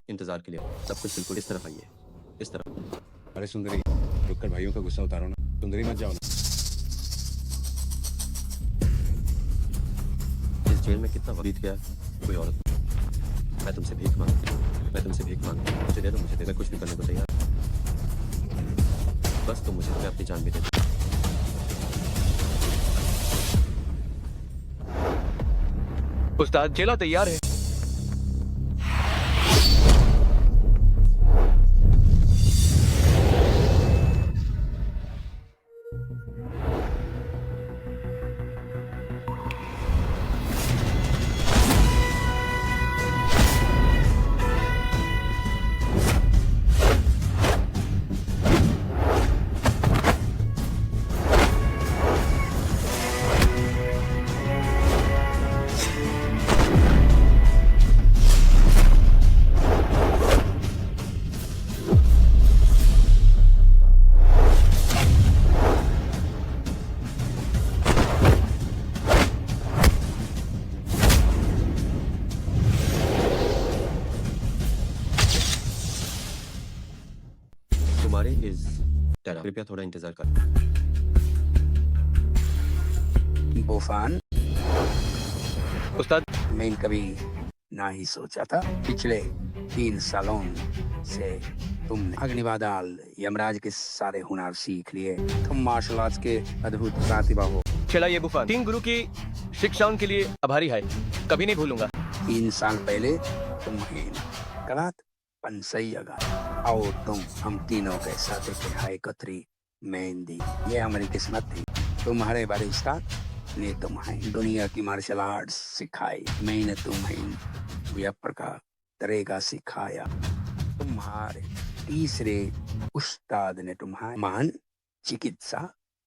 इंतजार के लिए सब कुछ बिल्कुल इस तरफ आइए, इस तरफ। अरे सुंदरी, रुक कर भाइयों का गुस्सा उतारो ना। सुंदरी मत जाओ ना। इस जेल में कितना वक्त बीत गया, कोई औरत। मैं तुमसे भीख मांगती हूँ, मैं तुमसे भीख मांगती हूँ। मुझे दे दो, मुझे दे दो, मैं कुछ भी करने को तैयार। बस तुम मुझे अपनी जान भी दे दो। उस्ताद, चेला तैयार है। तुम्हारे इस तरह कृपया थोड़ा इंतजार कर। बुफान, उस्ताद, मैं कभी ना ही सोचा था पिछले 3 सालों से तुमने अग्निवादाल यमराज के सारे हुनर सीख लिए। तुम मार्शल आर्ट्स के अद्भुत प्रतिभा हो। चला ये बुफान तीन गुरु की शिक्षाओं के लिए आभारी है, कभी नहीं भूलूंगा। 3 साल पहले तुम्हें करात पंसैयगा और तुम हम तीनों के साथ एक कतरी मेहंदी। ये हमारी किस्मत थी। तुम्हारे बारिस्ता ने तुम्हें दुनिया की मार्शल आर्ट्स सिखाई। मैंने तुम्हें व्यापार का तरीका सिखाया। तुम्हारे तीसरे उस्ताद ने तुम्हें महान चिकित्सा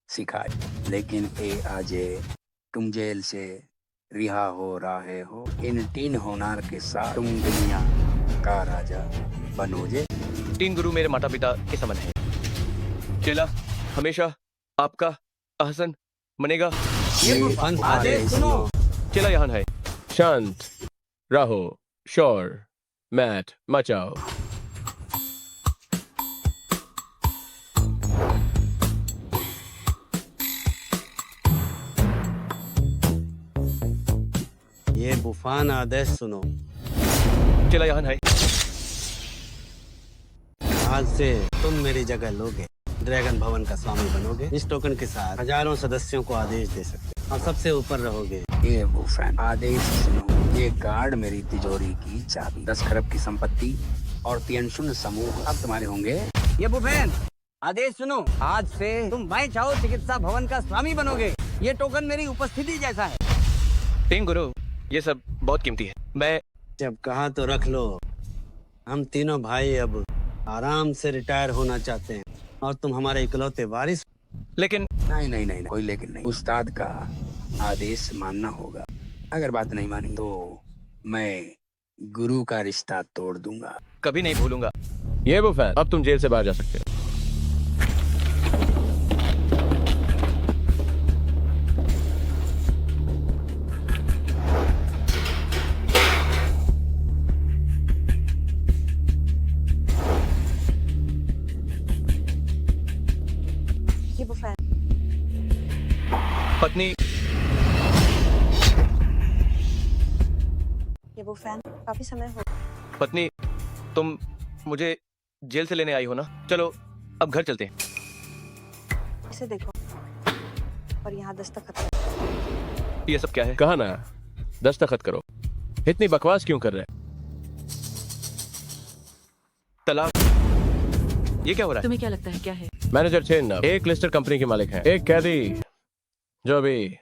सिखाई। लेकिन आज तुम जेल से रिहा हो रहे हो। इन 3 हुनर के साथ तुम दुनिया का राजा बनोगे। तीन गुरु मेरे माता पिता के समान है। चेला हमेशा आपका आसन बनेगा। ये आदेश सुनो। चेला यहाँ है। शांत रहो, शोर मैट मचाओ। ये बुफान आदेश सुनो। चेला यहाँ है। आज से तुम मेरी जगह लोगे, ड्रैगन भवन का स्वामी बनोगे। इस टोकन के साथ हजारों सदस्यों को आदेश दे सकते हो और सबसे ऊपर रहोगे। ये बुफान आदेश सुनो। ये कार्ड मेरी तिजोरी की चाबी, 10 खरब की संपत्ति और 3 समूह अब तुम्हारे होंगे। ये बुफेन आदेश सुनो। आज से तुम भाई चाहो चिकित्सा भवन का स्वामी बनोगे। ये टोकन मेरी उपस्थिति जैसा है। तीन गुरु, ये सब बहुत कीमती है। मैं जब कहा तो रख लो। हम तीनों भाई अब आराम से रिटायर होना चाहते हैं और तुम हमारे इकलौते वारिस। लेकिन नहीं, कोई लेकिन नहीं। उस्ताद का आदेश मानना होगा। अगर बात नहीं मानी तो मैं गुरु का रिश्ता तोड़ दूंगा। कभी नहीं भूलूंगा। ये बुफान, अब तुम जेल से बाहर जा सकते हो। ये बुफान, पत्नी, ये बुफान, काफी समय हो। पत्नी, तुम मुझे जेल से लेने आई हो ना? चलो अब घर चलते हैं। इसे देखो और यहाँ दस्तखत करो। ये सब क्या है? कहा ना दस्तखत करो। इतनी बकवास क्यों कर रहे हैं? तलाक, ये क्या हो रहा है? तुम्हें क्या लगता है क्या है? मैनेजर चेन एक लिस्टेड कंपनी के मालिक हैं, एक कैदी जो अभी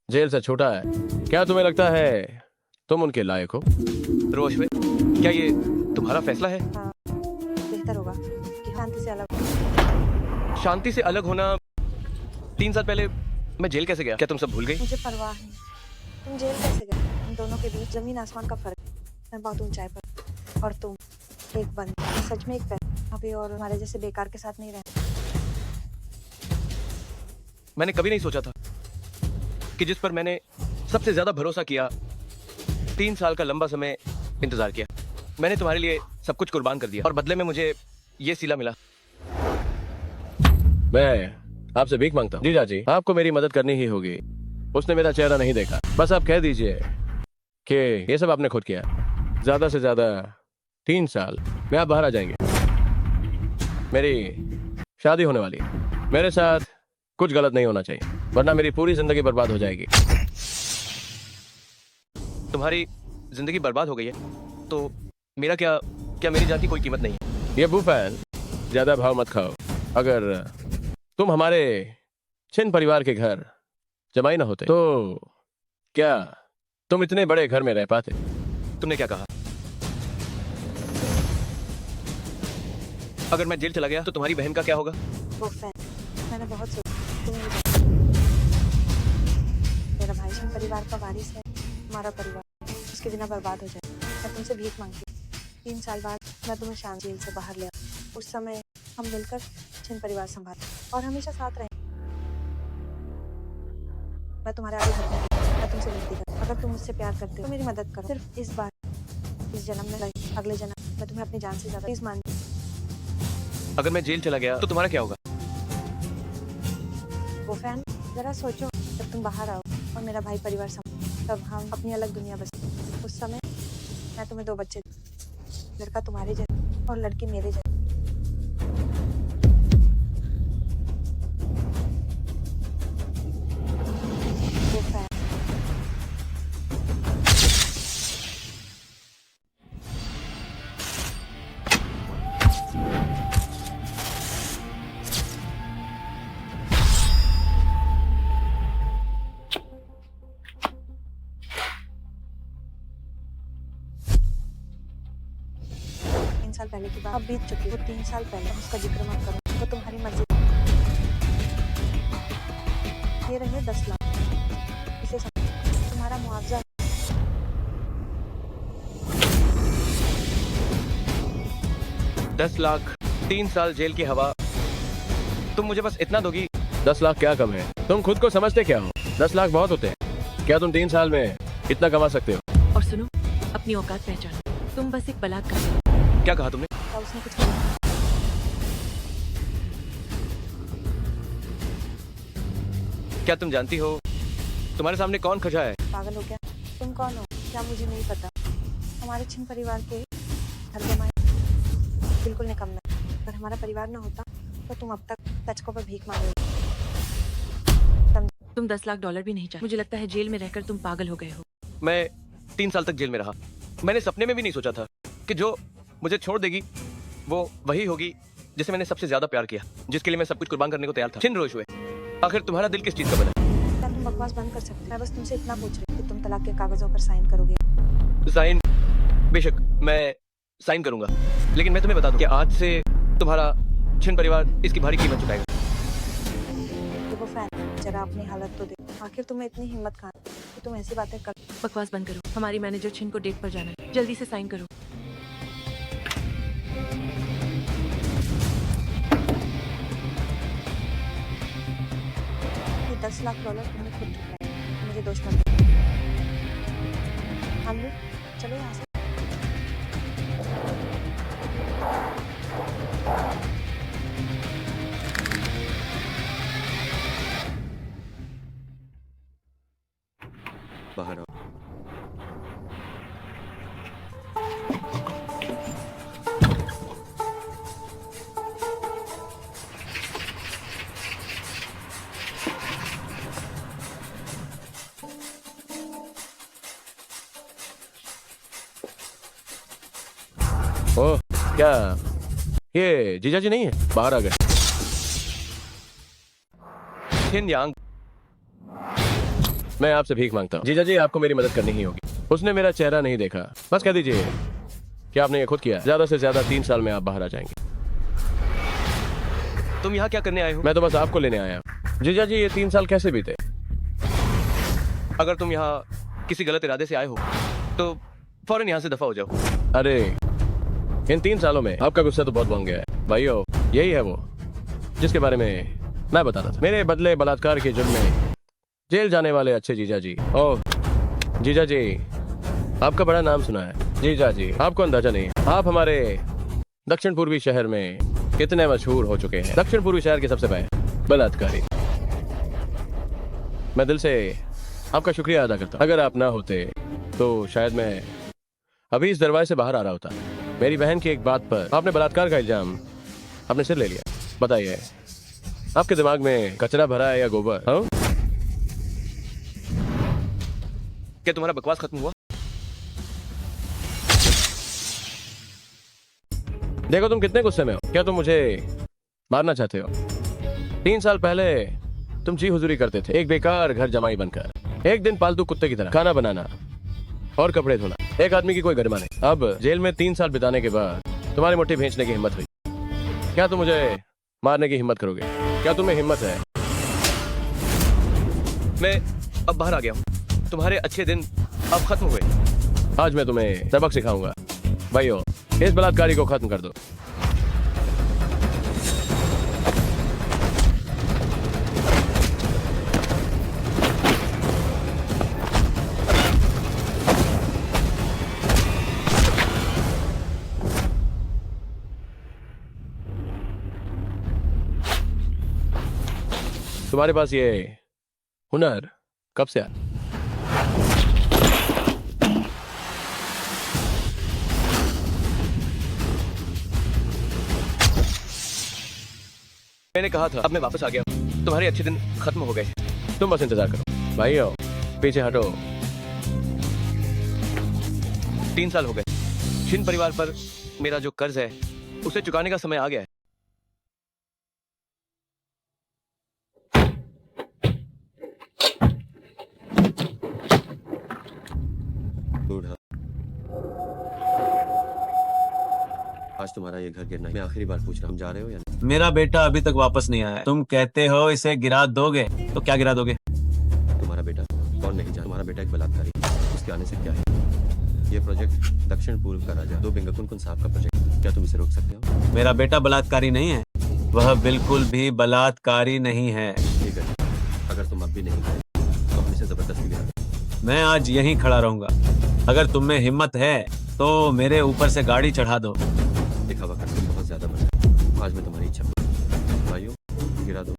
जेल से छूटा है। क्या तुम्हें लगता है तुम उनके लायक हो? रोशवे, क्या ये तुम्हारा फैसला है? हाँ, बेहतर होगा कि शांति से अलग हो। शांति से अलग होना? 3 साल पहले मैं जेल कैसे गया? क्या तुम सब भूल गई? मुझे परवाह नहीं। तुम जेल कैसे गए? हम दोनों के बीच जमीन आसमान का फर्क है। मैं बहुत ऊंचाई पर और तुम एक बंद। सच में एक पैर अभी और हमारे जैसे बेकार के साथ नहीं रहना। मैंने कभी नहीं सोचा था कि जिस पर मैंने सबसे ज्यादा भरोसा किया, 3 साल का लंबा समय इंतजार किया, मैंने तुम्हारे लिए सब कुछ कुर्बान कर दिया और बदले में मुझे ये सिला मिला। मैं आपसे भीख मांगता हूँ। जीजा जी, आपको मेरी मदद करनी ही होगी। उसने मेरा चेहरा नहीं देखा, बस आप कह दीजिए कि ये सब आपने खुद किया। ज्यादा से ज्यादा 3 साल में आप बाहर आ जाएंगे। मेरी शादी होने वाली है। मेरे साथ कुछ गलत नहीं होना चाहिए, वरना मेरी पूरी जिंदगी बर्बाद हो जाएगी। तुम्हारी जिंदगी बर्बाद हो गई है तो मेरा क्या मेरी जान की कोई कीमत नहीं है? ये बूफैन, ज्यादा भाव मत खाओ। अगर तुम हमारे छिन परिवार के घर जमाई ना होते तो क्या तुम इतने बड़े घर में रह पाते? तुमने क्या कहा? अगर मैं जेल चला गया तो तुम्हारी बहन का क्या होगा? वो फैन, मैंने बहुत सोचा। तुम्हें नहीं पता। मेरा भाई सिंह परिवार का वारिस है। हमारा परिवार उसके बिना बर्बाद हो जाए। मैं तुमसे भीख मांगती हूँ। 3 साल बाद मैं तुम्हें शान जेल से बाहर ले आऊँ। उस समय हम मिलकर छिन परिवार संभालें और हमेशा साथ रहें। मैं तुम्हारे आगे झुकूंगी। मैं तुमसे विनती करती हूँ, अगर तुम मुझसे प्यार करते हो तो मेरी मदद करो। सिर्फ इस बार, इस जन्म में नहीं, अगले जन्म मैं तुम्हें अपनी जान से ज्यादा प्लीज मान। अगर मैं जेल चला गया तो तुम्हारा क्या होगा? वो फैन, जरा सोचो, जब तुम बाहर आओ और मेरा भाई परिवार संभालो, तब हम अपनी अलग दुनिया बसे। उस समय मैं तुम्हें 2 बच्चे, लड़का तुम्हारे जैसे और लड़की मेरे जैसे। वो फैन, साल पहले की बात अब बीत चुकी है। 3 साल पहले, उसका जिक्र मत करो, वो तुम्हारी मर्जी। ये रहे 10 लाख, इसे समझो, तुम्हारा मुआवजा। $10 लाख, 3 साल जेल की हवा, तुम मुझे बस इतना दोगी? 10 लाख क्या कम है? तुम खुद को समझते क्या हो? 10 लाख बहुत होते हैं। क्या तुम 3 साल में इतना कमा सकते हो? और सुनो, अपनी औकात पहचानो। तुम बस एक बलात्कार हो। क्या कहा तुमने? क्या उसने कुछ किया? क्या तुम जानती हो तुम्हारे सामने कौन खड़ा है? पागल हो क्या? तुम कौन हो? क्या मुझे नहीं पता? हमारे छिन परिवार के घर जमाए बिल्कुल निकम्मे। अगर हमारा परिवार न होता तो तुम अब तक तचकों पर भीख मांगे। तुम $10 लाख भी नहीं चाहते। मुझे लगता है जेल में रहकर तुम पागल हो गए हो। मैं 3 साल तक जेल में रहा। मैंने सपने में भी नहीं सोचा था कि जो मुझे छोड़ देगी वो वही होगी जिसे मैंने सबसे ज्यादा प्यार किया, जिसके लिए मैं सब कुछ कुर्बान करने को तैयार था। छिन रोशवे, आखिर तुम्हारा दिल किस चीज का बना? क्या तुम बकवास बंद कर सकते? मैं बस तुमसे इतना पूछ रही हूँ कि तुम तलाक के कागजों पर साइन करोगे? साइन? बेशक मैं साइन करूंगा, लेकिन मैं तुम्हें बता दूं कि आज से तुम्हारा छिन परिवार इसकी भारी कीमत चुकाएगा। देखो फैन, जरा अपनी हालत तो देखो। आखिर तुम्हें इतनी हिम्मत कहाँ कि तुम ऐसी बातें कर? बकवास बंद करो। हमारी मैनेजर छिन को डेट पर जाना है। जल्दी से साइन करो। ये $10 लाख तुमने खुद चुकाए, मुझे दोष मत दो। हम चलो यहाँ से। बाहर आओ। ओह, क्या ये जीजा जी नहीं है? बाहर आ गए। छिन यांग, मैं आपसे भीख मांगता हूँ। जीजा जी, आपको मेरी मदद करनी ही होगी। उसने मेरा चेहरा नहीं देखा, बस कह दीजिए कि आपने ये खुद किया। ज्यादा से ज्यादा 3 साल में आप बाहर आ जाएंगे। तुम यहाँ क्या करने आए हो? मैं तो बस आपको लेने आया हूँ। जीजा जी, ये 3 साल कैसे बीते? अगर तुम यहाँ किसी गलत इरादे से आए हो तो फौरन यहाँ से दफा हो जाओ। अरे, इन 3 सालों में आपका गुस्सा तो बहुत बन गया है। भाइयों, यही है वो जिसके बारे में मैं बता रहा था। मेरे बदले बलात्कार के जुर्म में जेल जाने वाले अच्छे जीजा जी। ओह जीजा जी, आपका बड़ा नाम सुना है। जी चाची, आपको अंदाजा नहीं है आप हमारे दक्षिण पूर्वी शहर में कितने मशहूर हो चुके हैं। दक्षिण पूर्वी शहर के सबसे बड़े बलात्कारी। मैं दिल से आपका शुक्रिया अदा करता हूं। अगर आप ना होते तो शायद मैं अभी इस दरवाजे से बाहर आ रहा होता। मेरी बहन की एक बात पर आपने बलात्कार का इल्जाम अपने सिर ले लिया। बताइए, आपके दिमाग में कचरा भरा है या गोबर? हाँ? क्या तुम्हारा बकवास खत्म हुआ? देखो तुम कितने गुस्से में हो। क्या तुम मुझे मारना चाहते हो? 3 साल पहले तुम जी हुजूरी करते थे, एक बेकार घर जमाई बनकर। एक दिन पालतू कुत्ते की तरह खाना बनाना और कपड़े धोना। एक आदमी की कोई गरिमा नहीं। अब जेल में 3 साल बिताने के बाद तुम्हारी मुट्ठी भींचने की हिम्मत हुई। क्या तुम मुझे मारने की हिम्मत करोगे? क्या तुम्हें हिम्मत है? मैं अब बाहर आ गया हूँ। तुम्हारे अच्छे दिन अब खत्म हुए। आज मैं तुम्हें सबक सिखाऊंगा। भाइयों, इस बलात्कारी को खत्म कर दो। तुम्हारे पास ये हुनर कब से आया? मैंने कहा था अब मैं वापस आ गया हूँ। तुम्हारे अच्छे दिन खत्म हो गए। तुम बस इंतजार करो। भाइयों, पीछे हटो। 3 साल हो गए। छिन परिवार पर मेरा जो कर्ज है उसे चुकाने का समय आ गया है। बूढ़ा, आज तुम्हारा ये घर गिरना है। मैं आखिरी बार पूछ रहा हूँ, जा रहे हो या नहीं? मेरा बेटा अभी तक वापस नहीं आया है। तुम कहते हो इसे गिरा दोगे, तो क्या गिरा दोगे? तुम्हारा बेटा कौन नहीं जान? तुम्हारा बेटा एक बलात्कारी। उसके आने से क्या है? ये प्रोजेक्ट दक्षिण पूर्व का राजा दो बिंगकुन साहब का प्रोजेक्ट। क्या तुम इसे रोक सकते हो? मेरा बेटा बलात्कारी नहीं है। वह बिल्कुल भी बलात्कारी नहीं है। ठीक है, अगर तुम अब भी नहीं गए तो हम इसे जबरदस्ती गिरा दें। मैं आज यहीं खड़ा रहूंगा। अगर तुम में हिम्मत है तो मेरे ऊपर से गाड़ी चढ़ा दो। दिखावा करने में बहुत ज्यादा मजा है। आज मैं तुम्हारी इच्छा भाइयों गिरा दो।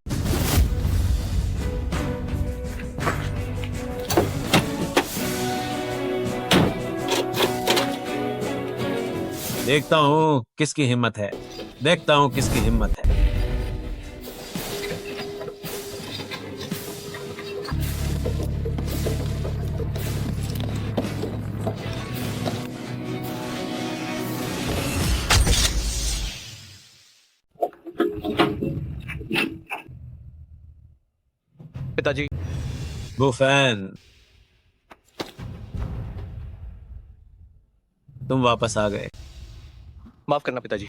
देखता हूँ किसकी हिम्मत है। देखता हूँ किसकी हिम्मत है। पिताजी, बुफैन, तुम वापस आ गए। माफ करना पिताजी,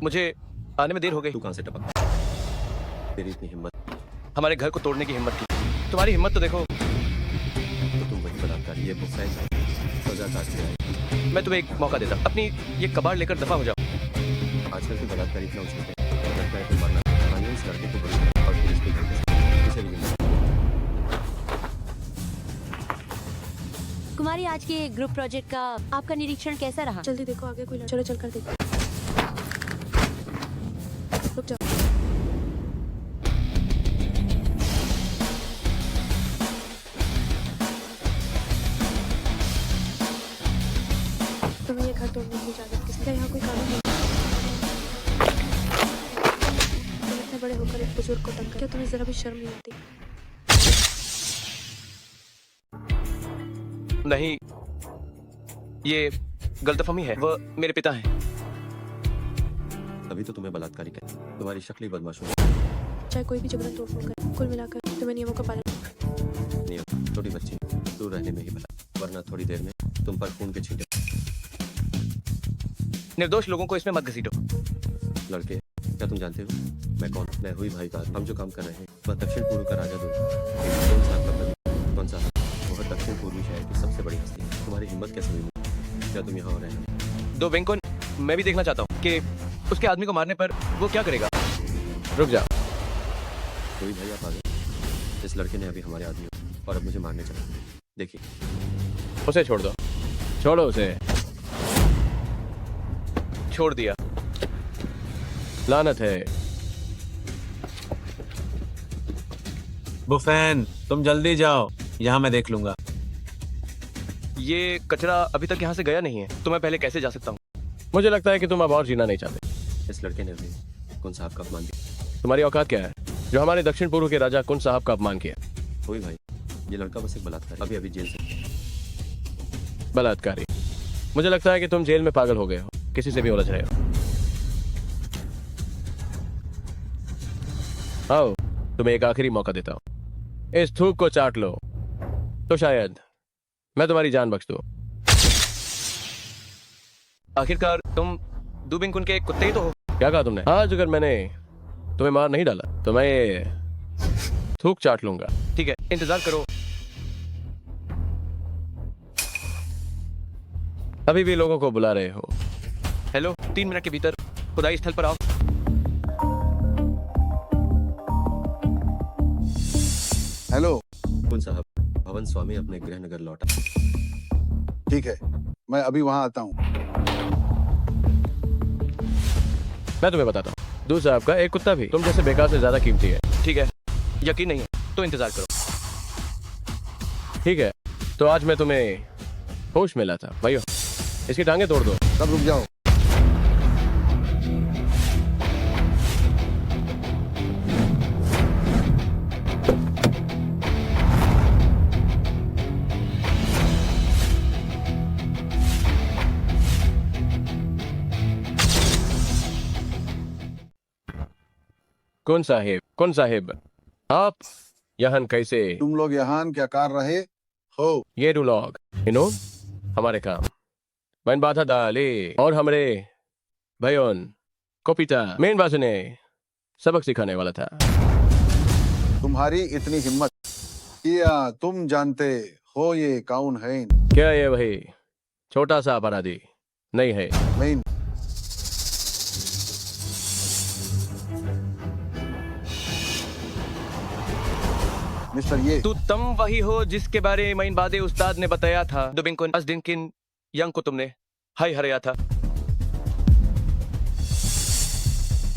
मुझे आने में देर हो गई। तू कहां से टपक? तेरी इतनी हिम्मत, हमारे घर को तोड़ने की हिम्मत थी। तुम्हारी हिम्मत तो देखो। तो तुम वही बलात्कारी, ये बुफैन सजा काट के आए। मैं तुम्हें एक मौका देता, अपनी ये कबाड़ लेकर दफा हो जाओ। आजकल की बलात्कारी इतना उचित है, लगता है तुम मरना। मानिए इस लड़के को बड़ी और पुलिस को घर के इसे भी गिरना। कुमारी, आज के ग्रुप प्रोजेक्ट का आपका निरीक्षण कैसा रहा? जल्दी देखो आगे कोई चलो चल कर देखो। रुक जाओ। तुम्हें ये घर तोड़ने की इजाजत किसने? यहाँ कोई कानून नहीं। तुम इतने बड़े होकर एक बुजुर्ग को तंग कर, क्या तुम्हें जरा भी शर्म नहीं आती? नहीं, ये गलतफहमी है। वह मेरे पिता हैं। तभी तो तुम्हें बलात्कारी कहते हैं। तुम्हारी शक्ल ही बदमाश हो। चाहे कोई भी जबरन तोड़फोड़ करे, कुल मिलाकर तुम्हें नियमों का पालन। नियम, छोटी बच्ची, तू रहने में ही भला, वरना थोड़ी देर में तुम पर खून के छींटे। निर्दोष लोगों को इसमें मत घसीटो। लड़के, क्या तुम जानते हो मैं कौन? मैं हुई भाई का। हम जो काम कर रहे हैं वह दक्षिण पूर्व का राजा कौन सा का कौन सा? वह दक्षिण पूर्वी शहर की सबसे बड़ी हस्ती है। तुम्हारी हिम्मत कैसे हुई? क्या तुम यहाँ हो रहे हैं? दो बिंगकुन, मैं भी देखना चाहता हूँ कि उसके आदमी को मारने पर वो क्या करेगा। रुक जा। कोई भाई आप आ गए। इस लड़के ने अभी हमारे आदमी और अब मुझे मारने चला। देखिए, उसे छोड़ दो। छोड़ो उसे। छोड़ दिया। लानत है। बुफैन, तुम जल्दी जाओ, यहाँ मैं देख लूंगा। ये कचरा अभी तक यहाँ से गया नहीं है, तो मैं पहले कैसे जा सकता हूँ? मुझे लगता है कि तुम अब और जीना नहीं चाहते। इस लड़के ने भी कुन साहब का अपमान किया। तुम्हारी औकात क्या है जो हमारे दक्षिण पूर्व के राजा कुन साहब का अपमान किया? कोई भाई, ये लड़का बस एक बलात्कारी, अभी अभी जेल से। बलात्कारी? मुझे लगता है कि तुम जेल में पागल हो गए हो, किसी से भी उलझ रहे हो। आओ, तुम्हें एक आखिरी मौका देता हूं, इस थूक को चाट लो तो शायद मैं तुम्हारी जान बख्श दूं। आखिरकार तुम दुबिंग के कुत्ते ही तो हो। क्या कहा तुमने? आज अगर मैंने तुम्हें मार नहीं डाला तो मैं ये थूक चाट लूंगा। ठीक है, इंतजार करो। अभी भी लोगों को बुला रहे हो? हेलो, 3 मिनट के भीतर खुदाई स्थल पर आओ। हेलो। कुन साहब, भवन स्वामी अपने गृह नगर लौटा। ठीक है, मैं अभी वहां आता हूँ। मैं तुम्हें बताता हूँ, दूध साहब का एक कुत्ता भी तुम जैसे बेकार से ज्यादा कीमती है। ठीक है, यकीन नहीं है तो इंतजार करो। ठीक है, तो आज मैं तुम्हें होश में लाता भाइयों, इसकी टांगे तोड़ दो। सब रुक जाओ। कौन साहिब, आप यहाँ कैसे? तुम लोग यहाँ क्या कर रहे हो? ये डुलॉग इनो हमारे काम मैन बाधा डाले और हमारे भाइयों को पिता मेन बाजू ने सबक सिखाने वाला था। तुम्हारी इतनी हिम्मत, क्या तुम जानते हो ये कौन है? क्या ये वही छोटा सा अपराधी नहीं है? मैं मिस्टर ये तुम वही हो जिसके बारे में इन बादे उस्ताद ने बताया था। दुबिंकुन असदिनकिन यंग को तुमने हाई हराया था।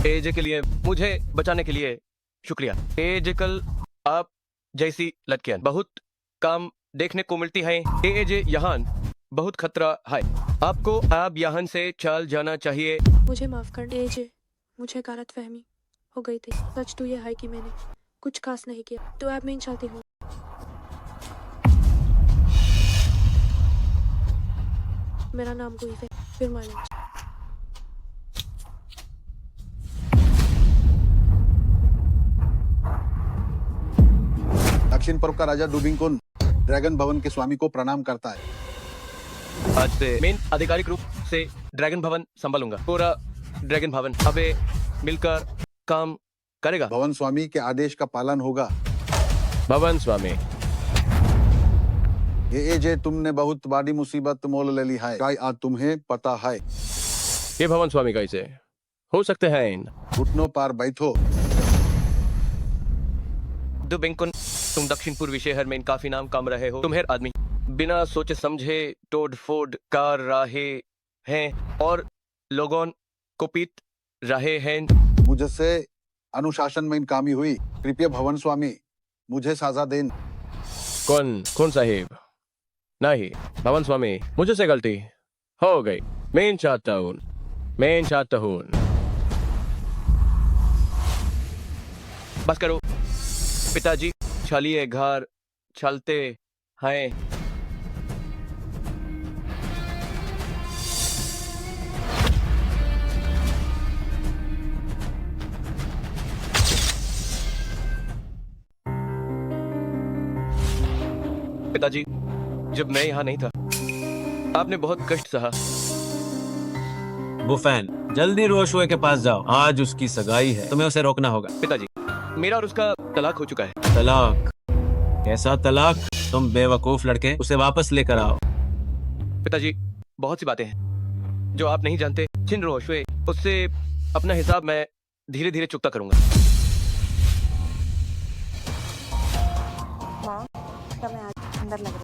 एजे के लिए, मुझे बचाने के लिए शुक्रिया। एजे कल आप जैसी लड़कियां बहुत काम देखने को मिलती हैं। एजे यहाँ बहुत खतरा है, आपको आप यहाँ से चल जाना चाहिए। मुझे माफ कर दे एजे, मुझे गलतफहमी हो गई थी। सच तो यह है कि मैंने कुछ खास नहीं किया, तो अब मैं चाहती हूँ। मेरा नाम गुइफ है, फिर मालूम। दक्षिण पूर्व का राजा डुबिंकुन ड्रैगन भवन के स्वामी को प्रणाम करता है। आज से मैं आधिकारिक रूप से ड्रैगन भवन संभालूंगा। पूरा ड्रैगन भवन अबे मिलकर काम करेगा। भवन स्वामी के आदेश का पालन होगा। भवन स्वामी, ये जे तुमने बहुत बड़ी मुसीबत मोल ले ली है, क्या आज तुम्हें पता है? ये भवन स्वामी कैसे हो सकते हैं? घुटनों पर बैठो। दुबिंकुन, तुम दक्षिण पूर्वी शहर में काफी नाम कम रहे हो। तुम्हें आदमी बिना सोचे समझे तोड़ फोड़ कर रहे हैं और लोगों को पीट रहे हैं। मुझसे अनुशासन में कामी हुई, कृपया भवन स्वामी मुझे सजा दें। कौन साहिब? नहीं भवन स्वामी, मुझसे गलती हो गई। मैं चाहता हूँ। बस करो पिताजी, चलिए घर चलते हैं। पिताजी, जब मैं यहाँ नहीं था आपने बहुत कष्ट सहा। बुफैन, जल्दी रोशुए के पास जाओ, आज उसकी सगाई है, तुम्हें उसे रोकना होगा। पिताजी, मेरा और उसका तलाक हो चुका है। तलाक? कैसा तलाक? तुम बेवकूफ लड़के, उसे वापस लेकर आओ। पिताजी, बहुत सी बातें हैं जो आप नहीं जानते। छिन रोशुए, उससे अपना हिसाब मैं धीरे धीरे चुकता करूंगा। माँ, क्या मैं आज अंदर लग रही?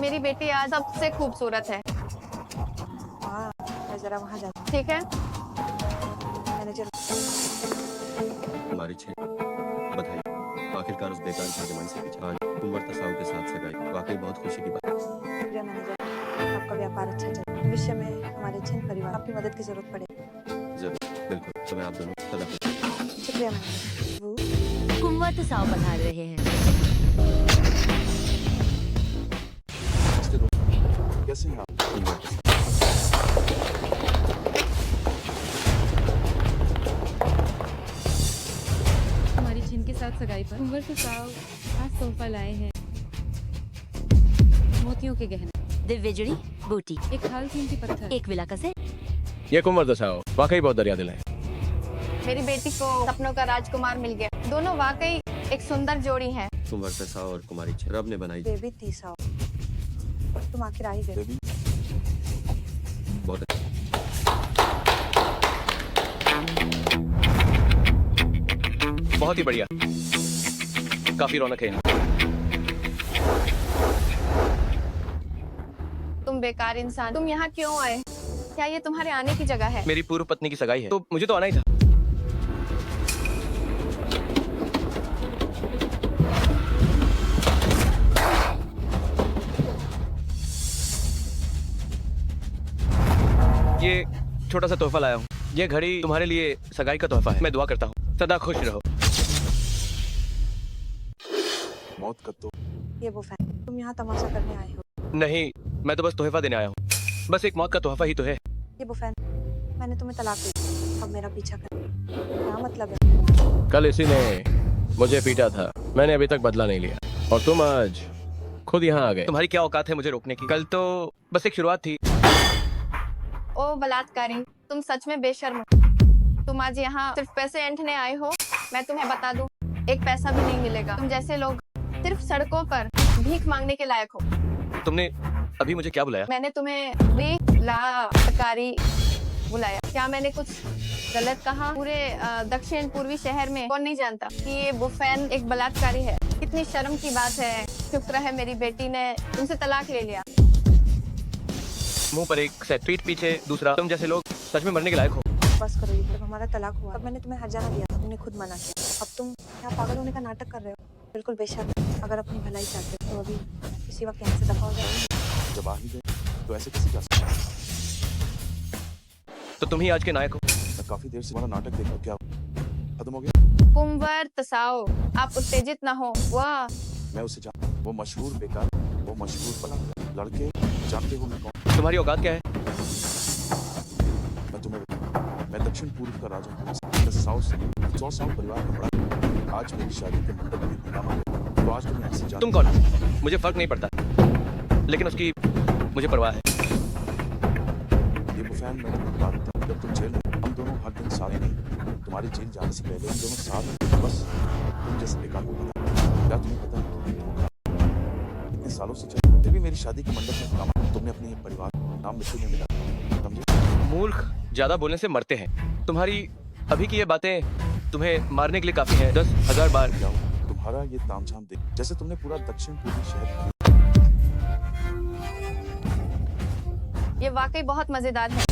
मेरी बेटी आज सबसे खूबसूरत है। हाँ, जरा वहाँ जाते ठीक है। मैनेजर। तुम्हारी छह बधाई। आखिरकार उस बेकार की जमाई से पीछा आज कुंवर तसाव के साथ सगाई, वाकई बहुत खुशी की बात है। शुक्रिया मैनेजर, आपका व्यापार अच्छा चले। भविष्य में हमारे छिन परिवार आपकी मदद की जरूरत पड़े। जरूर, बिल्कुल। तो मैं आप दोनों सदा शुक्रिया मैनेजर। वो कुंवर तो साव पधार रहे हैं। कैसे हैं आप? कुंवर तसाव। हमारी छिन के साथ सगाई पर कुंवर तो साव आज तोहफा लाए हैं। मोतियों के गहने, दिव्य जुड़ी बूटी, एक खाल कीमती पत्थर, एक विला का सेट। ये कुंवर दसाओ वाकई बहुत दरिया दिल है। मेरी बेटी को सपनों का राजकुमार मिल गया। दोनों वाकई एक सुंदर जोड़ी हैं। कुंवर तसाव और कुमारी छह रब ने बनाई। बेबी तीसाओ, तुम आखिर आ ही गए। बेबी बहुत अच्छा। बहुत ही बढ़िया, काफी रौनक है यहाँ। तुम बेकार इंसान, तुम यहाँ क्यों आए? क्या ये तुम्हारे आने की जगह है? मेरी पूर्व पत्नी की सगाई है, तो मुझे तो आना ही था। ये छोटा सा तोहफा लाया हूँ। ये घड़ी तुम्हारे लिए सगाई का तोहफा है। मैं दुआ करता हूँ सदा खुश रहो। मौत का तो ये वो फैन, तुम यहाँ तमाशा करने आए हो। नहीं, मैं तो बस तोहफा देने आया हूँ। बस एक मौत का तोहफा ही तो है। ये वो फैन, मैंने तुम्हें तलाक दी, अब मेरा पीछा कर। क्या मतलब है? कल इसी ने मुझे पीटा था, मैंने अभी तक बदला नहीं लिया, और तुम आज खुद यहाँ आ गए। तुम्हारी क्या औकात है मुझे रोकने की? कल तो बस एक शुरुआत थी। ओ बलात्कारी, तुम सच में बेशर्म हो। तुम आज यहाँ सिर्फ पैसे ऐंठने आए हो। मैं तुम्हें बता दूं, एक पैसा भी नहीं मिलेगा। तुम जैसे लोग सिर्फ सड़कों पर भीख मांगने के लायक हो। तुमने अभी मुझे क्या बुलाया? मैंने तुम्हें बलात्कारी बुलाया। क्या मैंने कुछ गलत कहा? पूरे दक्षिण पूर्वी शहर में कौन नहीं जानता कि ये बुफैन एक बलात्कारी है? कितनी शर्म की बात है। शुक्र है मेरी बेटी ने तुमसे तलाक ले लिया। मुंह पर एक सेट, पीठ पीछे दूसरा। तुम जैसे लोग सच में मरने के लायक हो। बस करो, ये जब हमारा तलाक हुआ तब मैंने तुम्हें हर्जाना दिया, तुमने खुद मना किया। अब तुम क्या पागल होने का नाटक कर रहे हो? बिल्कुल बेशर्म। अगर अपनी भलाई चाहते हो तो अभी किसी वक्त यहाँ से दफा हो जाएगी। जब आ ही गए तो ऐसे कैसे जा सकते? तो तुम ही आज के नायक हो। मैं काफी देर से तुम्हारा नाटक देखा, क्या खत्म हो गया? कुंवर तसाओ, आप उत्तेजित न हो। वह मैं उसे जान, वो मशहूर बेकार, वो मशहूर बलात्कारी लड़के, जानते हो मैं कौन? तुम्हारी औकात क्या है? मैं दक्षिण पूर्व का राजा हूँ। 100 परिवार का बड़ा। आज मेरी शादी के मंडप में हंगामा है, तो आज तुम यहाँ से तुम कौन? मुझे फर्क नहीं पड़ता, लेकिन उसकी मुझे परवाह है। ये बुफैन मैंने बात था, जब तुम जेल में, हम दोनों हर दिन साथ नहीं, तुम्हारे जेल जाने से पहले हम दोनों साथ, बस तुम जैसे बेकार को पता। क्या तुम्हें पता है? इतने सालों से चल, फिर भी मेरी शादी के मंडप में हंगामा। तुमने अपने परिवार नाम मिट्टी में मिला, समझे? मूर्ख ज्यादा बोलने से मरते हैं। तुम्हारी अभी की ये बातें तुम्हें मारने के लिए काफी हैं। 10,000 बार जाओ, तुम्हारा ये तामझाम देख, जैसे तुमने पूरा दक्षिण पूर्वी शहर। ये वाकई बहुत मजेदार है।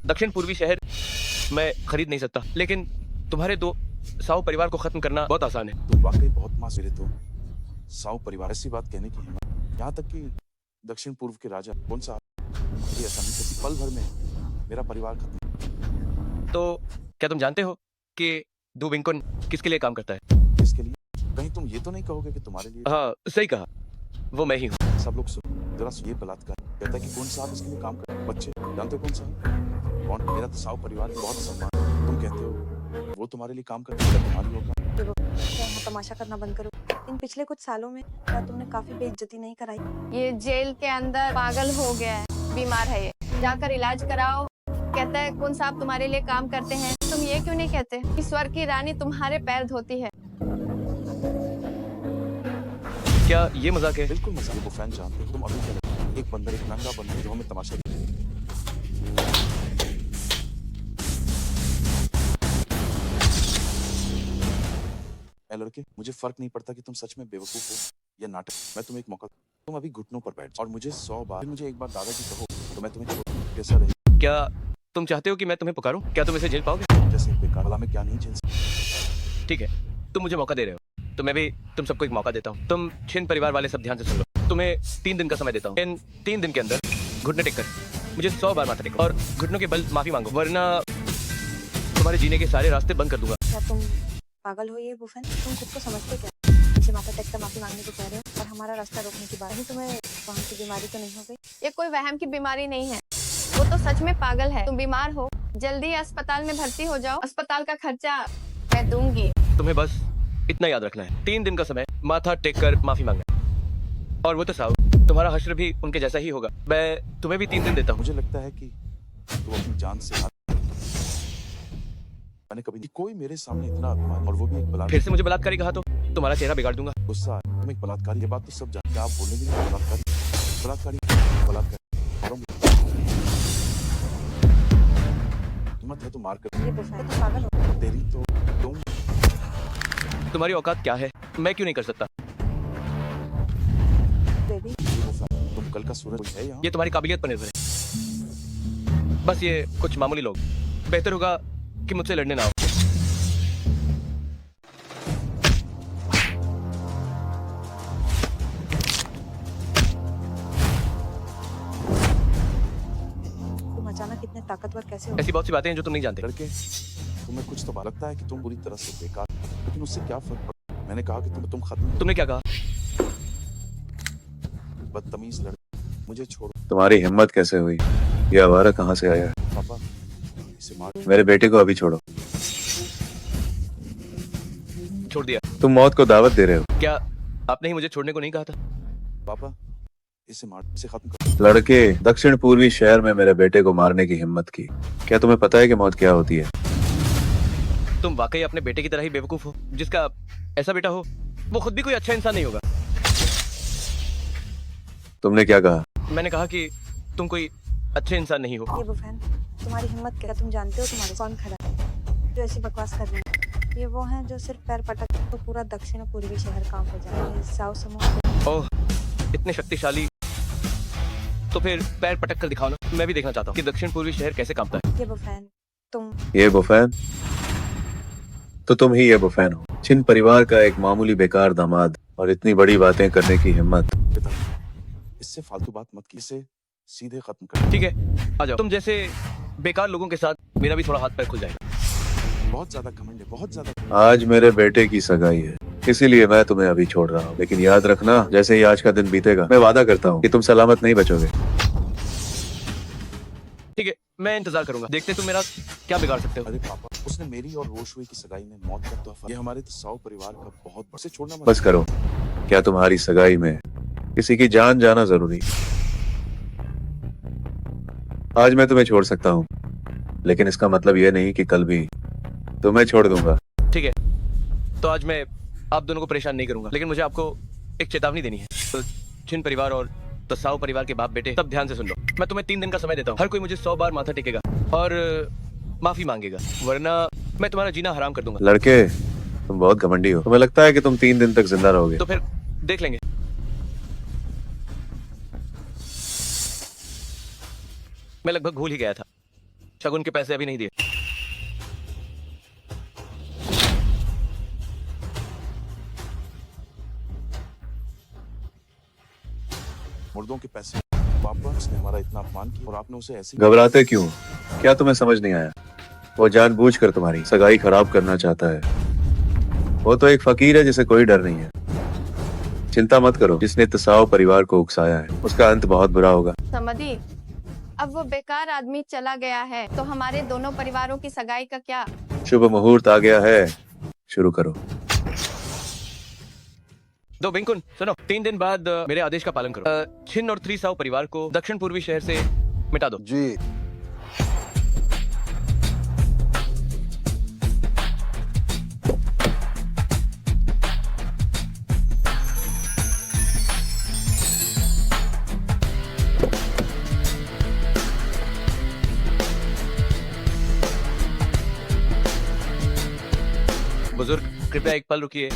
दक्षिण पूर्वी शहर मैं खरीद नहीं सकता, लेकिन तुम्हारे दो साव परिवार को खत्म करना बहुत आसान है। तुम वाकई बहुत मासूम हो। साव परिवार, ऐसी बात कहने की हिम्मत, यहाँ तक कि दक्षिण पूर्व के राजा कौन सा ये आसानी से पल भर में मेरा परिवार खत्म। तो क्या तुम जानते हो कि दु विंकुन किसके लिए काम करता है? किसके लिए? कहीं तुम ये तो नहीं कहोगे कि तुम्हारे लिए? हाँ, सही कहा, वो मैं ही हूँ। सब लोग सुनो, जरा ये बलात्कार कहता है कि कौन साहब इसके लिए काम कर। बच्चे जानते हो कौन साहब? कौन? मेरा तो साव परिवार में बहुत सम्मान है। तुम कहते हो वो तुम्हारे लिए काम करता है, तुम्हारी होगा। क्या यहाँ तमाशा करना बंद करो। इन पिछले कुछ सालों में क्या तुमने काफी बेइज्जती नहीं कराई? ये जेल के अंदर पागल हो गया है, बीमार है ये। जाकर इलाज कराओ। कहता है कौन साहब तुम्हारे लिए काम करते हैं। तुम ये क्यों नहीं कहते कि स्वर्ग की रानी तुम्हारे पैर धोती है? क्या ये मजाक है? बिल्कुल मजाक है। वो फैन जानते हो तुम अभी क्या लगे? एक बंदर, एक नंगा बंदर जो हमें तमाशा देखे। ए लड़के, मुझे फर्क नहीं पड़ता कि तुम सच में बेवकूफ हो या नाटक। मैं तुम्हें एक मौका, तुम अभी घुटनों पर बैठ और मुझे 100 बार, मुझे एक बार दादाजी कहो, तो मैं तुम्हें छोड़ कैसा रहे? क्या तुम चाहते हो कि मैं तुम्हें पुकारूं? क्या तुम इसे झेल पाओगे? जैसे बेकार भला मैं क्या नहीं झेल सकता? ठीक है, तुम मुझे मौका दे रहे हो तो मैं भी तुम सबको एक मौका देता हूँ। तुम छिन परिवार वाले सब ध्यान से सुन लो। तुम्हें 3 दिन का समय देता हूँ। इन 3 दिन के अंदर घुटने टेक कर मुझे 100 बार माथा टेको और घुटनों के बल माफी मांगो, वरना तुम्हारे जीने के सारे रास्ते बंद कर दूंगा। क्या तुम पागल हो ये बुफेन? तुम खुद को समझते क्या? मुझे माथा टेक कर माफी मांगने को कह रहे हो और हमारा रास्ता रोकने की बात। अभी तुम्हें वहाँ की बीमारी तो नहीं हो गई? ये कोई वहम की बीमारी नहीं है, वो तो सच में पागल है। तुम बीमार हो, जल्दी अस्पताल में भर्ती हो जाओ। अस्पताल का खर्चा मैं दूंगी। तुम्हें बस इतना याद रखना है, 3 दिन का समय माथा टेक कर माफी मांगना है। और वो तो साहब, तुम्हारा हश्र भी उनके जैसा ही होगा। मैं तुम्हें भी 3 दिन देता हूँ। मुझे लगता है कि तुम अपनी जान से हाथ मैंने कभी नहीं कोई मेरे सामने इतना अभिमान और वो भी एक बलात्कारी। फिर से मुझे बलात्कारी कहा तो तुम्हारा चेहरा बिगाड़ दूंगा। गुस्सा है, तुम एक बलात्कारी। ये बात तो सब जानते हैं, आप बोलेंगे नहीं बलात्कारी बलात्कारी बलात्कारी और हिम्मत है तो मार कर। ये बुफेन तुम पागल हो? तेरी तो तुम तुम्हारी औकात क्या है? मैं क्यों नहीं कर सकता? बेबी तुम कल का सूरज है यहाँ। ये तुम्हारी काबिलियत पर निर्भर है। बस ये कुछ मामूली लोग, बेहतर होगा कि मुझसे लड़ने ना हो। तुम अचानक इतने ताकतवर कैसे हो? ऐसी बहुत सी बातें हैं जो तुम नहीं जानते। लड़के तुम्हें कुछ तो लगता है कि तुम बुरी तरह से बेकार, लेकिन उससे क्या फर्क पड़ता? मैंने कहा कि तुम खत्म। तुमने क्या कहा? बदतमीज लड़के, मुझे छोड़ो। तुम्हारी हिम्मत कैसे हुई? ये आवारा कहाँ से आया? पापा इसे मार। मेरे बेटे को अभी छोड़ो। छोड़ दिया। तुम मौत को दावत दे रहे हो। क्या आपने ही मुझे छोड़ने को नहीं कहा था? पापा इसे मार, इसे खत्म कर। लड़के, दक्षिण पूर्वी शहर में मेरे बेटे को मारने की हिम्मत की। क्या तुम्हें पता है कि मौत क्या होती है? तुम वाकई अपने बेटे की तरह ही बेवकूफ हो। जिसका ऐसा बेटा हो वो खुद भी कोई अच्छा इंसान नहीं होगा। तुमने क्या कहा? मैंने कहा कि तुम कोई अच्छे इंसान नहीं हो। ये बुफेन तुम्हारी हिम्मत क्या? तुम जानते हो तुम्हारे कौन खड़ा है जो ऐसी बकवास कर रही है? ये वो हैं जो सिर्फ पैर पटक तो पूरा दक्षिण पूर्वी शहर कांप हो जाए। साउ समूह ओह, इतने शक्तिशाली, तो फिर पैर पटक कर दिखाओ ना। मैं भी देखना चाहता हूँ कि दक्षिण पूर्वी शहर कैसे कांपता है। ये बुफेन तुम ये बुफैन? तो तुम ही ये बुफैन हो। छिन परिवार का एक मामूली बेकार दामाद और इतनी बड़ी बातें करने की हिम्मत। इससे फालतू बात मत की, इसे सीधे खत्म कर। ठीक है, आ जाओ। तुम जैसे बेकार लोगों के साथ मेरा भी थोड़ा हाथ पैर खुल जाएगा। बहुत ज्यादा घमंड है, बहुत ज्यादा। आज मेरे बेटे की सगाई है, इसीलिए मैं तुम्हें अभी छोड़ रहा हूँ। लेकिन याद रखना, जैसे ही आज का दिन बीतेगा, मैं वादा करता हूँ कि तुम सलामत नहीं बचोगे। ठीक है, मैं इंतजार करूंगा। देखते तुम मेरा क्या बिगाड़ सकते हो। अरे पापा, उसने मेरी और रोशवे की सगाई में मौत का तोहफा। ये हमारे तो 100 परिवार का बहुत बड़ा। उसे छोड़ना मत। बस करो। क्या तुम्हारी सगाई में किसी की जान जाना जरूरी? आज मैं तुम्हें छोड़ सकता हूँ, लेकिन इसका मतलब यह नहीं कि कल भी तुम्हें छोड़ दूंगा। ठीक है, तो आज मैं आप दोनों को परेशान नहीं करूंगा, लेकिन मुझे आपको एक चेतावनी देनी है। तो छिन परिवार और तसाओ परिवार के बाप बेटे सब ध्यान से सुन लो। मैं तुम्हें 3 दिन का समय देता हूँ। हर कोई मुझे 100 बार माथा टेकेगा और माफी मांगेगा, वरना मैं तुम्हारा जीना हराम कर दूंगा। लड़के, तुम बहुत घमंडी हो। तुम्हें लगता है कि तुम 3 दिन तक जिंदा रहोगे? तो फिर देख लेंगे। मैं लगभग भूल ही गया था। शगुन के पैसे अभी नहीं दिए। मुर्दों के पैसे। पापा, उसने हमारा इतना अपमान किया और आपने उसे ऐसे। घबराते क्यों? क्या तुम्हें समझ नहीं आया? वो जानबूझकर तुम्हारी सगाई खराब करना चाहता है। वो तो एक फकीर है जिसे कोई डर नहीं है। चिंता मत करो, जिसने तसाओ परिवार को उकसाया है उसका अंत बहुत बुरा होगा। समझी? अब वो बेकार आदमी चला गया है, तो हमारे दोनों परिवारों की सगाई का क्या? शुभ मुहूर्त आ गया है, शुरू करो। दो बिंकुन, सुनो। 3 दिन बाद मेरे आदेश का पालन करो। छिन और 3 साओ परिवार को दक्षिण पूर्वी शहर से मिटा दो। जी। बुजुर्ग, कृपया एक पल रुकिए।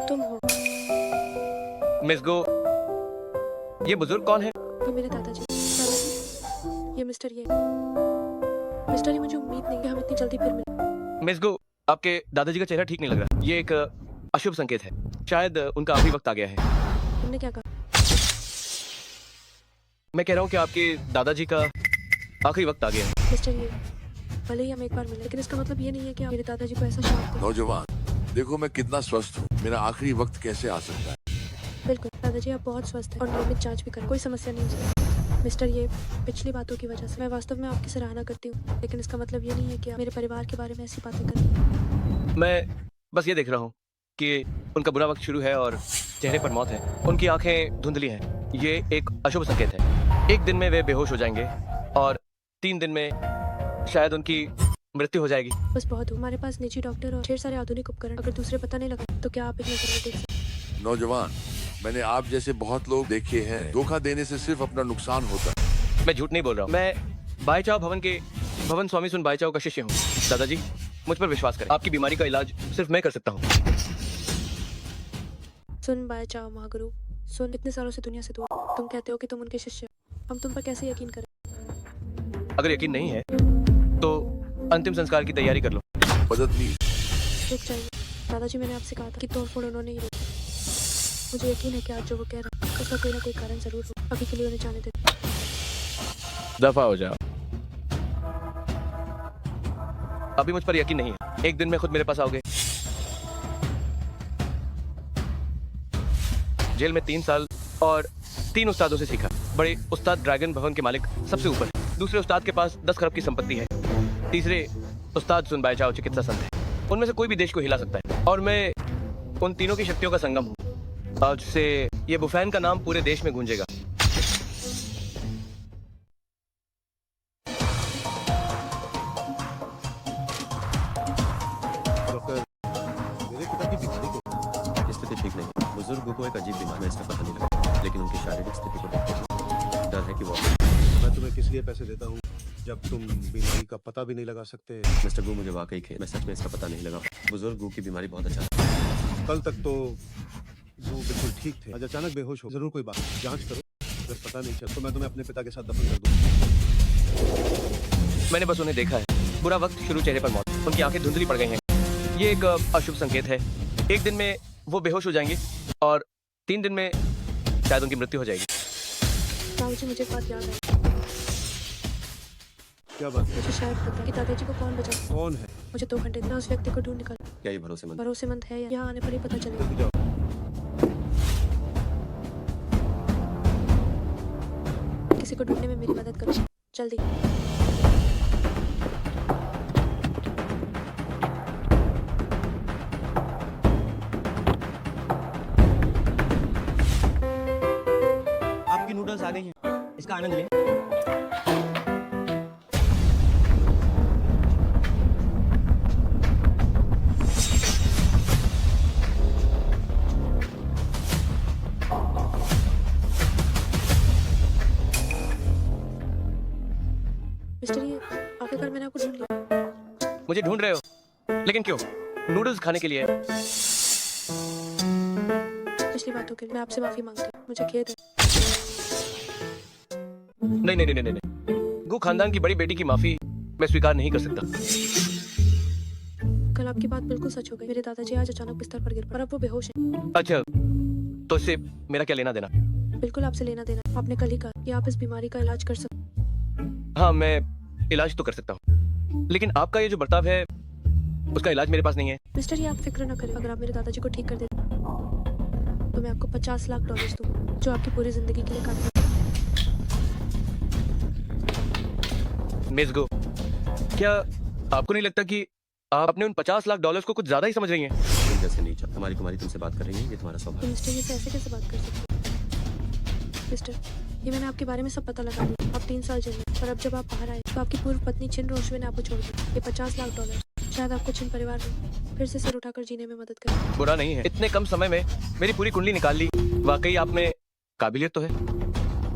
तुम हो? मिस गो, ये बुजुर्ग कौन है? वो मेरे दादाजी। ये मिस्टर ये मुझे उम्मीद नहीं कि हम इतनी जल्दी फिर मिले। मिस गो, आपके दादाजी का चेहरा ठीक नहीं लग रहा। ये एक अशुभ संकेत है। शायद उनका आखिरी वक्त आ गया है। तुमने क्या कहा? मैं कह रहा हूँ कि आपके दादाजी का आखिरी वक्त आ गया है। मिस्टर ये, भले ही हम एक बार मिले, लेकिन इसका मतलब ये नहीं है कि आप मेरे दादाजी को ऐसा श्राप दें। नौजवान, देखो मैं कितना स्वस्थ हूँ, मेरा आखिरी वक्त कैसे आ सकता है? बिल्कुल दादाजी, आप बहुत स्वस्थ हैं और नियमित जांच भी करें, कोई समस्या नहीं है। मिस्टर ये, पिछली बातों की वजह से मैं वास्तव में आपकी सराहना करती हूँ, लेकिन इसका मतलब ये नहीं है कि आप मेरे परिवार के बारे में ऐसी बातें करें। मैं बस ये देख रहा हूँ कि उनका बुरा वक्त शुरू है और चेहरे पर मौत है। उनकी आंखें धुंधली हैं। ये एक अशुभ संकेत है। एक दिन में वे बेहोश हो जाएंगे और 3 दिन में शायद उनकी मृत्यु हो जाएगी। बस बहुत हो। हमारे पास निजी डॉक्टर और ढेर सारे आधुनिक उपकरण, अगर दूसरे पता नहीं लगा तो क्या आप एक नजर में देख सकते? नौजवान, मैंने आप जैसे बहुत लोग देखे हैं, धोखा देने से सिर्फ अपना नुकसान होता है। मैं झूठ नहीं बोल रहा हूँ। मैं बाईचाओ भवन के भवन स्वामी सुन बाईचाओ का शिष्य हूँ। दादाजी, मुझ पर विश्वास करें। आपकी बीमारी का इलाज सिर्फ मैं कर सकता हूँ। सुन बाय चाओ महागुरु, सुन, इतने सालों से दुनिया से दूर, तुम कहते हो कि तुम उनके शिष्य हो। हम तुम पर कैसे यकीन करें? अगर यकीन नहीं है तो अंतिम संस्कार की तैयारी कर लो। मदद नहीं। रुक जाइए दादाजी, मैंने आपसे कहा था कि तोड़फोड़ उन्होंने ही रोकी। मुझे यकीन है कि आज जो वो कह रहे हैं उसका कोई ना कोई कारण जरूर हो। अभी के लिए उन्हें जाने दे। दफा हो जाओ। अभी मुझ पर यकीन नहीं है। एक दिन में खुद मेरे पास आओगे। जेल में 3 साल और 3 उस्तादों से सीखा। बड़े उस्ताद ड्रैगन भवन के मालिक सबसे ऊपर है। दूसरे उस्ताद के पास 10 खरब की संपत्ति है। तीसरे उस्ताद सुन बाईचाओ चिकित्सा संत है। उनमें से कोई भी देश को हिला सकता है और मैं उन तीनों की शक्तियों का संगम हूँ। आज से ये बुफैन का नाम पूरे देश में गूंजेगा। डॉक्टर, मेरे पिता की बीमारी को स्थिति ठीक नहीं है। बुजुर्ग को एक अजीब बीमारी में इसका पता नहीं लगा, लेकिन उनकी शारीरिक स्थिति को देखकर डर है कि वो। मैं तुम्हें किस लिए पैसे देता हूँ जब तुम बीमारी का पता भी नहीं लगा सकते? मिस्टर गू, मुझे वाकई खेद, मैं सच में इसका पता नहीं लगा। बुजुर्ग गू की बीमारी बहुत अच्छा है। कल तक तो वो बिल्कुल ठीक थे, आज अचानक बेहोश हो। जरूर कोई बात, जांच करो। अगर पता नहीं चल तो मैं तुम्हें अपने पिता के साथ दफन कर दूंगा। मैंने बस उन्हें देखा है। बुरा वक्त शुरू, चेहरे पर मौत। उनकी आंखें धुंधली पड़ गई हैं। ये एक अशुभ संकेत है। एक दिन में वो बेहोश हो जाएंगे और 3 दिन में शायद उनकी मृत्यु हो जाएगी। दादाजी, मुझे एक बात याद है। क्या बात है? मुझे शायद पता है कि दादाजी को कौन बचा। कौन है? मुझे 2 घंटे देना, उस व्यक्ति को ढूंढ निकाल। क्या ये भरोसेमंद? भरोसेमंद है या यहाँ आने पर ही पता चलेगा। जल्दी जाओ। किसी को ढूंढने में मेरी मदद करो, जल्दी। आपकी नूडल्स आ गई हैं, इसका आनंद लें। मिस्टर ये, आखिरकार मैंने आपको ढूंढ लिया। मुझे ढूंढ रहे हो, लेकिन क्यों? नूडल्स खाने के लिए? पिछली बातों के लिए मैं आपसे माफी मांगती हूँ, मुझे खेद है। नहीं नहीं नहीं नहीं, गू खानदान की बड़ी बेटी की माफी मैं स्वीकार नहीं कर सकता। कल आपकी बात बिल्कुल सच हो गई। मेरे दादाजी आज अचानक बिस्तर पर गिर पड़े और अब वो बेहोश हैं। अच्छा, तो इससे मेरा क्या लेना देना? बिल्कुल आपसे लेना देना। आपने कल ही कहा कि आप इस बीमारी का इलाज कर सकते। हाँ, मैं इलाज तो कर सकता हूँ, लेकिन आपका ये जो बर्ताव है उसका इलाज मेरे पास नहीं है। Mr. ये आप फिक्र न करें। अगर आप मेरे दादाजी को ठीक कर देते तो मैं आपको $50 लाख दूँ, जो आपकी पूरी जिंदगी के लिए काफी। मिस गो, क्या आपको नहीं लगता कि आप अपने उन $50 लाख को कुछ ज्यादा ही समझ रही हैं? तुम जैसे नीचा, हमारी कुमारी तुमसे बात कर रही है, ये तुम्हारा स्वभाव है। मिस्टर, ये ऐसे कैसे बात कर सकते हैं? मिस्टर, ये मैंने आपके बारे में सब पता लगा लिया। आप 3 साल जेल में, और अब जब आप बाहर आए तो आपकी पूर्व पत्नी छिन रोशवे ने आपको छोड़ दिया। ये $50 लाख शायद आपको छिन परिवार में फिर से सिर उठाकर जीने में मदद करे। बुरा नहीं है, इतने कम समय में मेरी पूरी कुंडली निकाल ली। वाकई आप में काबिलियत तो है,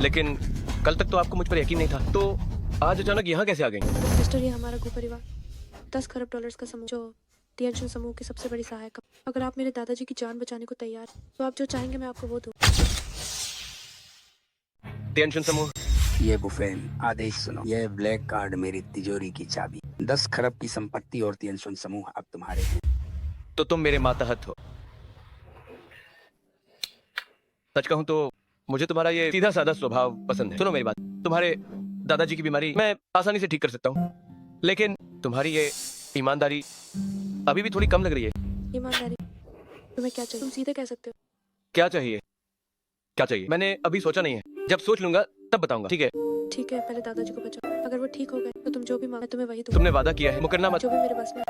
लेकिन कल तक तो आपको मुझ पर यकीन नहीं था, तो आज अचानक यहाँ कैसे आ गई? मिस्टर, ये हमारा गो परिवार $10 खरब का समूह, जो तियनशुन समूह की सबसे बड़ी सहायक। अगर आप मेरे दादाजी की जान बचाने को तैयार तो आप जो चाहेंगे मैं आपको वो दूँ। तियनशुन समूह ये बुफेन, आदेश सुनो। ये ब्लैक कार्ड मेरी तिजोरी की चाबी। 10 खरब की संपत्ति और 3 सुन समूह अब तुम्हारे हैं। तो तुम मेरे मातहत हो। सच कहूं तो मुझे तुम्हारा ये सीधा साधा स्वभाव पसंद है। सुनो मेरी बात, तुम्हारे दादाजी की बीमारी मैं आसानी से ठीक कर सकता हूँ, लेकिन तुम्हारी ये ईमानदारी अभी भी थोड़ी कम लग रही है। ईमानदारी? तुम्हें क्या चाहिए? तुम सीधे कह सकते हो। क्या चाहिए? क्या चाहिए? मैंने अभी सोचा नहीं है, जब सोच लूंगा तब बताऊंगा। ठीक है? ठीक है, पहले दादाजी को बचाओ। अगर वो ठीक हो गए तो तुम जो भी मांगे तुम्हें वही दूंगा। तुमने वादा किया है, मुकरना मत। जो भी मेरे बस में,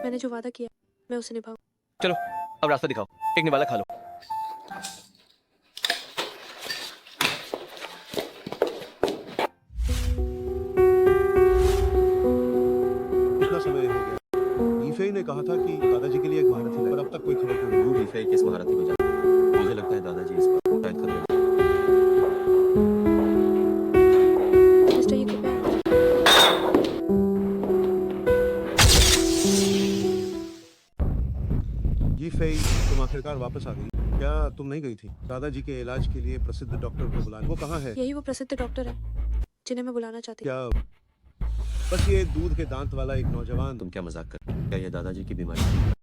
मैंने जो वादा किया मैं उसे निभाऊं। चलो अब रास्ता दिखाओ, एक निवाला खा लो। कितना समय हो गया? ईफे ने कहा था कि दादाजी के लिए एक महारथी लाए, पर अब तक कोई खबर नहीं। वो ईफे किस महारथी को जानते? मुझे लगता है दादाजी इस पर शायद कर रहे हैं। मिस्टर ये कृपया ईफे, तुम आखिरकार वापस आ गई। क्या तुम नहीं गई थी दादाजी के इलाज के लिए प्रसिद्ध डॉक्टर को बुलाने? वो कहाँ है? यही वो प्रसिद्ध डॉक्टर है जिन्हें मैं बुलाना चाहती हूँ। क्या बस ये दूध के दांत वाला एक नौजवान? तुम क्या मजाक कर? क्या ये दादाजी की बीमारी है?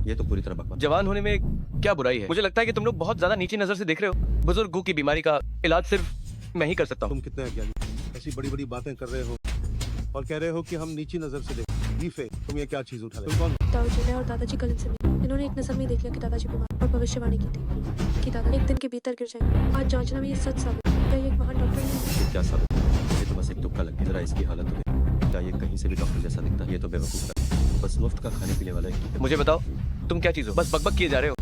ये तो पूरी तरह बकवास। जवान होने में क्या बुराई है? मुझे लगता है कि तुम लोग बहुत ज्यादा नीची नजर से देख रहे हो। बुजुर्गों की बीमारी का इलाज सिर्फ मैं ही कर सकता हूँ। तुम कितने अज्ञानी, ऐसी बड़ी बड़ी बातें कर रहे हो और कह रहे हो कि हम नीची नजर से देखें। ईफे, तुम ये क्या चीज उठा रहे हो? तुम कौन? ताऊ जी और दादाजी कल इनसे मिले। इन्होंने एक नजर में ही देख लिया कि दादाजी बीमार और भविष्यवाणी की थी कि दादा एक दिन के भीतर गिर जाएंगे। आज जांचना में ये सच साबित हुआ। क्या ये एक महान डॉक्टर है? क्या साबित? ये तो बस एक तुक्का लग गया। जरा इसकी हालत हो गई। क्या ये कहीं से भी डॉक्टर जैसा दिखता है? ये तो बेवकूफ है, बस मुफ्त का खाने पीने वाला है। मुझे बताओ तुम क्या चीज हो? बस बकबक किए जा रहे हो।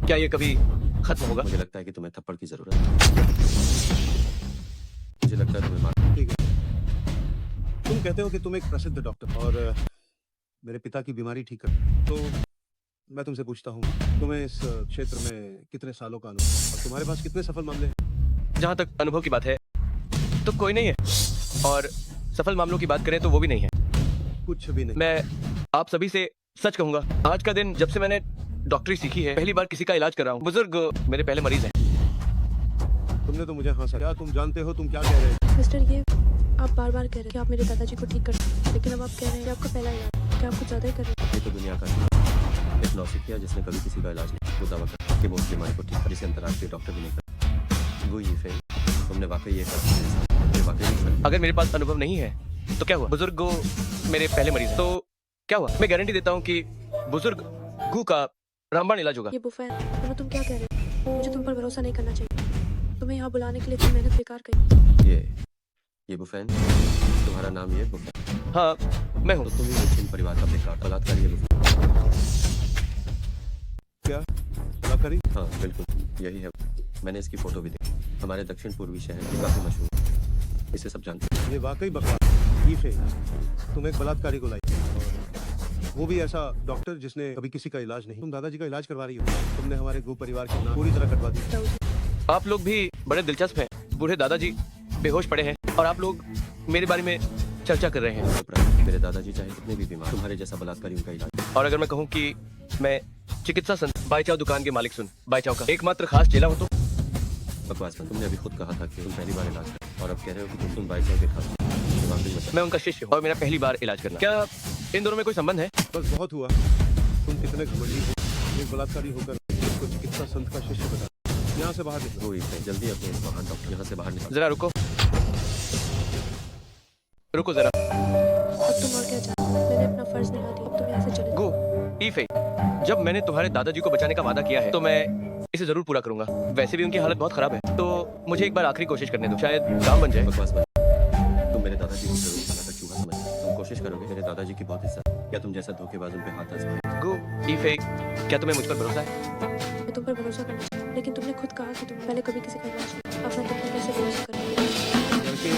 क्या ये कभी खत्म होगा? मुझे लगता है कि तुम्हें थप्पड़ की जरूरत है। मुझे लगता है तुम्हें मार। ठीक है, तुम कहते हो कि तुम एक प्रसिद्ध डॉक्टर और मेरे पिता की बीमारी ठीक कर, तो मैं तुमसे पूछता हूँ, तुम्हें इस क्षेत्र में कितने सालों का अनुभव और तुम्हारे पास कितने सफल मामले हैं? जहाँ तक अनुभव की बात है तो कोई नहीं है, और सफल मामलों की बात करें तो वो भी नहीं है। कुछ भी नहीं। मैं आप सभी से सच कहूंगा, आज का दिन जब से मैंने डॉक्टरी सीखी है, पहली बार किसी का इलाज कर रहा हूँ। बुजुर्ग मेरे पहले मरीज हैं। तुमने तो मुझे हंसा। क्या तुम जानते हो तुम क्या कह रहे हो? मिस्टर ये आप बार बार कह रहे हैं कि आप मेरे दादाजी को ठीक कर सकते हैं, लेकिन अब आप कह रहे हैं कि आपका पहला इलाज। क्या आप कुछ ज्यादा ही कर रहे हैं? ये तो दुनिया का एक नौसिखिया जिसने कभी किसी का इलाज नहीं। वो दावा करता है कि वो उस बीमारी को ठीक कर, जिसे अंतर्राष्ट्रीय डॉक्टर भी नहीं करता। वो ये फेल, तुमने वाकई ये कहा। अगर मेरे पास अनुभव नहीं है तो क्या हुआ? बुजुर्ग मेरे पहले मरीज, तो क्या हुआ? मैं गारंटी देता हूँ कि बुजुर्ग गु का रामबाण इलाज होगा। ये बुफैन, तुम क्या कह रहे हो? मुझे तुम पर भरोसा नहीं करना चाहिए। तुम्हें यहाँ बुलाने के लिए इतनी मेहनत बेकार गई। ये बुफैन, तुम्हारा नाम ये बुफैन? हाँ मैं हूँ। तो तुम ही मुस्लिम परिवार का बेकार बलात्कारी है बुफैन। क्या बलात्कारी? हाँ बिल्कुल यही है। मैंने इसकी फोटो भी देखी। हमारे दक्षिण पूर्वी शहर की काफी मशहूर, इसे सब जानते हैं। ये वाकई बकवास। ईफे, तुम एक बलात्कारी को लाई, और वो भी ऐसा डॉक्टर जिसने कभी किसी का इलाज नहीं। तुम दादाजी का इलाज करवा रही हो। तुमने हमारे गो परिवार के नाम पूरी तरह कटवा दी। आप लोग भी बड़े दिलचस्प हैं। बूढ़े दादाजी बेहोश पड़े हैं और आप लोग मेरे बारे में चर्चा कर रहे हैं। मेरे दादाजी चाहे कितने भी बीमार, तुम्हारे जैसा बलात्कारी उनका इलाज। और अगर मैं कहूँ कि मैं चिकित्सा संत बाईचाव दुकान के मालिक सुन बाईचाव का एकमात्र खास चेला हूँ तो बकवास। तुमने अभी खुद कहा था कि तुम पहली बार इलाज कर, और अब कह रहे हो कि तुम बाईचाव के खास। मैं उनका शिष्य हूँ और मेरा पहली बार इलाज करना। क्या इन दोनों में कोई संबंध है? बस बहुत हुआ। तुम कितने घमंडी हो, एक बलात्कारी होकर इसको चिकित्सा संत का शिष्य बता। यहाँ से बाहर निकलो। जल्दी अपने इस महान डॉक्टर यहाँ से बाहर निकलो। जरा रुको रुको जरा। अब तुम और क्या चाहते हो? मैंने अपना फर्ज निभा दिया, अब तुम यहाँ से चले जाओ। गो ईफे, जब मैंने तुम्हारे दादाजी को बचाने का वादा किया है तो मैं इसे जरूर पूरा करूंगा। वैसे भी उनकी हालत बहुत खराब है, तो मुझे एक बार आखिरी कोशिश करने दो, शायद काम बन जाए। बकवास बन। तुम मेरे दादाजी को जरूर खाना का चूहा समझते। तुम कोशिश करोगे। मेरे दादाजी की बहुत इज्जत। क्या तुम जैसा धोखेबाज उन पे हाथ आजमाए? गो ईफे, क्या तुम्हें मुझ पर भरोसा है? मैं तुम पर भरोसा करना चाहती हूँ, लेकिन तुमने खुद कहा कि तुम पहले कभी किसी का इलाज नहीं। अब मैं तुम पर कैसे भरोसा करूँगी? लड़के,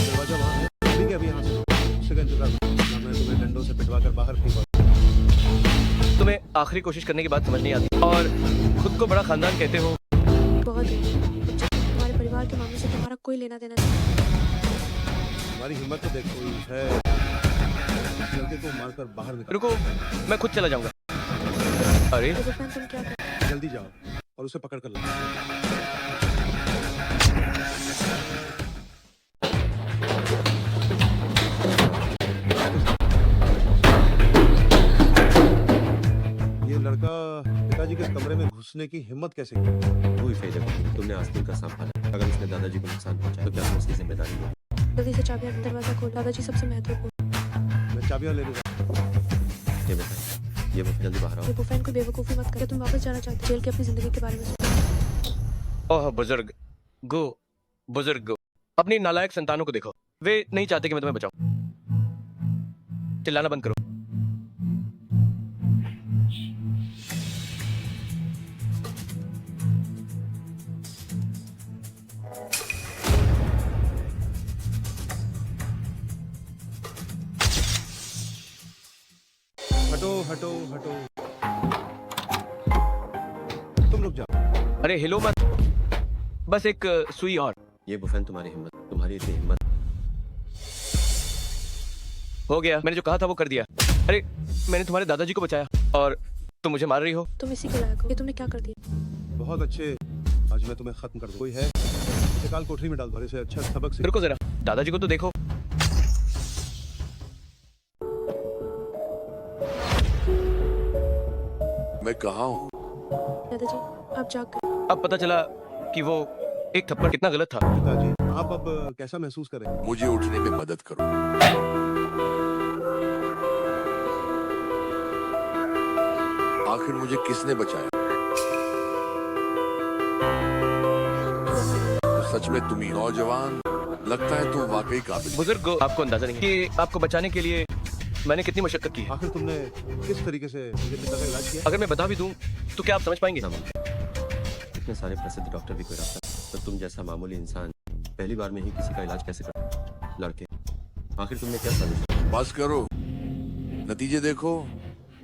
दरवाजा वहाँ है। ठीक है, अभी यहाँ से उससे का इंतजार करो, वरना मैं तुम्हें डंडों से पिटवा कर बाहर फेंकूंगा। तुम्हें आखिरी कोशिश करने की बात समझ नहीं आती और खुद को बड़ा खानदान कहते हो। बहुत तुम्हारे परिवार के मामले से तुम्हारा कोई लेना देना नहीं। हमारी हिम्मत तो देखो है। लड़के को मारकर बाहर निकल। रुको, मैं खुद चला जाऊंगा। अरे तो बुफैन, तुम क्या कर रहे हो? जल्दी जाओ और उसे पकड़ कर लो। लड़का पिताजी के कमरे में घुसने की हिम्मत कैसे की? वो इफे देखो, तुमने आस्तीन का संभाला, अगर उसने दादाजी को नुकसान पहुंचा तो क्या तुम उसकी जिम्मेदारी होगी? जल्दी से चाबियां दरवाजा खोल, दादाजी सबसे महत्वपूर्ण। मैं चाबियां ले लूंगा। ये बेटा, ये वो जल्दी बाहर आओ। ये बुफैन को बेवकूफी मत कर, तुम वापस जाना चाहते हो जेल की अपनी जिंदगी के बारे में सोचो। ओह बुजुर्ग बुजुर्ग, अपनी नालायक संतानों को देखो, वे नहीं चाहते कि मैं तुम्हें बचाऊं। चिल्लाना बंद करो। हटो हटो हटो, तुम रुक जाओ। अरे हिलो मत, बस एक सुई और। ये बुफैन तुम्हारी हिम्मत, तुम्हारी इतनी हिम्मत। हो गया, मैंने जो कहा था वो कर दिया। अरे मैंने तुम्हारे दादाजी को बचाया और तुम मुझे मार रही हो। तुम इसी के लायक हो, ये तुमने क्या कर दिया? बहुत अच्छे, आज मैं तुम्हें खत्म कर दूं। कोई है इसे काल कोठरी में डाल दो, और इसे अच्छा सबक से। रुको जरा, दादाजी को तो देखो। मैं कहाँ हूँ? दादाजी आप जाग गए। अब पता चला कि वो एक थप्पड़ कितना गलत था। पिताजी आप अब कैसा महसूस करें? मुझे उठने में मदद करो। आखिर मुझे किसने बचाया? तो सच में तुम ही नौजवान, लगता है तुम वाकई काबिल। बुजुर्ग, आपको अंदाजा नहीं कि आपको बचाने के लिए मैंने कितनी मशक्कत की है। आखिर तुमने किस तरीके से मेरे पिता का इलाज किया? अगर मैं बता भी दूं तो क्या आप समझ पाएंगे? इतने सारे प्रसिद्ध डॉक्टर भी कोई रास्ता, तो तुम जैसा मामूली इंसान पहली बार में ही किसी का इलाज कैसे कर? लड़के, आखिर तुमने क्या साजिश? बस करो, नतीजे देखो,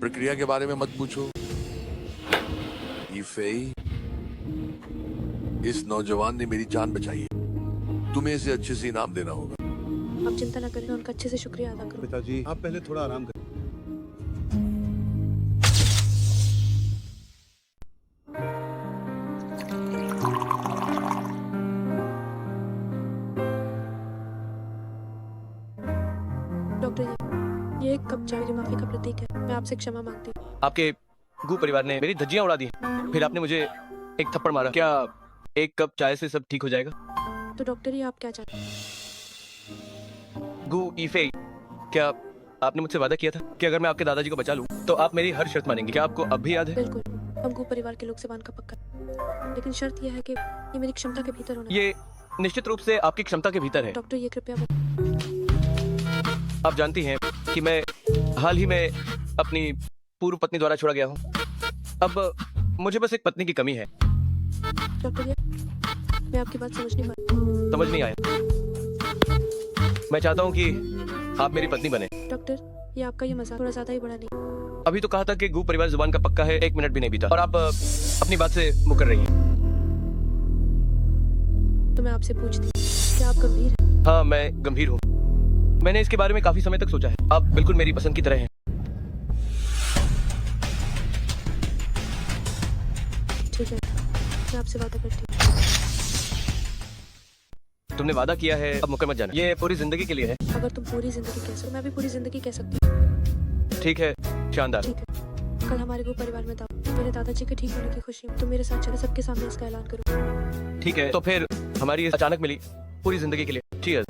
प्रक्रिया के बारे में मत पूछो। ईफेई, इस नौजवान ने मेरी जान बचाई है, तुम्हें इसे अच्छे से इनाम देना होगा। आप चिंता न करें, उनका अच्छे से शुक्रिया अदा करो। पिताजी आप पहले थोड़ा आराम करें। डॉक्टर ये एक कप चाय माफी का प्रतीक है, मैं आपसे क्षमा मांगती हूँ। आपके गू परिवार ने मेरी धज्जियां उड़ा दी, फिर आपने मुझे एक थप्पड़ मारा। क्या एक कप चाय से सब ठीक हो जाएगा? तो डॉक्टर ये आप क्या चाहते हैं? गू ईफे, क्या आपने मुझसे वादा किया था कि अगर मैं आपके दादाजी को बचा लूं तो आप मेरी हर शर्त मानेंगे? क्या आपको अब भी याद है? बिल्कुल, हम गु परिवार के लोग ज़बान का पक्का है। लेकिन शर्त यह है कि ये मेरी क्षमता के भीतर होना। ये निश्चित रूप से आपकी क्षमता के भीतर है। डॉक्टर ये कृपया आप जानती हैं कि मैं हाल ही में अपनी पूर्व पत्नी द्वारा छोड़ा गया हूँ। अब मुझे बस एक पत्नी की कमी है। डॉक्टर ये मैं आपकी बात समझ नहीं पा। समझ नहीं आया। मैं चाहता हूँ कि आप मेरी पत्नी बने। डॉक्टर ये आपका ये मजाक थोड़ा ज्यादा ही बड़ा नहीं? अभी तो कहा था कि गू परिवार जुबान का पक्का है, 1 मिनट भी नहीं बीता और आप अपनी बात से मुकर रही हैं। तो मैं आपसे पूछती, क्या आप गंभीर हैं? हाँ मैं गंभीर हूँ। मैंने इसके बारे में काफी समय तक सोचा है। आप बिल्कुल मेरी पसंद की तरह हैं। ठीक है, मैं आपसे वादा करती हूँ। तुमने वादा किया है, अब मुकर मत जाना। ये पूरी जिंदगी के लिए है। अगर तुम पूरी जिंदगी कह सकते, मैं भी पूरी जिंदगी कह सकती हूँ। ठीक है, शानदार। ठीक है, कल हमारे गो परिवार में था, मेरे दादाजी के ठीक होने की खुशी में तुम मेरे साथ चले, सबके सामने इसका ऐलान करो। ठीक है, तो फिर हमारी अचानक मिली पूरी जिंदगी के लिए। चीयर्स।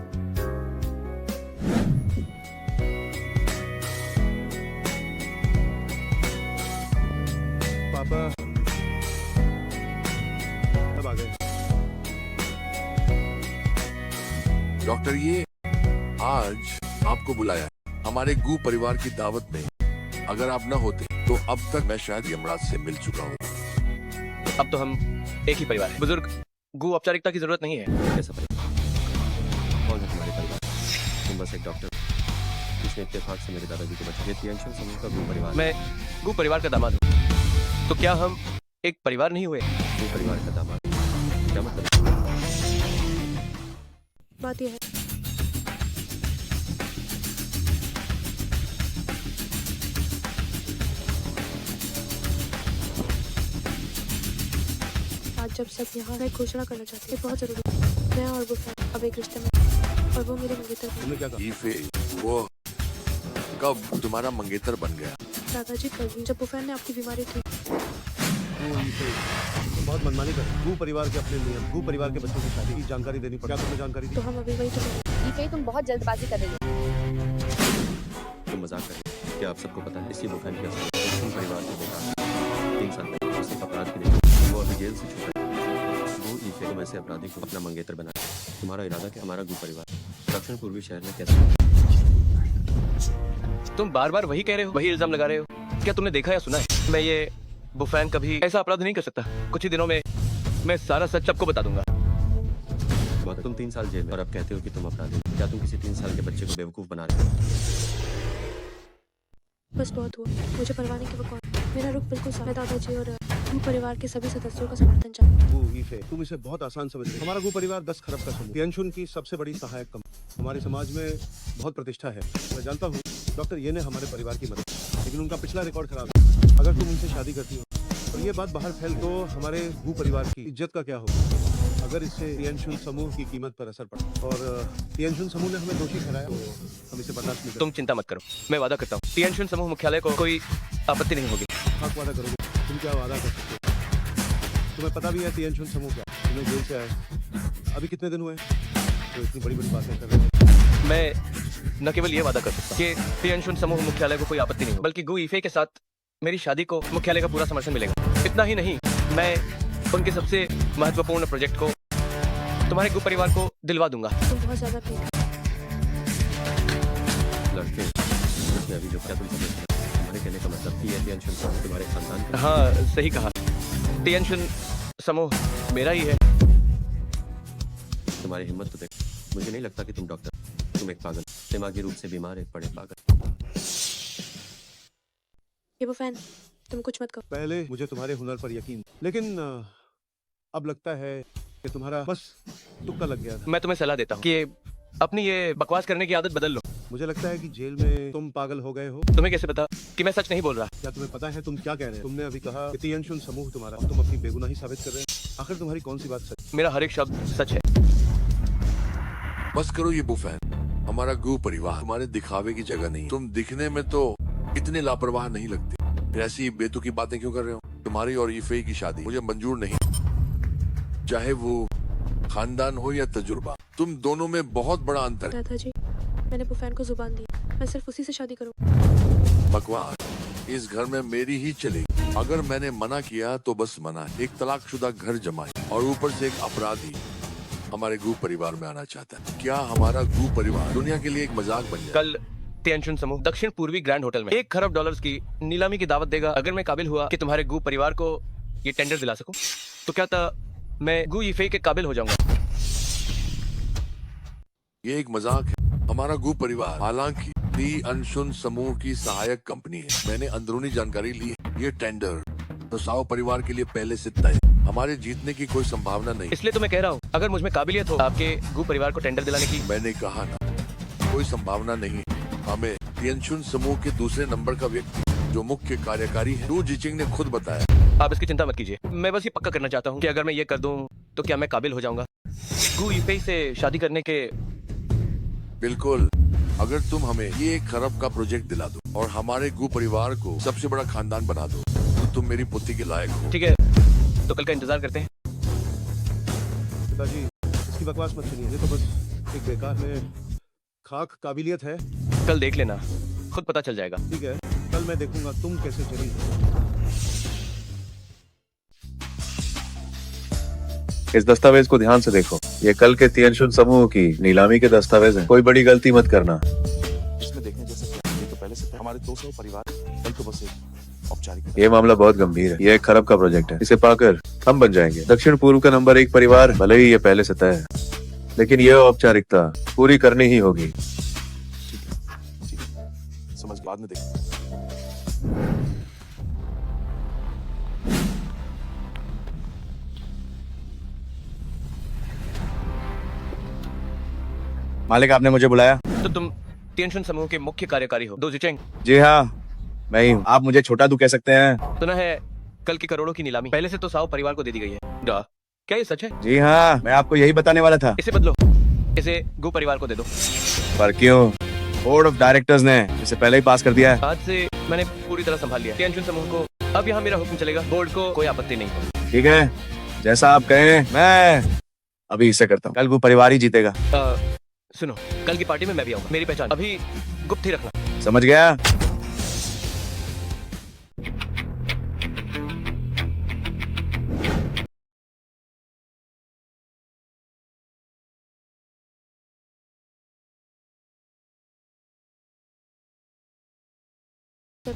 पापा अब आ गए। डॉक्टर ये आज आपको बुलाया है हमारे गू परिवार की दावत में। अगर आप न होते तो अब तक मैं शायद यमराज से मिल चुका हूँ। अब तो हम एक ही परिवार हैं। बुजुर्ग, गू औपचारिकता की जरूरत नहीं है। कैसा परिवार? कौन है तुम्हारे परिवार? तुम बस एक डॉक्टर जिसने इत्तेफाक से मेरे दादाजी को बचाया। तियांशुन समूह का गू परिवार। मैं गू परिवार का दामाद हूँ। तो क्या हम एक परिवार नहीं हुए? गू परिवार का दामाद क्या मतलब? बात यह है, आज जब सब यहाँ मैं घोषणा करना चाहती हूँ, बहुत जरूरी है। मैं और वो अब एक रिश्ते में, और वो मेरे मंगेतर हैं। तुमने क्या कहा? ईफे, वो कब तुम्हारा मंगेतर बन गया? दादाजी कल जब बुफैन ने आपकी बीमारी ठीक बहुत मनमानी कर भू परिवार के अपने नियम भू परिवार के बच्चों की शादी की जानकारी देनी पड़ी क्या तुम्हें जानकारी दी तो हम अभी वही तो करेंगे। ये तुम बहुत जल्दबाजी कर रही हो। तुम मजाक कर रहे हो। क्या आप सबको पता है इसी बुफैन के असर तुम परिवार को बेकार 3 साल पहले उसने अपराध के लिए वो अभी जेल से छूटा है। वो ईफे को ऐसे अपराधी को अपना मंगेतर बनाया। तुम्हारा इरादा क्या हमारा गु परिवार दक्षिण पूर्वी शहर में कैसे? तुम बार बार वही कह रहे हो, वही इल्जाम लगा रहे हो। क्या तुमने देखा या सुना है? मैं ये बुफैन कभी ऐसा अपराध नहीं कर सकता। कुछ ही दिनों में मैं सारा सच सबको बता दूंगा। तुम 3 साल जेल में और अब कहते हो कि तुम अपराधी। क्या तुम किसी 3 साल के बच्चे को बेवकूफ बना रहे हो? बस बहुत हुआ, मुझे परवाह नहीं कि वो कौन। मेरा रुख बिल्कुल साफ है। दादाजी और गु परिवार के सभी सदस्यों का समर्थन चाहिए। गु ईफे तुम इसे बहुत आसान समझ रहे हो। हमारा गु परिवार 10 खरब का समूह तिएनशुन की सबसे बड़ी सहायक कंपनी हमारे समाज में बहुत प्रतिष्ठा है। मैं जानता हूँ डॉक्टर ये ने हमारे परिवार की मदद, लेकिन उनका पिछला रिकॉर्ड खराब है। अगर तुम उनसे शादी करती हो और ये बात बाहर फैल तो हमारे गु परिवार की इज्जत का क्या होगा? अगर इससे तिएनशुन समूह की कीमत पर असर पड़ा और तिएनशुन समूह ने हमें दोषी ठहराया तो हम इसे बर्दाश्त नहीं करेंगे। तुम चिंता मत करो, मैं वादा करता हूँ तिएनशुन समूह मुख्यालय को कोई आपत्ति नहीं होगी। हाँ वादा करोगे? तुम क्या वादा कर सकते हो? तुम्हें पता भी है तिएनशुन समूह क्या? तुम्हें जेल से आए अभी कितने दिन हुए तो इतनी बड़ी बड़ी बातें कर रहे हो? मैं न केवल ये वादा कर सकता हूँ कि तिएनशुन समूह मुख्यालय को कोई आपत्ति नहीं हो, बल्कि गु ईफे के साथ मेरी शादी को मुख्यालय का पूरा समर्थन मिलेगा। इतना ही नहीं, मैं उनके सबसे महत्वपूर्ण प्रोजेक्ट को तुम्हारे गु परिवार को दिलवा दूंगा। तुम बहुत ज्यादा ठीक है। लड़के अभी जो क्या तुम समझ तुम्हारे कहने का मतलब कि ये तिएनशुन समूह तुम्हारे खानदान का? हाँ सही कहा, तिएनशुन समूह मेरा ही है। तुम्हारी हिम्मत तो देखो। मुझे नहीं लगता कि तुम डॉक्टर, तुम एक पागल, दिमागी रूप से बीमार एक बड़े पागल। ये बुफैन तुम कुछ मत करो। पहले मुझे तुम्हारे हुनर पर यकीन, लेकिन अब लगता है कि तुम्हारा बस तुक्का लग गया था। मैं तुम्हें सलाह देता हूँ कि अपनी ये बकवास करने की आदत बदल लो। मुझे लगता है कि जेल में तुम पागल हो गए हो। तुम्हें कैसे पता कि मैं सच नहीं बोल रहा? क्या तुम्हें पता है तुम क्या कह रहे हो? तुमने अभी कहा कि तिएनशुन समूह तुम्हारा, तुम अपनी बेगुनाही साबित कर रहे हैं। आखिर तुम्हारी कौन सी बात सच? मेरा हर एक शब्द सच है। बस करो ये बुफैन, हमारा गु परिवार तुम्हारे दिखावे की जगह नहीं। तुम दिखने में तो इतने लापरवाह नहीं लगते, फिर ऐसी बेतुकी बातें क्यों कर रहे हो? तुम्हारी और ईफे की शादी मुझे मंजूर नहीं, चाहे वो खानदान हो या तजुर्बा। तुम दोनों में बहुत बड़ा अंतर है। दादाजी मैंने बुफैन को जुबान दी, मैं सिर्फ उसी से शादी करूंगा। बकवास इस घर में मेरी ही चलेगी। अगर मैंने मना किया तो बस मना है। एक तलाकशुदा घर जमाई और ऊपर से एक अपराधी हमारे गु परिवार में आना चाहता है। क्या हमारा गु परिवार दुनिया के लिए एक मजाक बन जाए? कल तिएनशुन समूह दक्षिण पूर्वी ग्रैंड होटल में 1 खरब डॉलर्स की नीलामी की दावत देगा। अगर मैं काबिल हुआ कि तुम्हारे गु परिवार को ये टेंडर दिला सकूं, तो क्या मैं गु ईफे के काबिल हो जाऊंगा? ये एक मजाक है। हमारा गु परिवार हालांकि तिएनशुन समूह की सहायक कंपनी है। मैंने अंदरूनी जानकारी ली है। ये टेंडर तो साओ परिवार के लिए पहले से तय। हमारे जीतने की कोई संभावना नहीं। इसलिए तो मैं कह रहा हूँ, अगर मुझ में काबिलियत हो आपके गु परिवार को टेंडर दिलाने की। मैंने कहा ना, कोई संभावना नहीं। हमें तिएनशुन समूह के दूसरे नंबर का व्यक्ति जो मुख्य कार्यकारी है डू जिचिंग ने खुद बताया। आप इसकी चिंता मत कीजिए। मैं बस ये पक्का करना चाहता हूँ कि अगर मैं ये कर दूं तो क्या मैं काबिल हो जाऊंगा गु ईफे से शादी करने के? बिल्कुल। अगर तुम हमें ये 1 खरब का प्रोजेक्ट दिला दो और हमारे गु परिवार को सबसे बड़ा खानदान बना दो तो तुम मेरी पुत्री के लायक हो। ठीक है, तो कल का इंतजार करते हैं। पिताजी इसकी बकवास मत सुनिए, ये तो बस एक बेकार में खाक काबिलियत है। कल देख लेना, खुद पता चल जाएगा। ठीक है, कल मैं देखूंगा तुम कैसे चली। इस दस्तावेज को ध्यान से देखो, ये कल के तिएनशुन समूह की नीलामी के दस्तावेज हैं। कोई बड़ी गलती मत करना। इसमें देखने जैसे क्या? ये तो पहले से था। हमारे 200 परिवार कल तो बस एक औपचारिक। ये मामला बहुत गंभीर है। ये 1 खरब का प्रोजेक्ट है। इसे पाकर हम बन जाएंगे दक्षिण पूर्व का नंबर 1 परिवार। भले ही ये पहले से तय है, लेकिन यह औपचारिकता पूरी करनी ही होगी। समझ बाद में देख। मालिक आपने मुझे बुलाया? तो तुम तिएनशुन समूह के मुख्य कार्यकारी हो डू जिचिंग? जी हाँ मैं ही हूँ। आप मुझे छोटा दू कह सकते हैं। सुना है कल की करोड़ों की नीलामी पहले से तो साओ परिवार को दे दी गई है। क्या ये सच है? जी हाँ मैं आपको यही बताने वाला था। इसे बदलो, इसे गु परिवार को दे दो। पर क्यों? बोर्ड ऑफ डायरेक्टर्स ने इसे पहले ही पास कर दिया है। आज से मैंने पूरी तरह संभाल लिया टियानचुन समूह को। अब यहाँ मेरा हुक्म चलेगा, बोर्ड को कोई आपत्ति नहीं होगी। ठीक है, जैसा आप कहें मैं अभी इसे करता हूँ। कल वो परिवार ही जीतेगा। सुनो, कल की पार्टी में मैं भी आऊंगा। मेरी पहचान अभी गुप्त ही रखना। समझ गया?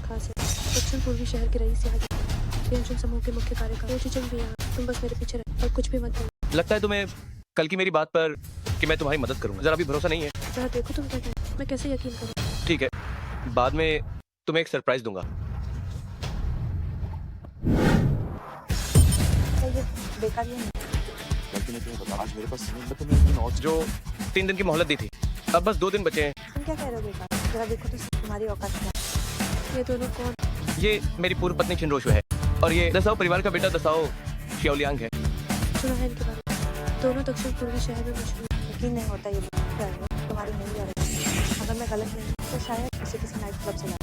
खास है दक्षिण पूर्वी शहर के रईस यहाँ टियानचुन समूह के मुख्य कार्यकारी चिचंग भी यहाँ। तुम बस मेरे पीछे रहो और कुछ भी मत करो। लगता है तुम्हें कल की मेरी बात पर कि मैं तुम्हारी मदद करूंगा, जरा भी भरोसा नहीं है। जरा देखो तुम क्या कहते, मैं कैसे यकीन करूँ। ठीक है, बाद में तुम्हें एक सरप्राइज दूंगा। ये बेकार ही नहीं। गलती ने तुम्हें बताया, आज मेरे पास मैं तुम्हें एक दिन और जो 3 दिन की मोहलत दी थी, अब बस 2 दिन बचे हैं। तुम क्या कह रहे हो बेकार? जरा देखो तो तुम्हारी औकात क्या है। ये दोनों कौन? ये मेरी पूर्व पत्नी छिनरोशु है और ये दसाओ परिवार का बेटा दसाओ शियाओलियांग है। सुना है इनके बारे में, दोनों दक्षिण पूर्वी शहर में मशहूर। यकीन नहीं होता ये तुम्हारी नहीं जा रही। अगर मैं गलत नहीं तो शायद किसी नाइट क्लब से लाए।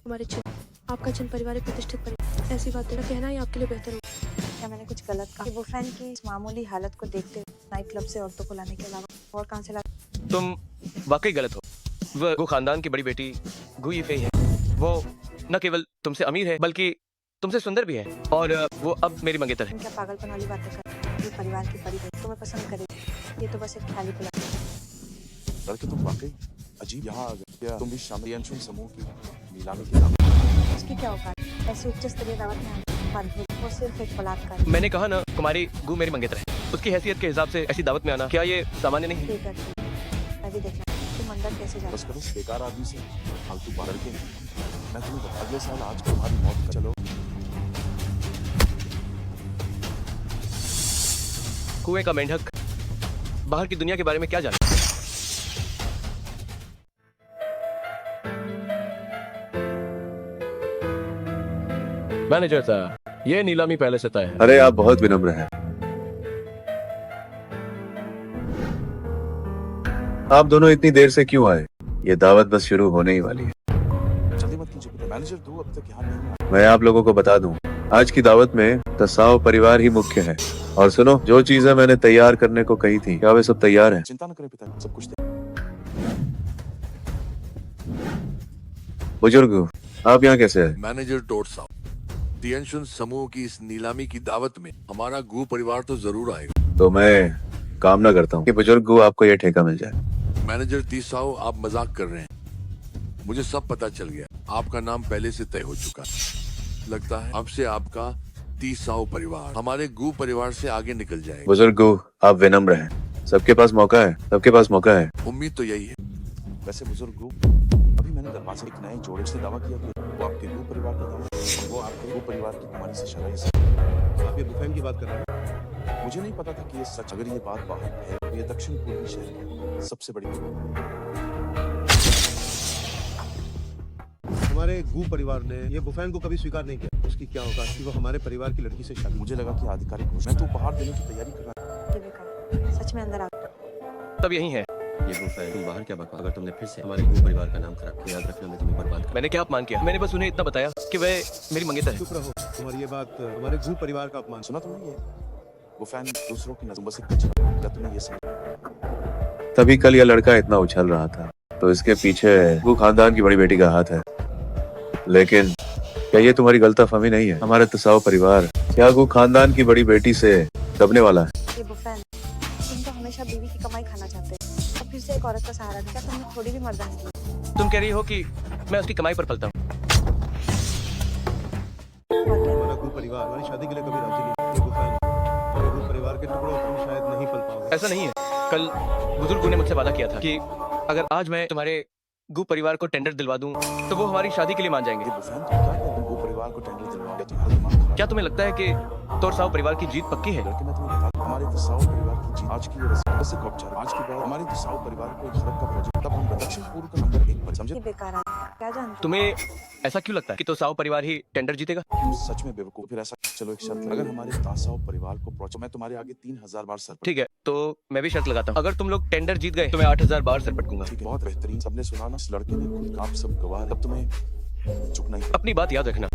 हमारे चिन्ह, आपका चिन्ह परिवार एक प्रतिष्ठित परिवार। ऐसी बातें का कहना ही आपके लिए बेहतर होगा। क्या मैंने कुछ गलत कहा? वो फैन की इस मामूली हालत को देखते हुए नाइट क्लब से औरतों को लाने के अलावा और कहाँ से ला? तुम वाकई गलत हो। वह गु खानदान की बड़ी बेटी गु यीफेई है। वो न केवल तुमसे अमीर है बल्कि तुमसे सुंदर भी है और वो अब मेरी मंगेतर है। क्या पागलपन वाली बातें कर? ये परिवार की बड़ी बेटी तुम्हें पसंद करेगी, ये तो बस एक ख्याली प्लान है। लड़के तुम वाकई अजीब यहाँ आ गए। क्या तुम भी शामिल टियानचुन समूह की नीलामी की दावत? उसकी क्या औकात? ऐसी उच्च स्तरीय दावत में आना वो सिर्फ एक बलात्कार। मैंने कहा ना, कुमारी गु मेरी मंगेतर है। उसकी हैसियत के हिसाब से ऐसी दावत में आना क्या ये सामान्य नहीं है? ठीक है, मैं भी देखना तुम अंदर कैसे जा। बस करो बेकार आदमी से फालतू बात करके। मैं तुम्हें बता, अगले साल आज तुम्हारी मौत का चलो। कुएं का मेंढक बाहर की दुनिया के बारे में क्या जाने? मैनेजर साहब, ये नीलामी पहले से तय है। अरे आप बहुत विनम्र हैं। आप दोनों इतनी देर से क्यों आए? ये दावत बस शुरू होने ही वाली है। जल्दी मत कीजिए, मैनेजर दो अब तक यहाँ नहीं आया। मैं आप लोगों को बता दूं, आज की दावत में तसाओ परिवार ही मुख्य है। और सुनो, जो चीजें मैंने तैयार करने को कही थी, क्या वे सब तैयार हैं? चिंता न करें पिता, सब कुछ बुजुर्ग, आप यहाँ कैसे आए? मैनेजर टोट साहब, टियानचुन समूह की इस नीलामी की दावत में हमारा गु परिवार तो जरूर आएगा। तो मैं कामना करता हूँ कि बुजुर्ग आपको ये ठेका मिल जाए। मैनेजर तीसाओ, आप मजाक कर रहे हैं। मुझे सब पता चल गया। आपका नाम पहले से तय हो चुका है। लगता है अब से आपका तीसाओ परिवार हमारे गु परिवार से आगे निकल जाएगा। बुजुर्ग, आप विनम्र हैं। सबके पास मौका है, सबके पास मौका है। उम्मीद तो यही है। वैसे बुजुर्ग, अभी मैंने दरवाजे एक नए जोड़े से दावा किया कि वो आपके गु परिवार का दावा और वो आपके गु परिवार की कुमारी से शराई से। आप ये बुफेन की बात कर रहे हैं? मुझे नहीं पता था कि ये सच। अगर ये बात बाहर है तो ये दक्षिण पूर्वी शहर की सबसे बड़ी हमारे गु परिवार ने ये बुफेन को कभी स्वीकार नहीं किया। उसकी क्या होगा कि वो हमारे परिवार की लड़की से शादी। मुझे लगा कि आधिकारिक घोषणा। मैं तो उपहार देने की तैयारी कर रहा ये सच में अंदर आ। तब यही है। ये गुफा है, तुम बाहर क्या बकवास? अगर तुमने फिर से हमारे गु परिवार का नाम खराब किया, याद रखना मैं तुम्हें बर्बाद कर। मैंने क्या अपमान किया? मैंने बस उन्हें इतना बताया कि वह मेरी मंगेतर है। चुप रहो, तुम्हारी ये बात हमारे गु परिवार का अपमान। सुना तुमने? ये वो फैन दूसरों की नजर बस एक कचरा। क्या तुमने ये समझा? तभी कल यह लड़का इतना उछल रहा था तो इसके पीछे गु खानदान की बड़ी बेटी का हाथ है। लेकिन क्या ये तुम्हारी गलतफहमी नहीं है? हमारे तसाओ परिवार क्या गु खानदान की बड़ी बेटी से दबने वाला है? ये बुफेन, तुम तो हमेशा बीवी की कमाई खाना चाहते हो और फिर से एक औरत का सहारा। क्या तुमने थोड़ी भी मर्दानी की? तुम कह रही हो कि मैं उसकी कमाई पर पलता हूँ? हमारा गु परिवार हमारी शादी के लिए कभी राजी नहीं। ये बुफेन हमारे गु परिवार के टुकड़ों तुम शायद नहीं पल पाओगे। ऐसा नहीं है। कल बुजुर्गों ने मुझसे वादा किया था कि अगर आज मैं तुम्हारे गु परिवार को टेंडर दिलवा दूं तो वो हमारी शादी के लिए मान जाएंगे। बुफेन, तुम क्या कहते हो? गु परिवार को टेंडर दिलवाओगे? तुम्हारा दिमाग खराब है। क्या तुम्हें लगता है कि तोरसाओ परिवार की जीत पक्की है? लड़के, मैं तुम्हें बता दूं, हमारे तसाओ परिवार की जीत आज की ये रस्म बस एक औपचारिक। आज के बाद हमारे तसाओ परिवार को एक खरब का प्रोजेक्ट, तब हम दक्षिण पूर्व का नंबर 1 पर समझे। ये बेकार है। क्या जानते तुम्हें ऐसा क्यों लगता है कि तो साओ परिवार ही टेंडर जीतेगा? सच में बेवकूफ। फिर ऐसा चलो एक शर्त, अगर हमारे तासाओ परिवार को प्रोजेक्ट, मैं तुम्हारे आगे 3000 बार सर ठीक है, तो मैं भी शर्त लगाता हूँ, अगर तुम लोग टेंडर जीत गए तो मैं 8000 बार सर पटकूंगा। ठीक है, बहुत बेहतरीन। सबने सुना ना, इस लड़के ने खुद का आप सब गवाह है, अब तुम्हें चुप नहीं। अपनी बात याद रखना।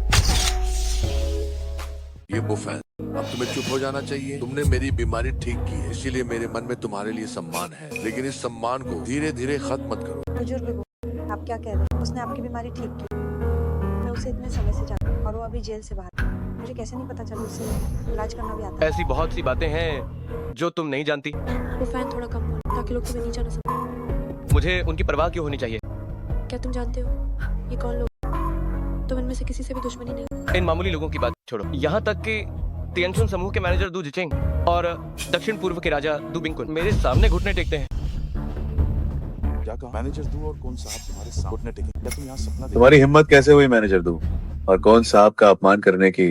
ये बुफैन, अब तुम्हें चुप हो जाना चाहिए। तुमने मेरी बीमारी ठीक की है, इसीलिए मेरे मन में तुम्हारे लिए सम्मान है, लेकिन इस सम्मान को धीरे धीरे खत्म मत करो। बुजुर्ग को आप क्या कह रहे हैं? उसने आपकी बीमारी ठीक की। मैं उसे इतने समय से जानती हूँ और वो अभी जेल से बाहर है। मुझे कैसे नहीं पता चला उसे इलाज करना भी आता है। ऐसी बहुत सी बातें हैं जो तुम नहीं जानती। वो फैन थोड़ा कम बोल ताकि लोग तुम्हें नीचा न समझें। मुझे उनकी परवाह क्यों होनी चाहिए? क्या तुम जानते हो ये कौन लोग? तो इनमें से किसी से भी दुश्मनी नहीं। इन मामूली लोगों की बात छोड़ो, यहाँ तक कि तियनशुन समूह के मैनेजर दू जिचेंग और दक्षिण पूर्व के राजा दू बिंगकुन मेरे सामने घुटने टेकते हैं। क्या कहा? मैनेजर दू और कौन साहब तुम्हारे सामने घुटने टेके? क्या तुम यहाँ सपना देख? तुम्हारी हिम्मत कैसे हुई मैनेजर दू और कौन साहब का अपमान करने की?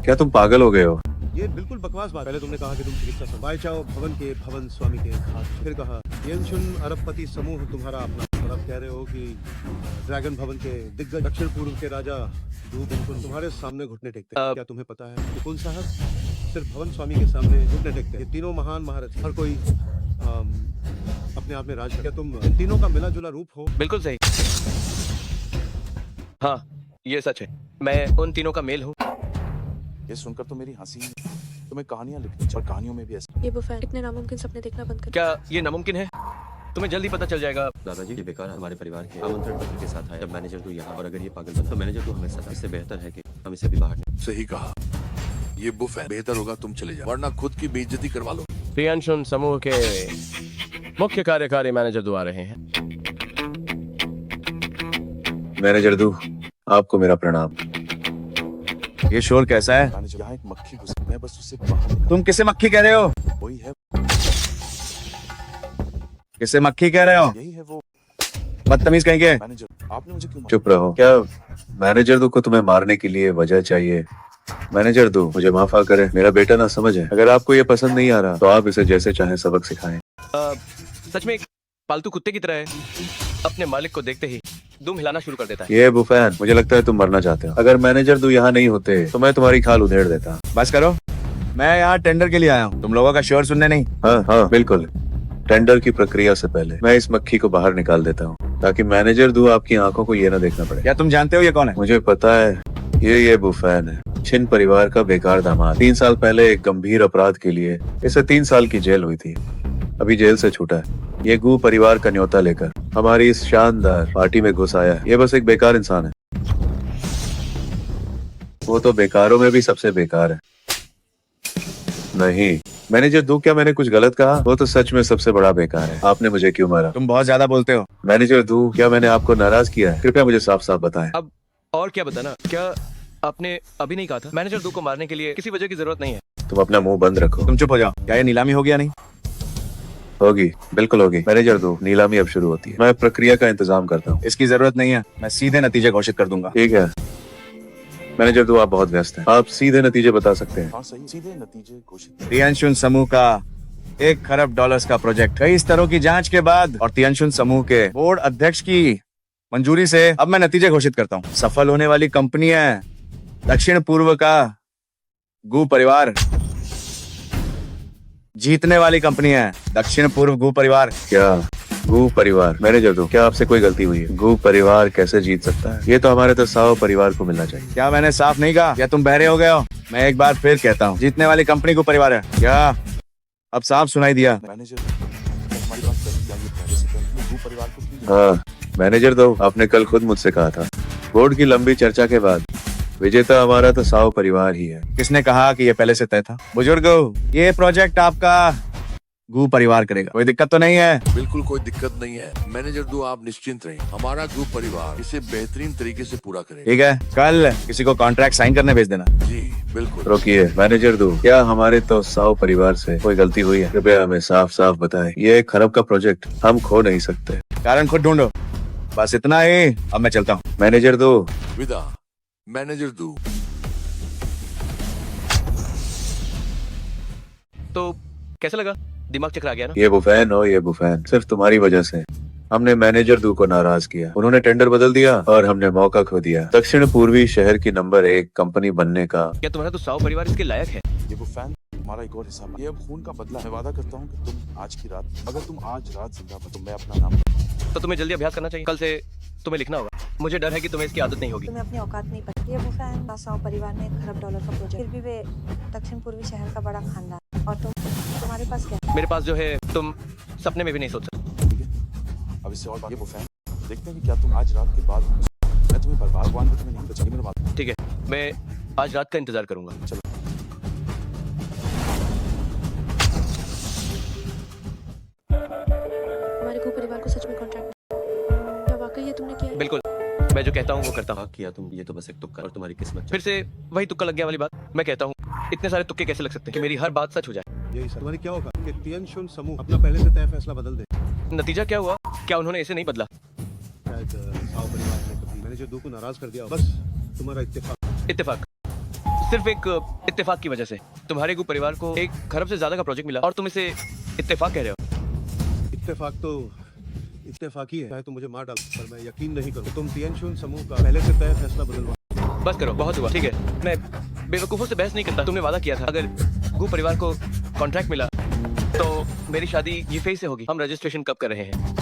क्या तुम पागल हो गए हो? ये बिल्कुल बकवास बात। पहले तुमने कहा कि तुम चिकित्सा संभाई चाओ भवन के भवन स्वामी के हाथ, फिर कहा तियनशुन अरबपति समूह तुम्हारा अपना, और अब कह रहे हो कि ड्रैगन भवन के दिग्गज दक्षिण पूर्व के राजा दू बिंगकुन तुम्हारे सामने घुटने टेकते हैं। क्या तुम्हें पता है कि कौन साहब सिर्फ भवन स्वामी के सामने घुटने टेकते हैं? ये तीनों महान महारथी, हर कोई अपने आप में राज कर। क्या तुम इन तीनों का मिला जुला रूप हो? बिल्कुल सही। हाँ, ये सच है, मैं उन तीनों का मेल हूँ। ये सुनकर तो मेरी हंसी है। तुम्हें कहानियां लिखनी चाहिए और कहानियों में भी ऐसा। ये बुफैन इतने नामुमकिन सपने देखना बंद कर। क्या ये नामुमकिन है? तुम्हें जल्दी पता चल जाएगा। दादाजी, ये बेकार हमारे परिवार के आमंत्रण पत्र के साथ आया। जब मैनेजर तो यहाँ, और अगर ये पागल बन तो मैनेजर तो हमें सजा। इससे बेहतर है कि हम इसे भी बाहर निकालें। सही कहा, ये बुफैन, बेहतर होगा तुम चले जाओ, वरना खुद की बेइज्जती करवा लो। तियनशुन समूह के मुख्य कार्यकारी मैनेजर दू आ रहे हैं। मैनेजर दू, आपको मेरा प्रणाम। ये शोर कैसा है? मैनेजर, यहाँ एक मक्खी घुसी, मैं बस उससे बाहर निकाल। तुम किसे मक्खी कह रहे हो? वही है, किसे मक्खी कह रहे हो? यही है वो। बदतमीज कहीं के। मैनेजर, आपने मुझे क्यों? चुप रहो। क्या मैनेजर दू को तुम्हें मारने के लिए वजह चाहिए? मैनेजर दू, मुझे माफ करे, मेरा बेटा ना समझे। अगर आपको ये पसंद नहीं आ रहा तो आप इसे जैसे चाहे सबक सिखाएं। सच में एक पालतू कुत्ते की तरह है, अपने मालिक को देखते ही दुम हिलाना शुरू कर देता है। ये बुफैन, मुझे लगता है तुम मरना चाहते हो। अगर मैनेजर दू यहाँ नहीं होते तो मैं तुम्हारी खाल उधेड़ देता। बस करो, मैं यहाँ टेंडर के लिए आया हूँ, तुम लोगों का शोर सुनने नहीं। हाँ हाँ बिल्कुल। टेंडर की प्रक्रिया से पहले मैं इस मक्खी को बाहर निकाल देता हूँ ताकि मैनेजर दू आपकी आंखों को ये ना देखना पड़े। क्या तुम जानते हो ये कौन है? मुझे पता है, ये बुफैन है, छिन परिवार का बेकार दामाद। 3 साल पहले एक गंभीर अपराध के लिए इसे 3 साल की जेल हुई थी, अभी जेल से छूटा है। ये गू परिवार का न्योता लेकर हमारी इस शानदार पार्टी में घुस आया है। ये बस एक बेकार इंसान है, वो तो बेकारों में भी सबसे बेकार है। नहीं मैनेजर दू, क्या मैंने कुछ गलत कहा? वो तो सच में सबसे बड़ा बेकार है। आपने मुझे क्यों मारा? तुम बहुत ज्यादा बोलते हो। मैनेजर दू, क्या मैंने आपको नाराज किया है? कृपया मुझे साफ साफ बताएं। अब और क्या बताना? क्या आपने अभी नहीं कहा था मैनेजर दू को मारने के लिए किसी वजह की जरूरत नहीं है? तुम अपना मुंह बंद रखो। तुम चुप हो जाओ। क्या ये नीलामी हो गया? नहीं होगी, बिल्कुल होगी। मैनेजर दू, नीलामी अब शुरू होती है। मैं प्रक्रिया का इंतजाम करता हूँ। इसकी जरूरत नहीं है, मैं सीधे नतीजे घोषित कर दूंगा। ठीक है मैनेजर दू, आप बहुत व्यस्त हैं, आप सीधे नतीजे बता सकते हैं। हाँ सही, सीधे नतीजे घोषित। तियनशुन समूह का $1 खरब का प्रोजेक्ट कई स्तरों की जांच के बाद और तियनशुन समूह के बोर्ड अध्यक्ष की मंजूरी से अब मैं नतीजे घोषित करता हूँ। सफल होने वाली कंपनी है दक्षिण पूर्व का गू परिवार, जीतने वाली कंपनी है दक्षिण पूर्व गू परिवार। क्या गू परिवार? मैनेजर दू, क्या आपसे कोई गलती हुई है? गू परिवार कैसे जीत सकता है? ये तो हमारे तो साओ परिवार को मिलना चाहिए। क्या मैंने साफ नहीं कहा? या तुम बहरे हो गए हो? मैं एक बार फिर कहता हूँ, जीतने वाली कंपनी गू परिवार है। क्या अब साफ सुनाई दिया? मैनेजर, हमारी बात कर दिया, ये पहले से कर गू परिवार को क्यों? हाँ मैनेजर दू, आपने कल खुद मुझसे कहा था, बोर्ड की लंबी चर्चा के बाद विजेता हमारा तो साओ परिवार ही है। किसने कहा कि ये पहले से तय था? बुजुर्ग, ये प्रोजेक्ट आपका गू परिवार करेगा, कोई दिक्कत तो नहीं है? बिल्कुल कोई दिक्कत नहीं है मैनेजर दू, आप निश्चिंत रहें, हमारा गू परिवार इसे बेहतरीन तरीके से पूरा करेगा। ठीक है, कल किसी को कॉन्ट्रैक्ट साइन करने भेज देना। जी बिल्कुल। रोकिए मैनेजर दू, क्या हमारे तो साओ परिवार से कोई गलती हुई है? कृपया हमें साफ साफ बताएं। ये एक खरब का प्रोजेक्ट हम खो नहीं सकते। कारण खुद ढूंढो, बस इतना ही। अब मैं चलता हूँ। मैनेजर दू, विदा। मैनेजर दू, तो कैसा लगा? दिमाग चकरा गया ना? ये बुफैन हो, ये बुफैन सिर्फ तुम्हारी वजह से हमने मैनेजर दू को नाराज किया, उन्होंने टेंडर बदल दिया और हमने मौका खो दिया दक्षिण पूर्वी शहर की नंबर 1 कंपनी बनने का। क्या तुम्हारा तो साव परिवार इसके लायक है? ये वो फैन हमारा एक और हिस्सा, ये अब खून का बदला। मैं वादा करता हूँ कि तुम आज की रात, अगर तुम आज रात जिंदा हो तो मैं अपना नाम। तो तुम्हें जल्दी अभ्यास करना चाहिए, कल से तुम्हें लिखना होगा। मुझे डर है कि तुम्हें इसकी आदत नहीं होगी। तुम्हें अपनी औकात नहीं पता। ये वो फैन साव परिवार में $1 खरब का प्रोजेक्ट, फिर भी वे दक्षिण पूर्वी शहर का बड़ा खानदान, और तुम्हारे पास क्या है? मेरे पास जो है तुम सपने में भी नहीं सोच सकते। ठीक है, अब इससे और बात, ये वो फैन, देखते हैं कि क्या तुम आज रात के बाद, मैं तुम्हें बर्बाद, भगवान को तुम्हें नहीं बचाएगी मेरे बात। ठीक है, मैं आज रात का इंतजार करूंगा। चलो। हमारे को परिवार को सच में कॉन्ट्रैक्ट, क्या वाकई ये तुमने किया? बिल्कुल, मैं जो कहता हूँ वो करता हूँ। किया तुम, ये तो बस एक तुक्का और तुम्हारी किस्मत। फिर से वही तुक्का लग गया वाली बात। मैं कहता हूँ इतने सारे तुक्के कैसे लग सकते हैं कि मेरी हर बात सच हो जाए। यही सर, तुम्हारी क्या होगा कि तियनशुन समूह अपना पहले से तय फैसला बदल दे। नतीजा क्या हुआ? क्या उन्होंने इसे नहीं बदला? शायद साव परिवार ने कभी मैनेजर दू को नाराज कर दिया, बस तुम्हारा इत्तेफाक। इत्तेफाक, सिर्फ एक इत्तेफाक की वजह से तुम्हारे गु परिवार को $1 खरब से ज्यादा का प्रोजेक्ट मिला और तुम इसे इत्तेफाक कह रहे हो? इत्तेफाक तो इत्तेफाक ही है, चाहे तुम मुझे मार डालो, पर मैं यकीन नहीं करूँ तुम तियनशुन समूह का पहले से तय फैसला बदलवा। बस करो, बहुत हुआ। ठीक है, मैं बेवकूफों से बहस नहीं करता। तुमने वादा किया था अगर गु परिवार को कॉन्ट्रैक्ट मिला तो मेरी शादी यीफेई से होगी। हम रजिस्ट्रेशन कब कर रहे हैं?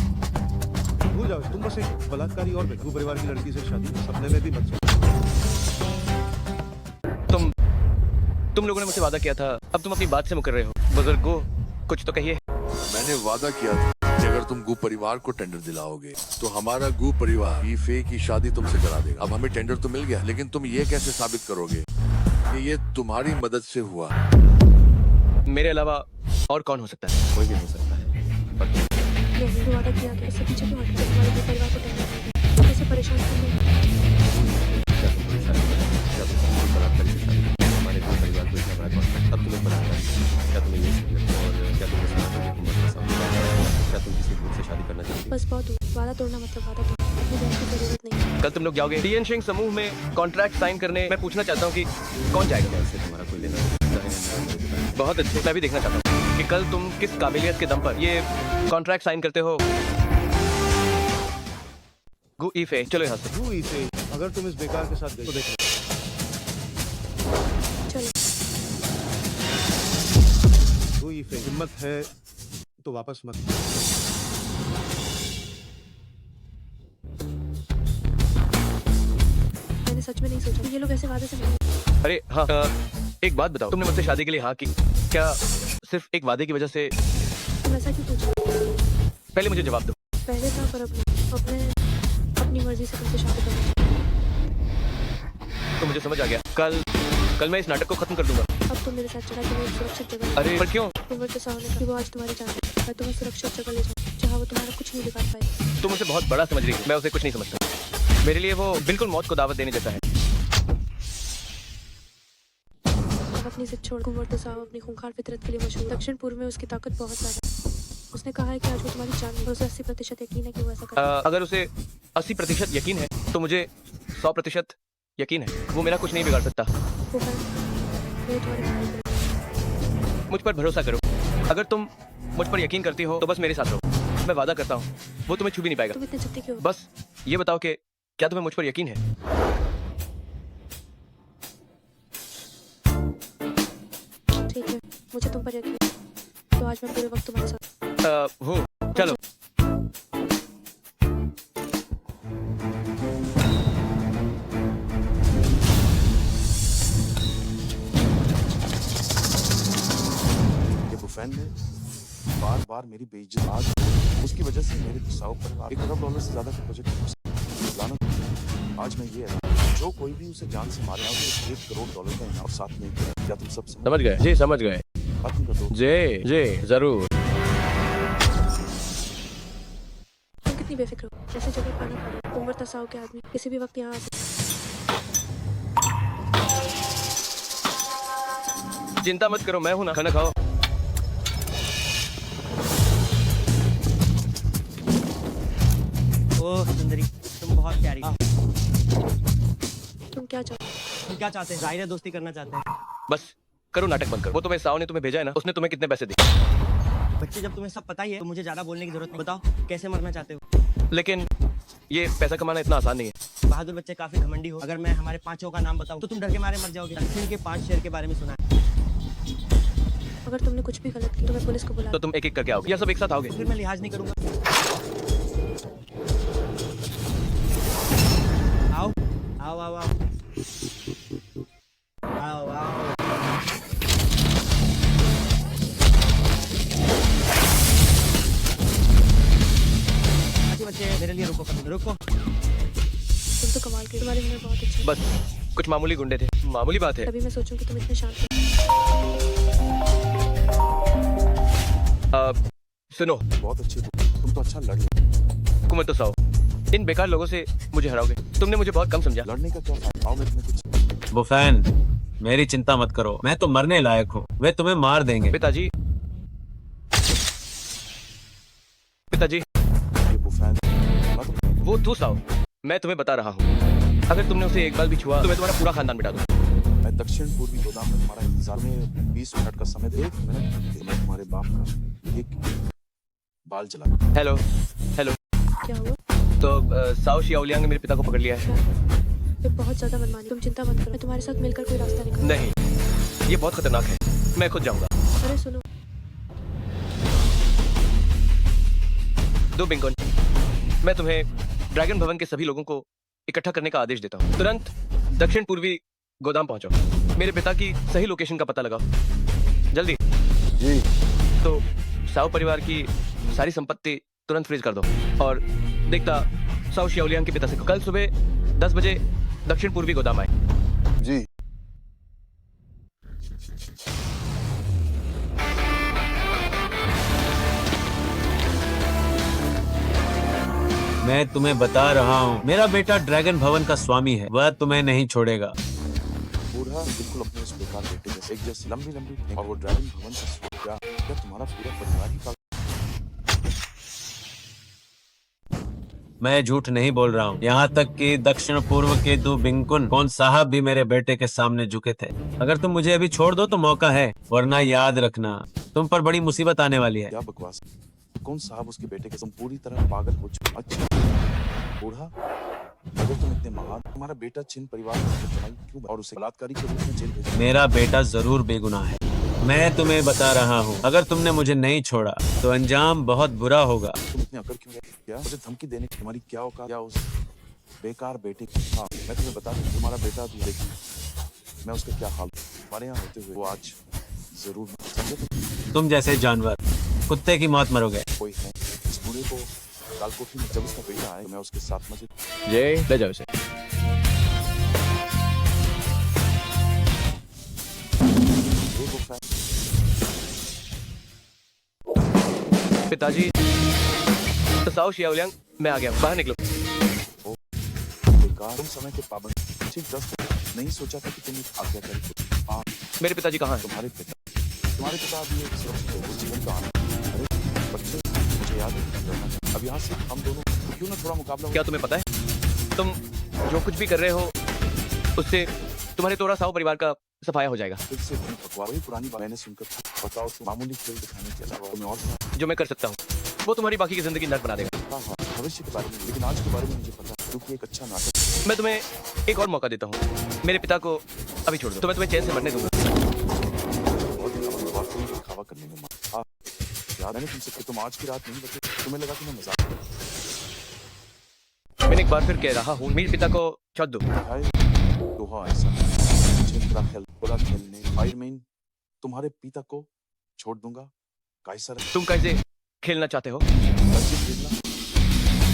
भूल जाओ, तुम बस एक बलात्कारी और बेटा, परिवार की लड़की से शादी सपने में भी मत सोचो। तुम लोगों ने मुझसे वादा किया था, अब तुम अपनी बात से मुकर रहे हो। बुजुर्गो, कुछ तो कहिए। मैंने वादा किया था कि अगर तुम गु परिवार को टेंडर दिलाओगे तो हमारा गु परिवार यीफे की शादी तुमसे करा देगा। अब हमें टेंडर तो मिल गया, लेकिन तुम ये कैसे साबित करोगे कि ये तुम्हारी मदद से हुआ? मेरे अलावा और कौन हो सकता है? कोई भी हो सकता है। मैंने वादा किया कि इससे पीछे क्यों हटते? तुम्हारे गु परिवार को टेंडर देंगे, कैसे परेशान करने? हमारे दो परिवार को इतना बड़ा कॉन्ट्रैक्ट अब तुम्हें बनाना है। क्या तुम्हें ये समझ लगता है? और क्या तुम्हें समझ में उम्र का सामना? क्या तुम किसी दूर से शादी करना चाहती? बस बहुत हुआ, वादा तोड़ना मतलब वादा तोड़ना, अपनी बहन की जरूरत नहीं है। कल तुम लोग जाओगे टियनशिंग समूह में कॉन्ट्रैक्ट साइन करने। मैं पूछना चाहता हूँ कि कौन जाएगा? इससे तुम्हारा कोई लेना देना? बहुत अच्छे, मैं भी देखना चाहता हूँ कि कल तुम किस काबिलियत के दम पर ये कॉन्ट्रैक्ट साइन करते हो। गु यीफे, चलो यहाँ से। गु यीफे, अगर तुम इस बेकार के साथ गए तो देखो। चलो। गु यीफे, हिम्मत है तो वापस मत। मैंने सच में नहीं सोचा ये लोग ऐसे वादे से नहीं। अरे हाँ, एक बात बताओ, तुमने मुझसे शादी के लिए हाँ की, क्या सिर्फ एक वादे की वजह से? तुम ऐसा क्यों पूछो? पहले मुझे जवाब दो। पहले था, पर अब नहीं। अपने अपनी मर्जी से तुमसे शादी करूंगा। तो मुझे समझ आ गया। कल मैं इस नाटक को खत्म कर दूंगा। अब तुम मेरे साथ चला के एक सुरक्षित जगह। अरे पर क्यों? उम्र के सामने कि वो आज तुम्हारी जान है। मैं तुम्हें सुरक्षित जगह ले जाऊँ जहाँ वो तुम्हारा कुछ नहीं बिगाड़ पाए। तुम उसे बहुत बड़ा समझ रही हो, मैं उसे कुछ नहीं समझता। मेरे लिए वो बिल्कुल मौत को दावत देने जैसा है। अब अपनी जिद छोड़। कुंवर तो साहब अपनी खूंखार फितरत के लिए मशहूर। दक्षिण पूर्व में उसकी ताकत बहुत ज्यादा है। उसने कहा है कि आज वो तुम्हारी जान है। उसे 80% यकीन है कि वो ऐसा करेगा। अगर उसे 80% यकीन है तो मुझे 100% यकीन है वो मेरा कुछ नहीं बिगाड़ सकता। वो मैं तुम्हारे भाई को। मुझ पर भरोसा करो। अगर तुम मुझ पर यकीन करती हो तो बस मेरे साथ रहो। मैं वादा करता हूँ वो तुम्हें छू भी नहीं पाएगा। तुम इतने जिद्दी क्यों? बस ये बताओ कि क्या तुम्हें मुझ पर यकीन है? ठीक है, मुझे तुम पर यकीन है। तो आज मैं पूरे वक्त तुम्हारे साथ हूँ। चलो। ये बुफैन ने बार बार मेरी बेइज्जती, आज उसकी वजह से मेरे साव परिवार $1 खरब से ज्यादा का प्रोजेक्ट लाना। आज मैं ये जो कोई भी उसे जान से मारे उसे $1 करोड़ का इनाम साथ में। क्या तुम सब समझ गए? जी समझ गए। खत्म कर दो। जी जरूर। तुम कितनी बेफिक्र हो? ऐसी जगह पाना पड़े। उम्र तसाव के आदमी किसी भी वक्त यहाँ आ सकते। चिंता मत करो, मैं हूं ना। खाना खाओ। ओह सुंदरी, तुम बहुत प्यारी। तुम क्या चाहते? तुम क्या चाहते हैं? जाहिर है दोस्ती करना चाहते हैं। बस करो, नाटक बंद करो। वो तुम्हें साव ने तुम्हें भेजा है ना, उसने तुम्हें कितने पैसे दिए? बच्चे जब तुम्हें सब पता ही है तो मुझे ज्यादा बोलने की जरूरत नहीं। बताओ कैसे मरना चाहते हो? लेकिन ये पैसा कमाना इतना आसान नहीं है। बहादुर बच्चे काफी घमंडी हो। अगर मैं हमारे पांचों का नाम बताऊं तो तुम डर के मारे मर जाओगे। दक्षिण के 5 शेर के बारे में सुना है। अगर तुमने कुछ भी गलत किया तो मैं पुलिस को बुला तो तुम एक एक करके आओगे या सब एक साथ आओगे? फिर मैं लिहाज नहीं करूंगा। आओ आओ आओ आओ आओ आओ। बच्चे मेरे लिए रुको, कभी रुको। तुम तो कमाल के, तुम्हारे हुनर बहुत अच्छे हैं। बस कुछ मामूली गुंडे थे, मामूली बात है। तभी मैं सोचूं कि तुम इतने शांत हो। सुनो, बहुत अच्छे हो तुम, तो अच्छा लड़ ले। कुमत तो साओ, इन बेकार लोगों से मुझे हराओगे। तुमने मुझे बहुत कम समझा। लड़ने का क्या फायदा? आओ मैं तुम्हें कुछ। बुफैन, मेरी चिंता मत करो, मैं तो मरने लायक हूँ, वे तुम्हें मार देंगे। पिताजी, पिताजी, ये बुफैन वो तू साओ, मैं तुम्हें बता रहा हूँ, अगर तुमने उसे एक बार भी छुआ तो मैं तुम्हारा पूरा खानदान मिटा दूँ। मैं दक्षिण पूर्वी गोदाम में तुम्हारा इंतजार में 20 मिनट का समय दे। 1 मिनट मैं तुम्हारे बाप का एक बाल जला। हेलो हेलो, क्या हुआ? तो साओ शियाओलियांग ने मेरे पिता को पकड़ लिया है। ये बहुत ज्यादा मनमानी। तुम चिंता मत करो, मैं तुम्हारे साथ मिलकर कोई रास्ता निकालूं। नहीं, ये बहुत खतरनाक है, मैं खुद जाऊंगा। अरे सुनो, दो बिंगोन, मैं तुम्हें ड्रैगन भवन के सभी लोगों को इकट्ठा करने का आदेश देता हूँ। तुरंत दक्षिण पूर्वी गोदाम पहुंचो, मेरे पिता की सही लोकेशन का पता लगाओ, जल्दी। जी। तो साओ परिवार की सारी संपत्ति तुरंत फ्रीज कर दो और देखता साओ शियाओलियांग के पिता से कल सुबह 10 बजे दक्षिण पूर्वी गोदाम आए। जी। मैं तुम्हें बता रहा हूँ, मेरा बेटा ड्रैगन भवन का स्वामी है, वह तुम्हें नहीं छोड़ेगा। बूढ़ा बिल्कुल अपने उस बेकार बेटे जैसे, एक जैसी लंबी लंबी, और वो ड्रैगन भवन का क्या तुम्हारा पूरा परिवार ही का? मैं झूठ नहीं बोल रहा हूँ, यहाँ तक कि दक्षिण पूर्व के 2 बिंकुन कौन साहब भी मेरे बेटे के सामने झुके थे। अगर तुम मुझे अभी छोड़ दो तो मौका है, वरना याद रखना तुम पर बड़ी मुसीबत आने वाली है। क्या बकवास? कौन साहब उसके बेटे के? तुम पूरी तरह पागल हो चुके। अच्छा बूढ़ा, अगर तुम इतने महान, तुम्हारा बेटा छिन परिवार क्यों और उसे बलात्कारी के रूप में जेल भेजा? मेरा बेटा जरूर बेगुनाह है, मैं तुम्हें बता रहा हूँ, अगर तुमने मुझे नहीं छोड़ा तो अंजाम बहुत बुरा होगा। तुम इतने अकड़ क्यों गए? क्या मुझे धमकी देने की तुम्हारी क्या औकात? क्या उस बेकार बेटे की? हाँ मैं तुम्हें बता दूं, तुम्हारा बेटा भी देखी मैं उसका क्या हाल हमारे यहाँ होते हुए वो आज जरूर समझे। तुम जैसे जानवर कुत्ते की मौत मरोगे। कोई है इस बूढ़े को कालकोठी में, जब उसका बेटा आए मैं उसके साथ मजे। जय ले जाओ इसे। पिताजी, तो साओ शियाओलियांग, मैं आ गया, बाहर निकलो। बेकार, तुम समय के पाबंद। ठीक 10 नहीं सोचा था कि तुम एक आज्ञाकारी। मेरे पिताजी कहाँ हैं? तुम्हारे पिता अभी एक सुरक्षित जीवन का आनंद। अरे बच्चे, मुझे याद है, अब यहाँ से हम दोनों क्यों ना थोड़ा मुकाबला हो? क्या तुम्हें पता है, तुम जो कुछ भी कर रहे हो उससे तुम्हारे तोड़ा साओ परिवार का सफाया हो जाएगा। फिर से वही पुरानी बात मैंने सुनकर बताओ, तो मामूली खेल दिखाने के अलावा तुम्हें और जो मैं कर सकता हूँ वो तुम्हारी बाकी की जिंदगी नर्क बना देगा। हाँ हाँ, भविष्य के बारे में, लेकिन आज के बारे में मुझे पता, क्योंकि एक अच्छा नाटक। मैं तुम्हें एक और मौका देता हूँ, मेरे पिता को अभी छोड़ दो तो मैं तुम्हें चैन से मरने दूंगा। दिखावा करने में हाँ याद है तुमसे, तुम आज की रात नहीं बचे, तुम्हें लगा कि मैं मजाक। मैंने एक बार फिर कह रहा हूँ, मेरे पिता को छोड़ दो। तो हाँ ऐसा बुरा खेलने फायरमैन तुम्हारे पिता को छोड़ दूंगा। काइसर, तुम कैसे खेलना चाहते हो? खेलना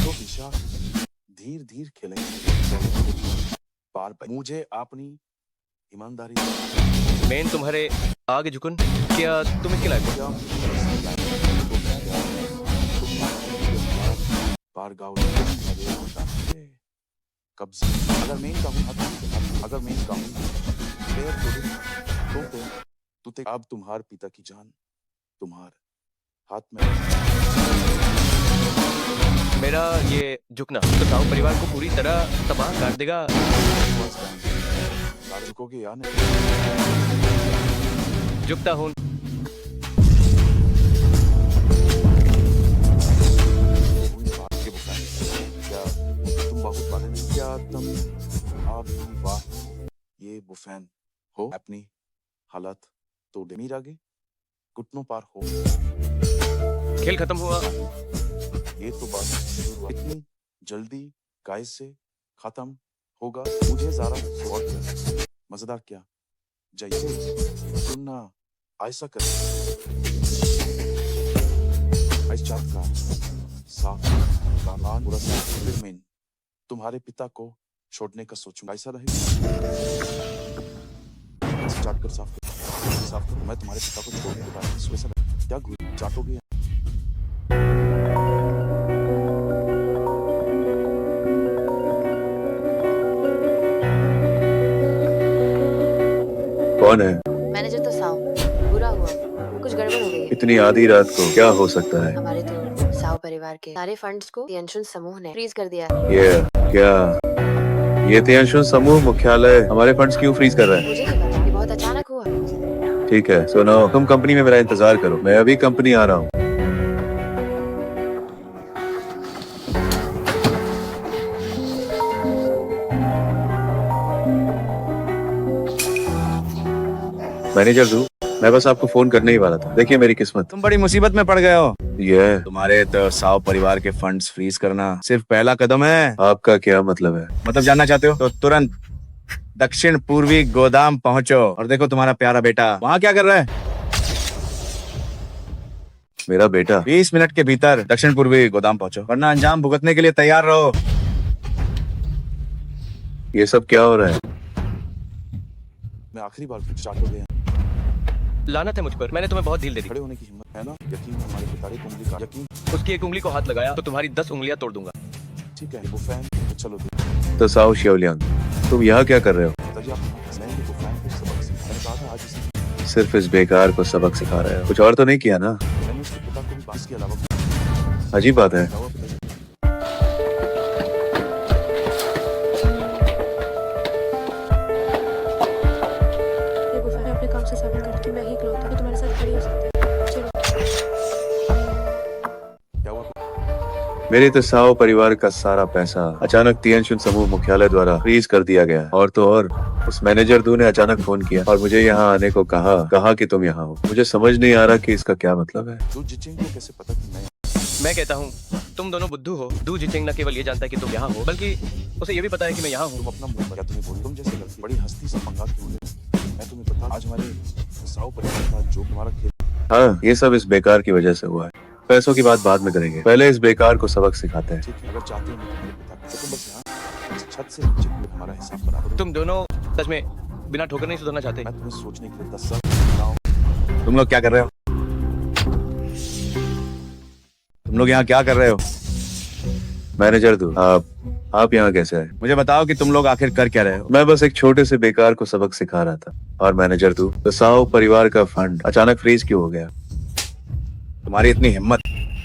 तो दिशा धीर धीर खेलेंगे पार पर। मुझे अपनी ईमानदारी। मैं तुम्हारे आगे झुकूं, क्या तुम इसके लायक हो? पार गाँव कब्जे, अगर मैं कहूँ, अगर मैं कहूँ तो अब तुम्हारे पिता की जान तुम्हारे हाथ में। मेरा ये झुकना तो साओ परिवार को पूरी तरह तबाह कर देगा। झुकोगे या नहीं? झुकता हूँ। क्या तुम आप भी वाह ये बुफैन हो अपनी हालत तो डेमीर आगे घुटनों पार हो खेल खत्म हुआ। ये तो बात शुरू हुआ। इतनी जल्दी गाइस से खत्म होगा मुझे जरा और क्या मजेदार क्या जाइए तुम ना ऐसा कर ऐसा चाहत का साफ कामान पूरा फिर मैं तुम्हारे पिता को छोड़ने का सोचूंगा ऐसा रहेगा चाट कर साफ कर मैं तुम्हारे पिता को छोड़ने के बाद वैसा क्या चाटोगे कौन है? मैनेजर तो साव बुरा हुआ, कुछ गड़बड़ हो गई है। इतनी आधी रात को क्या हो सकता है? हमारे तो साव परिवार के सारे फंड्स को तियंशुन समूह ने फ्रीज कर दिया है। ये क्या? ये तियंशुन समूह मुख्यालय हमारे फंड्स क्यों फ्रीज कर रहा है? मुझे नहीं पता, ये बहुत अचानक हुआ। ठीक है सुनो, तुम कंपनी में मेरा इंतजार करो, मैं अभी कंपनी आ रहा हूँ। मैनेजर दू, मैं बस आपको फोन करने ही वाला था। देखिए मेरी किस्मत। तुम बड़ी मुसीबत में पड़ गए हो। ये तुम्हारे तो साव परिवार के फंड्स फ्रीज करना सिर्फ पहला कदम है। आपका क्या मतलब है? मतलब जानना चाहते हो तो तुरंत दक्षिण पूर्वी गोदाम पहुंचो और देखो तुम्हारा प्यारा बेटा वहाँ क्या कर रहा है। मेरा बेटा 20 मिनट के भीतर दक्षिण पूर्वी गोदाम पहुंचो वरना अंजाम भुगतने के लिए तैयार रहो। ये सब क्या हो रहा है? मैं आखिरी बार चाटोगे लानत है मुझ पर, मैंने तुम्हें बहुत ढील दे दी। खड़े होने की हिम्मत है ना? यकीन है हमारे पिता की उंगली का यकीन। उसकी एक उंगली को हाथ लगाया तो तुम्हारी 10 उंगलियां तोड़ दूंगा। ठीक है बुफैन तो चलो तो साओ शिवलियांग, तुम यहाँ क्या कर रहे हो? पिताजी आप मैं ये बुफैन को सबक सिखाने कहा था आज इसे सिर्फ इस बेकार को सबक सिखा रहे हो, कुछ और तो नहीं किया ना? मैंने उसके पिता को भी बात के अलावा अजीब बात है। ये बुफैन अपने काम से साबित कर कि मैं ही इकलौता हूँ तुम्हारे साथ खड़ी हो सकता है। चलो क्या हुआ? मेरे तो साओ परिवार का सारा पैसा अचानक तियंशुन समूह मुख्यालय द्वारा फ्रीज कर दिया गया। और तो और उस मैनेजर दू ने अचानक फोन किया और मुझे यहाँ आने को कहा कि तुम यहाँ हो। मुझे समझ नहीं आ रहा कि इसका क्या मतलब है। तू जिचिंग को कैसे पता कि मैं कहता हूँ तुम दोनों बुद्धू हो। दू जिचिंग न केवल ये जानता है कि तुम यहाँ हो, बल्कि उसे ये भी पता है कि मैं यहाँ हूँ। तुम अपना मुंह क्या तुम्हें बोल तुम जैसे लड़की बड़ी हस्ती से पंगा क्यों ले? मैं तुम्हें बता आज हमारे साओ परिवार का जो तुम्हारा खेल। हाँ ये सब इस बेकार की वजह से हुआ है। पैसों की बात बाद में करेंगे, पहले इस बेकार को सबक सिखाते हैं। ठीक है अगर चाहते हो मैं तुम्हारे पिता को तो तुम बस यहाँ इस छत से नीचे हमारा हिसाब बराबर। तुम दोनों सच में बिना ठोकर नहीं सुधरना चाहते? मैं तुम्हें सोचने के लिए 10 साल। तुम लोग क्या कर रहे हो? तुम लोग यहाँ क्या कर रहे हो? मैनेजर दू, आप यहाँ कैसे आए? मुझे बताओ कि तुम लोग आखिर कर क्या रहे हो? मैं बस एक छोटे से बेकार को सबक सिखा रहा था। और मैनेजर दू, तो साओ परिवार का फंड अचानक फ्रीज क्यों हो गया? तुम्हारी इतनी हिम्मत।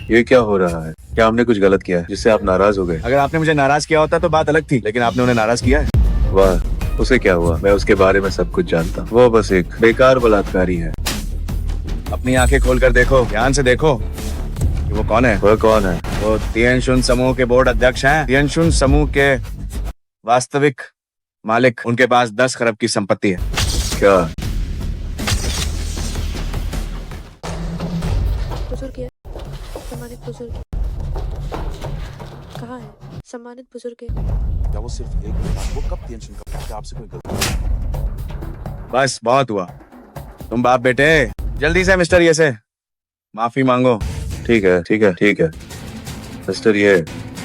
ये क्या हो रहा है? क्या हमने कुछ गलत किया है जिससे आप नाराज हो गए? अगर आपने मुझे नाराज किया होता तो बात अलग थी, लेकिन आपने उन्हें नाराज किया है। वाह, उसे क्या हुआ? मैं उसके बारे में सब कुछ जानता हूँ। वो बस एक बेकार बलात्कारी है। अपनी आंखें खोलकर देखो, ध्यान से देखो कि वो कौन है। वो कौन है? वो तियंशुन समूह के बोर्ड अध्यक्ष हैं। तियंशुन समूह के वास्तविक मालिक। उनके पास 10 खरब की संपत्ति है। क्या? बुजुर्ग है, सम्मानित बुजुर्ग कहाँ है? सम्मानित बुजुर्ग है। क्या वो सिर्फ एक बात वो कब टेंशन का क्या आपसे कोई गलती? बस बहुत हुआ। तुम बाप बेटे जल्दी से मिस्टर ये से माफी मांगो। ठीक है मिस्टर ये,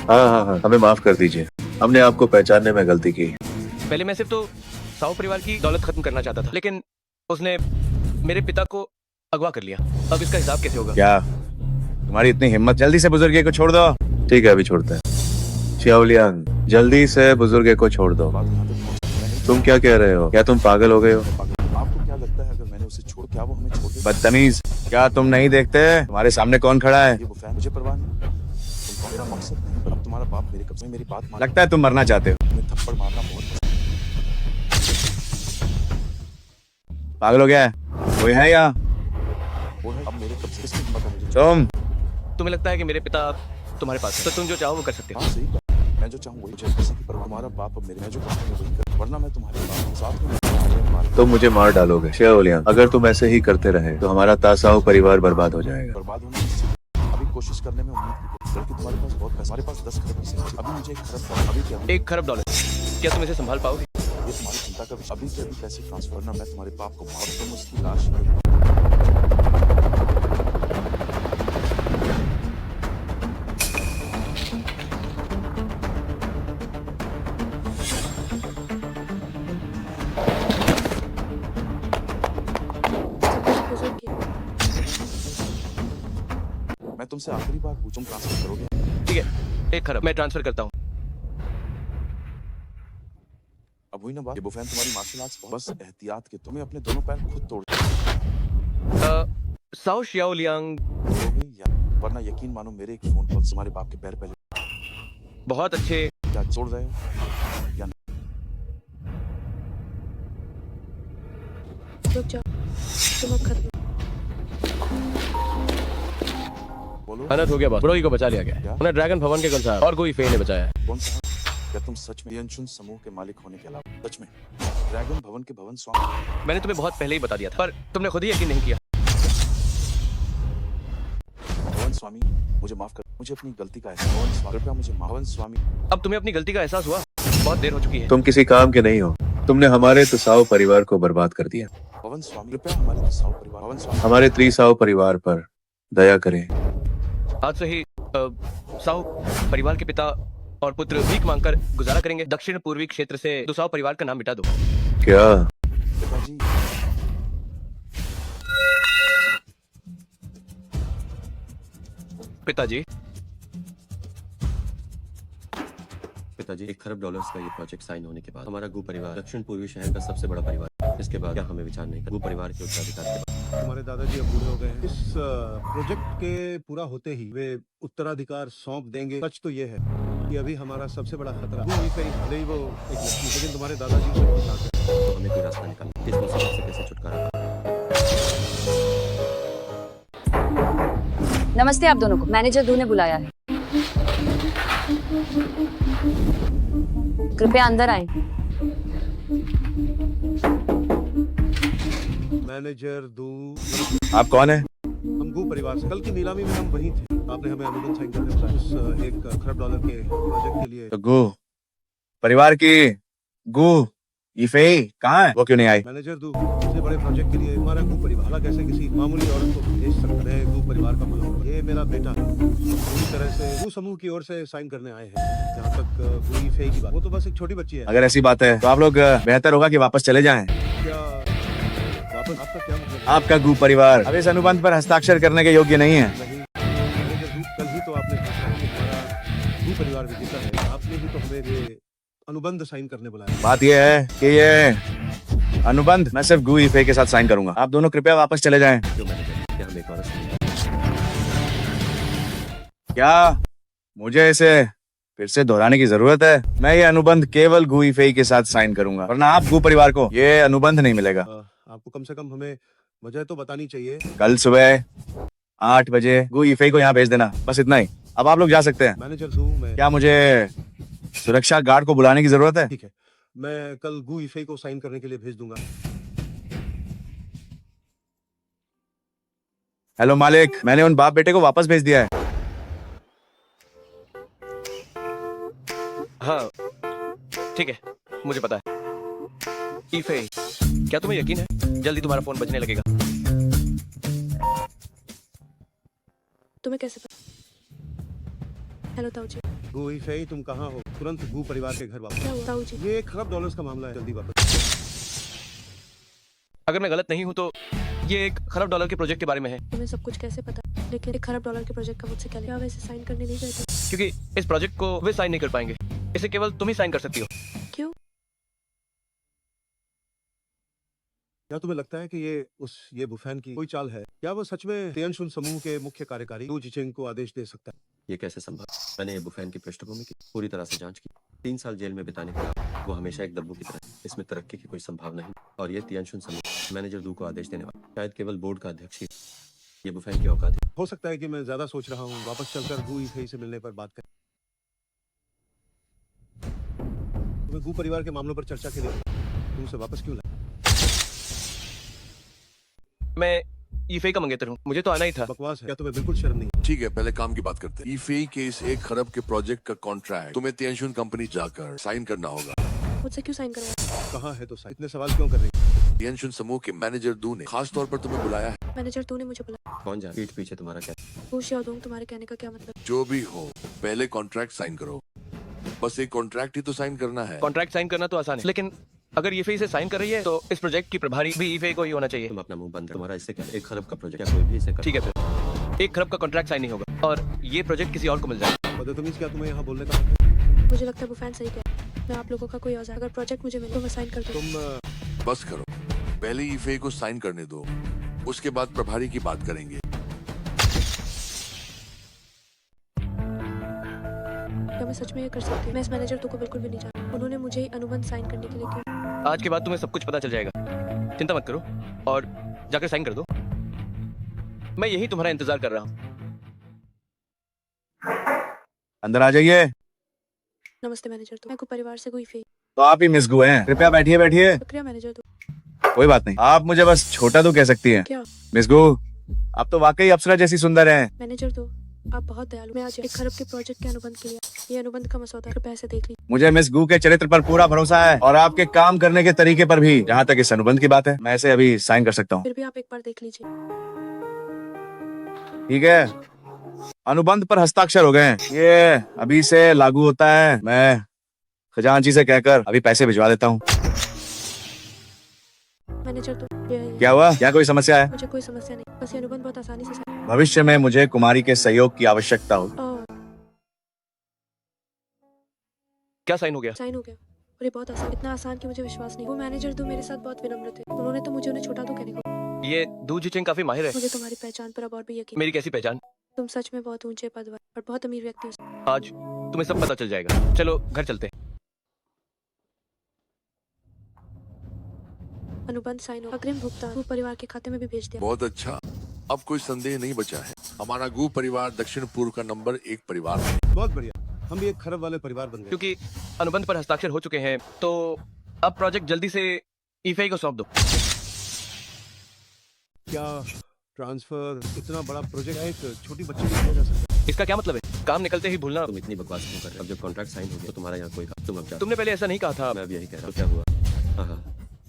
हाँ हमें माफ कर दीजिए। हमने आपको पहचानने में गलती की। पहले मैं सिर्फ तो साओ परिवार की दौलत खत्म करना चाहता था, लेकिन उसने मेरे पिता को अगवा कर लिया। अब इसका हिसाब कैसे होगा? क्या तुम्हारी इतनी हिम्मत? जल्दी से बुजुर्गे को छोड़ दो। ठीक है अभी छोड़ते हैं। शिवलियांग, जल्दी से बुजुर्गे को छोड़ दो। तुम क्या कह रहे हो? क्या तुम पागल हो गए हो? आपको क्या लगता है अगर मैंने उसे छोड़ क्या वो हमें छोड़ दे? बदतमीज, क्या तुम नहीं देखते तुम्हारे सामने कौन खड़ा है? ये बुफैन मुझे परवाह नहीं। तुमको मेरा मकसद नहीं, पर अब तुम्हारा बाप मेरे कब्जे में मेरी बात मान। लगता है तुम मरना चाहते हो। तुम्हें थप्पड़ मारना बहुत पसंद पागल हो गया है? कोई है या? वो है अब मेरे कब्जे किसकी हिम्मत है मुझे? तुम तुम्हें लगता है कि मेरे पिता तुम्हारे पास, तो तुम जो चाहो वो कर सकते हो। हाँ सही बात। मैं जो चाहूँ वही मुझे किसी की पर तुम्हारा बाप अब मेरे मैं जो कहूँ वही कर, वरना मैं तुम्हारे बाप के साथ में तुम मुझे मार डालोगे शेओलियांग। अगर तुम ऐसे ही करते रहे तो हमारा तासाओ परिवार बर्बाद हो जाएगा। बर्बाद होने की अभी कोशिश करने में उम्मीद की, बल्कि तुम्हारे पास बहुत पैसा, हमारे पास 10 खरब पैसे हैं। अभी मुझे 1 खरब डॉलर, अभी क्या $1 खरब, क्या तुम इसे संभाल पाओगे? ये तुम्हारी चिंता का विषय। अभी के अभी पैसे ट्रांसफर ना, मैं तुम्हारे बाप को मार, तुम उसकी लाश ले। मैं तुमसे आखिरी बार पूछूं, ट्रांसफर करोगे? ठीक है, 1 खरब मैं ट्रांसफर करता हूँ। अब हुई ना बात, ये बुफैन तुम्हारी मार्शल आर्ट्स, बस एहतियात के तुम्हें अपने दोनों पैर खुद तोड़ साओ शियाओलियांग, दोगे या वरना यकीन मानो मेरे एक फोन कॉल से तुम्हारे बाप के पैर पहले बहुत अच्छे। क्या छोड़ रहे हो या नहीं? रुक जाओ, तुम अब खत्म। बोलो। अनर्थ हो गया बॉस, ब्रोही को बचा लिया गया। उन्हें ड्रैगन भवन के गुलजार और गुई फेई ने बचाया है। कौन सा? क्या तुम सच में यंशुन समूह के मालिक होने के अलावा सच में ड्रैगन भवन के भवन स्वामी? मैंने तुम्हें बहुत पहले ही बता दिया था, पर तुमने खुद ही यकीन नहीं किया। भवन स्वामी, मुझे माफ कर, मुझे अपनी गलती का एहसास। भवन स्वामी, कृपया मुझे भवन स्वामी। अब तुम्हें अपनी गलती का एहसास हुआ? बहुत देर हो चुकी है। तुम किसी काम के नहीं हो। तुमने हमारे तसाओ परिवार को बर्बाद कर दिया। भवन स्वामी, कृपया हमारे त्रिसाओ परिवार, भवन स्वामी, हमारे त्रिसाओ परिवार पर दया करें। आज से ही साओ परिवार के पिता और पुत्र भीख मांगकर गुजारा करेंगे। दक्षिण पूर्वी क्षेत्र से दुसाओ परिवार का नाम मिटा दो। क्या? पिताजी, पिताजी, पिताजी, $1 खरब का ये प्रोजेक्ट साइन होने के बाद हमारा गु परिवार दक्षिण पूर्वी शहर का सबसे बड़ा परिवार है। इसके बाद क्या हमें विचार नहीं कर, गु परिवार के उत्तराधिकार के बाद हमारे दादाजी अब बूढ़े हो गए हैं। इस प्रोजेक्ट के पूरा होते ही वे उत्तराधिकार सौंप देंगे। सच तो ये है कि अभी हमारा सबसे बड़ा खतरा भले ही वो एक लड़की, लेकिन तुम्हारे दादाजी से बहुत ताकत है। तो हमें कोई रास्ता निकालना, इस मुसीबत से कैसे छुटकारा। नमस्ते आप दोनों को, मैनेजर दू ने बुलाया है। कृपया अंदर आए। मैनेजर दू, आप कौन है? हम गू परिवार से, कल की नीलामी में हम वहीं थे। आपने हमें अनुबंध साइन करने बुलाया उस $1 खरब के प्रोजेक्ट के लिए। तो गु परिवार की गु इफे कहाँ है? वो क्यों नहीं आई? मैनेजर दू, इतने बड़े प्रोजेक्ट के लिए हमारा गु परिवार कैसे किसी मामूली औरत को भेज सकते हैं? गु परिवार का मतलब ये मेरा बेटा पूरी तरह से गु समूह की ओर से साइन करने आए हैं। जहाँ तक गु इफे की बात, वो तो बस एक छोटी बच्ची है। अगर ऐसी बात है तो आप लोग बेहतर होगा कि वापस चले जाएं। क्या वापस? आपका क्या मतलब? आपका गु परिवार अब इस अनुबंध पर हस्ताक्षर करने के योग्य नहीं है। नहीं मैनेजर दू, कल ही तो आपने घोषणा की हमारा गु परिवार विजेता है। आपने भी तो हमें ये अनुबंध साइन करने बुलाया। बात यह है कि ये अनुबंध मैं सिर्फ गु इफे के साथ साइन करूंगा। आप दोनों कृपया वापस चले जाएं। क्यों मैनेजर, क्या हम एक और क्या मुझे इसे फिर से दोहराने की जरूरत है? मैं ये अनुबंध केवल गु इफे के साथ साइन करूंगा, वरना आप गु परिवार को ये अनुबंध नहीं मिलेगा। आपको कम से कम हमें वजह तो बतानी चाहिए। कल सुबह 8 बजे गु इफे को यहाँ भेज देना, बस इतना ही। अब आप लोग जा सकते हैं। मैनेजर दू, मैं क्या मुझे सुरक्षा गार्ड को बुलाने की जरूरत है? ठीक है, मैं कल गु इफे को साइन करने के लिए भेज दूंगा। हेलो मालिक, मैंने उन बाप बेटे को वापस भेज दिया है। हाँ ठीक है, मुझे पता है। ईफे, क्या तुम्हें यकीन है जल्दी तुम्हारा फोन बजने लगेगा? तुम्हें कैसे पता? हेलो ताऊ जी। गु इफे, तुम कहाँ हो? तुरंत गु परिवार के घर वापस। क्या हुआ ताऊ जी? ये $1 खरब का मामला है, जल्दी वापस। अगर मैं गलत नहीं हूँ तो ये $1 खरब के प्रोजेक्ट के बारे में है। तुम्हें सब कुछ कैसे पता? लेकिन $1 खरब के प्रोजेक्ट का मुझसे क्या लेना? वैसे साइन करने नहीं गए थे? क्योंकि इस प्रोजेक्ट को वे साइन नहीं कर पाएंगे, इसे केवल तुम ही साइन कर सकती हो। क्यों? क्या तुम्हें लगता है कि ये बुफैन की कोई चाल है? क्या वो सच में तियनशुन समूह के मुख्य कार्यकारी लू जिचिंग को आदेश दे सकता है? ये कैसे संभव? मैंने ये बुफैन की पृष्ठभूमि की पूरी तरह से जांच की। 3 साल जेल में बिताने के बाद वो हमेशा एक दब्बू की तरह, इसमें तरक्की की कोई संभावना नहीं। और ये तियनशुन समूह मैनेजर दू को आदेश देने वाला शायद केवल बोर्ड का अध्यक्ष ही ये बुफैन की औकात है। हो सकता है कि मैं ज्यादा सोच रहा हूँ। वापस चलकर गु इफे से मिलने पर बात करें। तुम्हें गु परिवार के मामलों पर चर्चा के लिए तुमसे वापस क्यों लाया? मैं ईफे का मंगेतर हूँ, मुझे तो आना ही था। बकवास है, क्या तुम्हें बिल्कुल शर्म नहीं? ठीक है, पहले काम की बात करते हैं। ईफे के इस 1 खरब के प्रोजेक्ट का कॉन्ट्रैक्ट तुम्हें तियानशुन कंपनी जाकर साइन करना होगा। मुझसे क्यों साइन करवाया? कहाँ है तो साइन? इतने सवाल क्यों कर रही? तियानशुन समूह के मैनेजर दू ने खास तौर पर तुम्हें बुलाया है। मैनेजर तूने मुझे बुलाया। कौन जाने पीठ पीछे तुम्हारा क्या? खुश या दूं, तुम्हारे कहने का क्या मतलब? जो भी हो, पहले कॉन्ट्रैक्ट साइन करो। बस एक कॉन्ट्रैक्ट ही तो साइन करना है। कॉन्ट्रैक्ट साइन करना तो आसान है, लेकिन अगर ईफे इसे साइन कर रही है तो इस प्रोजेक्ट की प्रभारी भी ईफे को ही होना चाहिए। तुम अपना मुंह बंद, तुम्हारा इससे क्या? 1 खरब का प्रोजेक्ट, क्या कोई भी इसे कर? ठीक है फिर 1 खरब का कॉन्ट्रैक्ट साइन नहीं होगा और ये प्रोजेक्ट किसी और को मिल जाएगा। बदतमीज, क्या तुम्हें यहाँ बोलने का हक है? मुझे लगता है वो फैन सही कह। मैं आप लोगों का कोई औजार, अगर प्रोजेक्ट मुझे मिले तो मैं साइन कर दूँ। तुम बस करो, पहले ईफे को साइन करने दो, उसके बाद प्रभारी की बात करेंगे। क्या मैं सच में ये कर सकती हूँ? मैं इस मैनेजर को बिल्कुल भी नहीं जानती। उन्होंने मुझे ही अनुबंध साइन करने के लिए क्यों? आज के बाद तुम्हें सब कुछ पता चल जाएगा, चिंता मत करो और जाकर साइन कर दो। मैं यही तुम्हारा इंतजार कर रहा हूँ। अंदर आ जाइए। नमस्ते मैनेजर, मैं गु परिवार से गु ईफे। तो आप ही मिस गु हैं। कृपया बैठिए बैठिए। शुक्रिया मैनेजर। कोई बात नहीं, आप मुझे बस छोटा तो कह सकती हैं। क्या? मिस गु, आप तो वाकई अप्सरा जैसी सुंदर हैं। मैनेजर तो आप बहुत दयालु। मैं आज 1 खरब के प्रोजेक्ट के अनुबंध के लिए ये अनुबंध का मसौदा कृपया से देख लीजिए। मुझे मिस गु के चरित्र पर पूरा भरोसा है और आपके काम करने के तरीके पर भी। जहाँ तक इस अनुबंध की बात है, मैं इसे अभी साइन कर सकता हूँ। फिर भी आप एक बार देख लीजिए। ठीक है, अनुबंध पर हस्ताक्षर हो गए हैं। ये अभी से लागू होता है। मैं खजांची से कहकर अभी पैसे भिजवा देता हूँ। मैनेजर तो क्या हुआ? क्या कोई समस्या है? मुझे कोई समस्या नहीं, बस ये अनुबंध बहुत आसानी से साइन। भविष्य में मुझे कुमारी के सहयोग की आवश्यकता हो। क्या साइन हो गया? साइन हो गया और ये बहुत आसान, इतना आसान कि मुझे विश्वास नहीं। वो मैनेजर तो मेरे साथ बहुत विनम्र थे। उन्होंने तो मुझे उन्हें छोटा तो कहने को। ये दू जिचिंग काफी माहिर है। मुझे तुम्हारी पहचान पर अब और भी यकीन। मेरी कैसी पहचान? तुम सच में बहुत ऊंचे पद और बहुत अमीर व्यक्ति हो। आज तुम्हें सब पता चल जाएगा। चलो घर चलते हैं। अनुबंध साइन हो, अग्रिम भुगतान गु परिवार के खाते में भी भेज दिया। बहुत अच्छा, अब कोई संदेह नहीं बचा है। हमारा गु परिवार दक्षिण पूर्व का नंबर 1 परिवार है। बहुत बढ़िया, हम भी 1 खरब वाले परिवार बन गए। क्योंकि अनुबंध पर हस्ताक्षर हो चुके हैं तो अब प्रोजेक्ट जल्दी से ईफे को सौंप दो। क्या ट्रांसफर इतना बड़ा प्रोजेक्ट है, एक छोटी बच्ची को किया जा सकता है? इसका क्या मतलब है? काम निकलते ही भूलना। तुम इतनी बकवास क्यों कर रहे हो? अब जब कॉन्ट्रैक्ट साइन हो गया तो तुम्हारा यहाँ कोई काम, तुम अब जाओ। तुमने पहले ऐसा नहीं कहा था। मैं अब यही कह रहा हूँ। क्या हुआ? हाँ,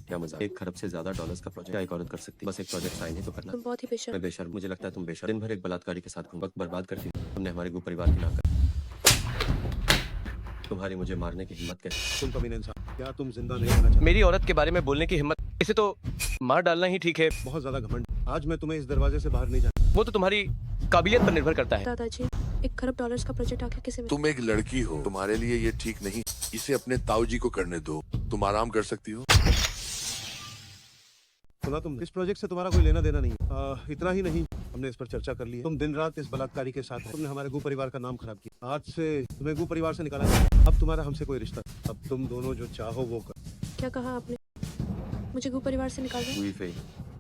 क्या मजाक? 1 खरब से ज्यादा डॉलर्स का प्रोजेक्ट क्या एक औरत कर सकती है? बस एक प्रोजेक्ट साइन ही तो करना। तुम बहुत ही बेशर्म। मैं बेशर्म? मुझे लगता है तुम बेशर्म। दिन भर एक बलात्कारी के साथ वक्त बर्बाद करती हो। तुमने हमारे गु परिवार की नाक। तुम्हारी मुझे मारने की हिम्मत कैसे? तुम कमीने इंसान, क्या तुम जिंदा नहीं रहना चाहते? मेरी औरत के बारे में बोलने की हिम्मत, इसे तो मार डालना ही ठीक है। बहुत ज्यादा घमंड। आज मैं तुम्हें इस दरवाजे से बाहर नहीं जाना। वो तो तुम्हारी काबिलियत पर निर्भर करता है। दादाजी, 1 खरब डॉलर्स का प्रोजेक्ट आखिर किसे मिला? तुम एक लड़की हो, तुम्हारे लिए ये ठीक नहीं। इसे अपने ताऊजी को करने दो, तुम आराम कर सकती हो। सुना तुमने? इस प्रोजेक्ट से तुम्हारा कोई लेना देना नहीं है। इतना ही नहीं, हमने इस पर चर्चा कर ली है। तुम दिन रात इस बलात्कारी के साथ हो। तुमने हमारे गु परिवार का नाम खराब किया। आज से तुम्हें गु परिवार से निकाला जाए। अब तुम्हारा हमसे कोई रिश्ता। अब तुम दोनों जो चाहो वो कर। क्या कहा आपने? मुझे गु परिवार से निकाल दो? ईफे,